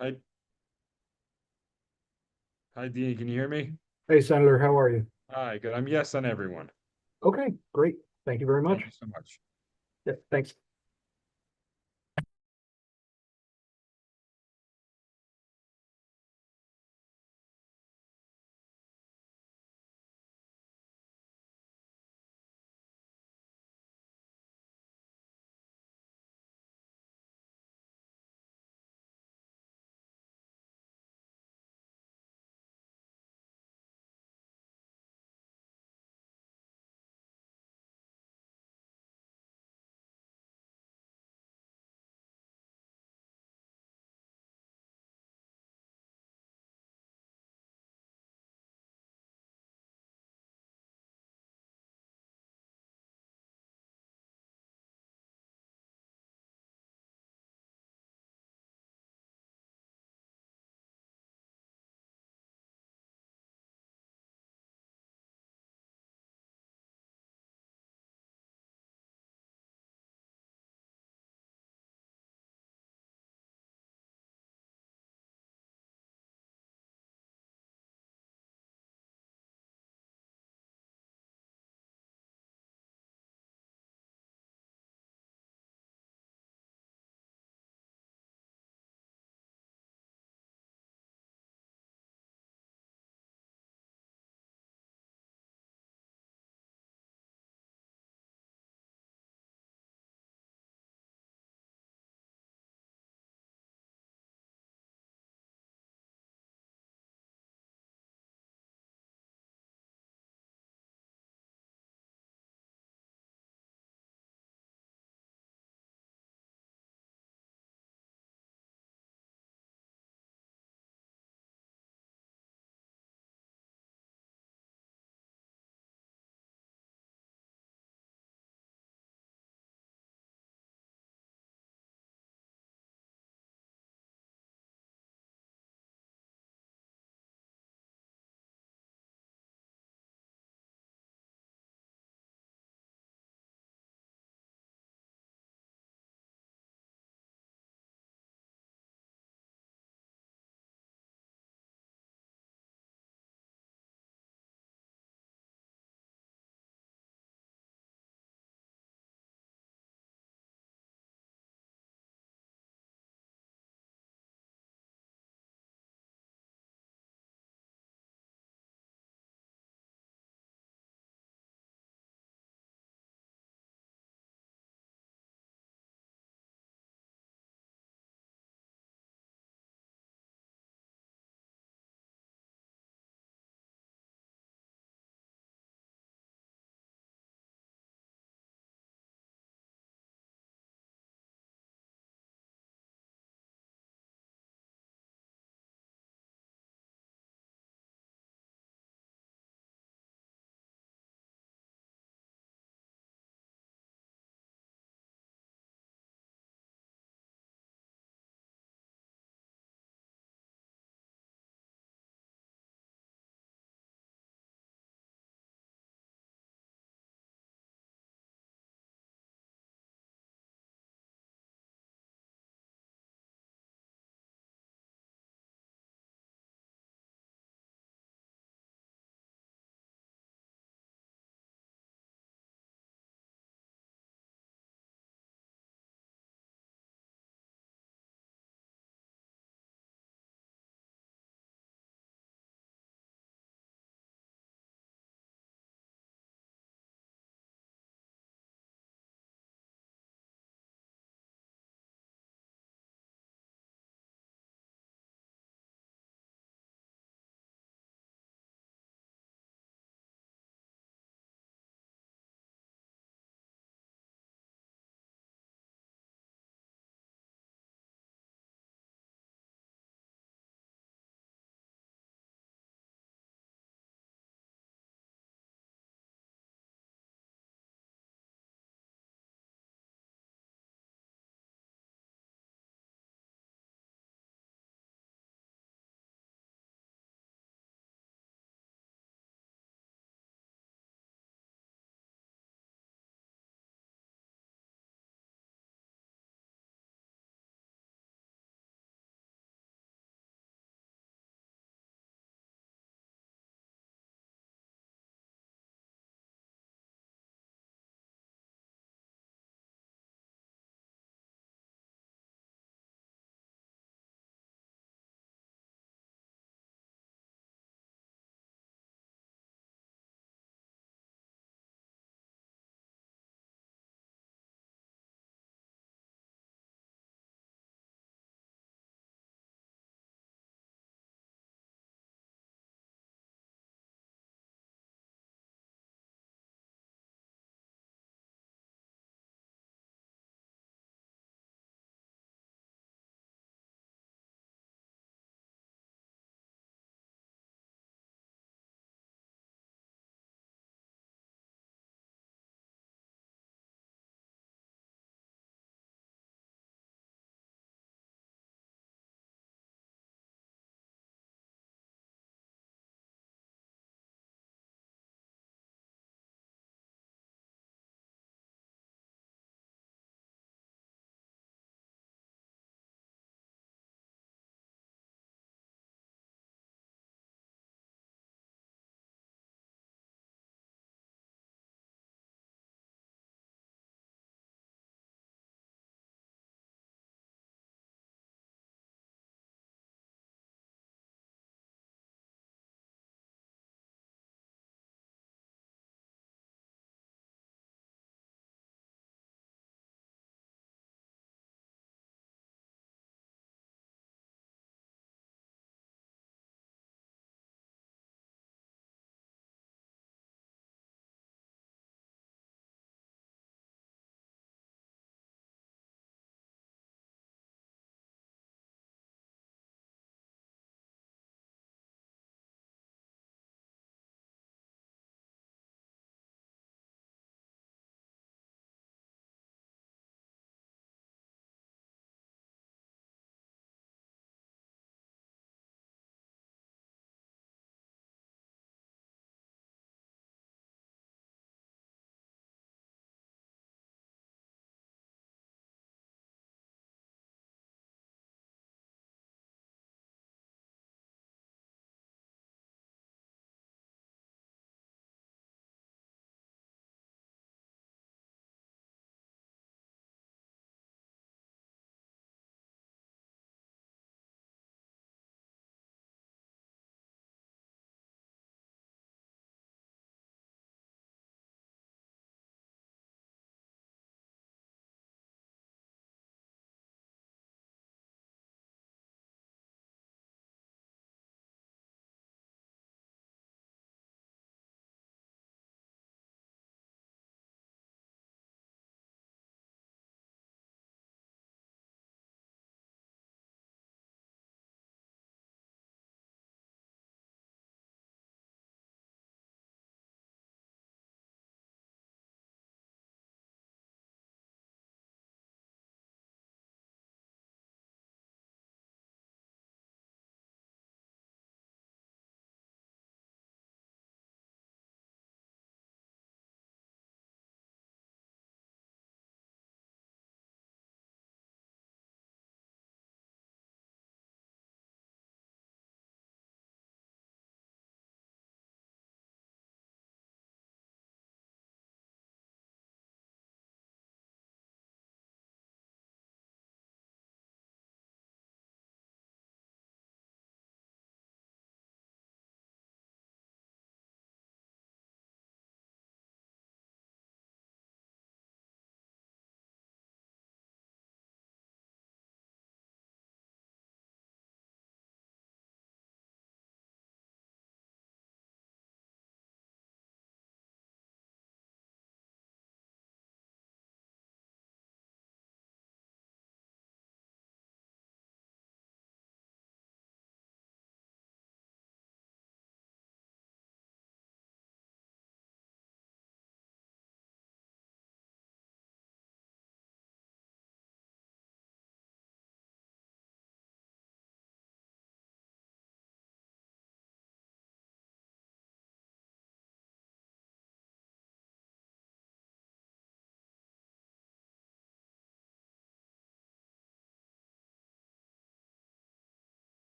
Hi. Hi, Dean, can you hear me? Hey, Senator, how are you? Hi, good. I'm yes on everyone. Okay, great. Thank you very much. Thank you so much. Yeah, thanks.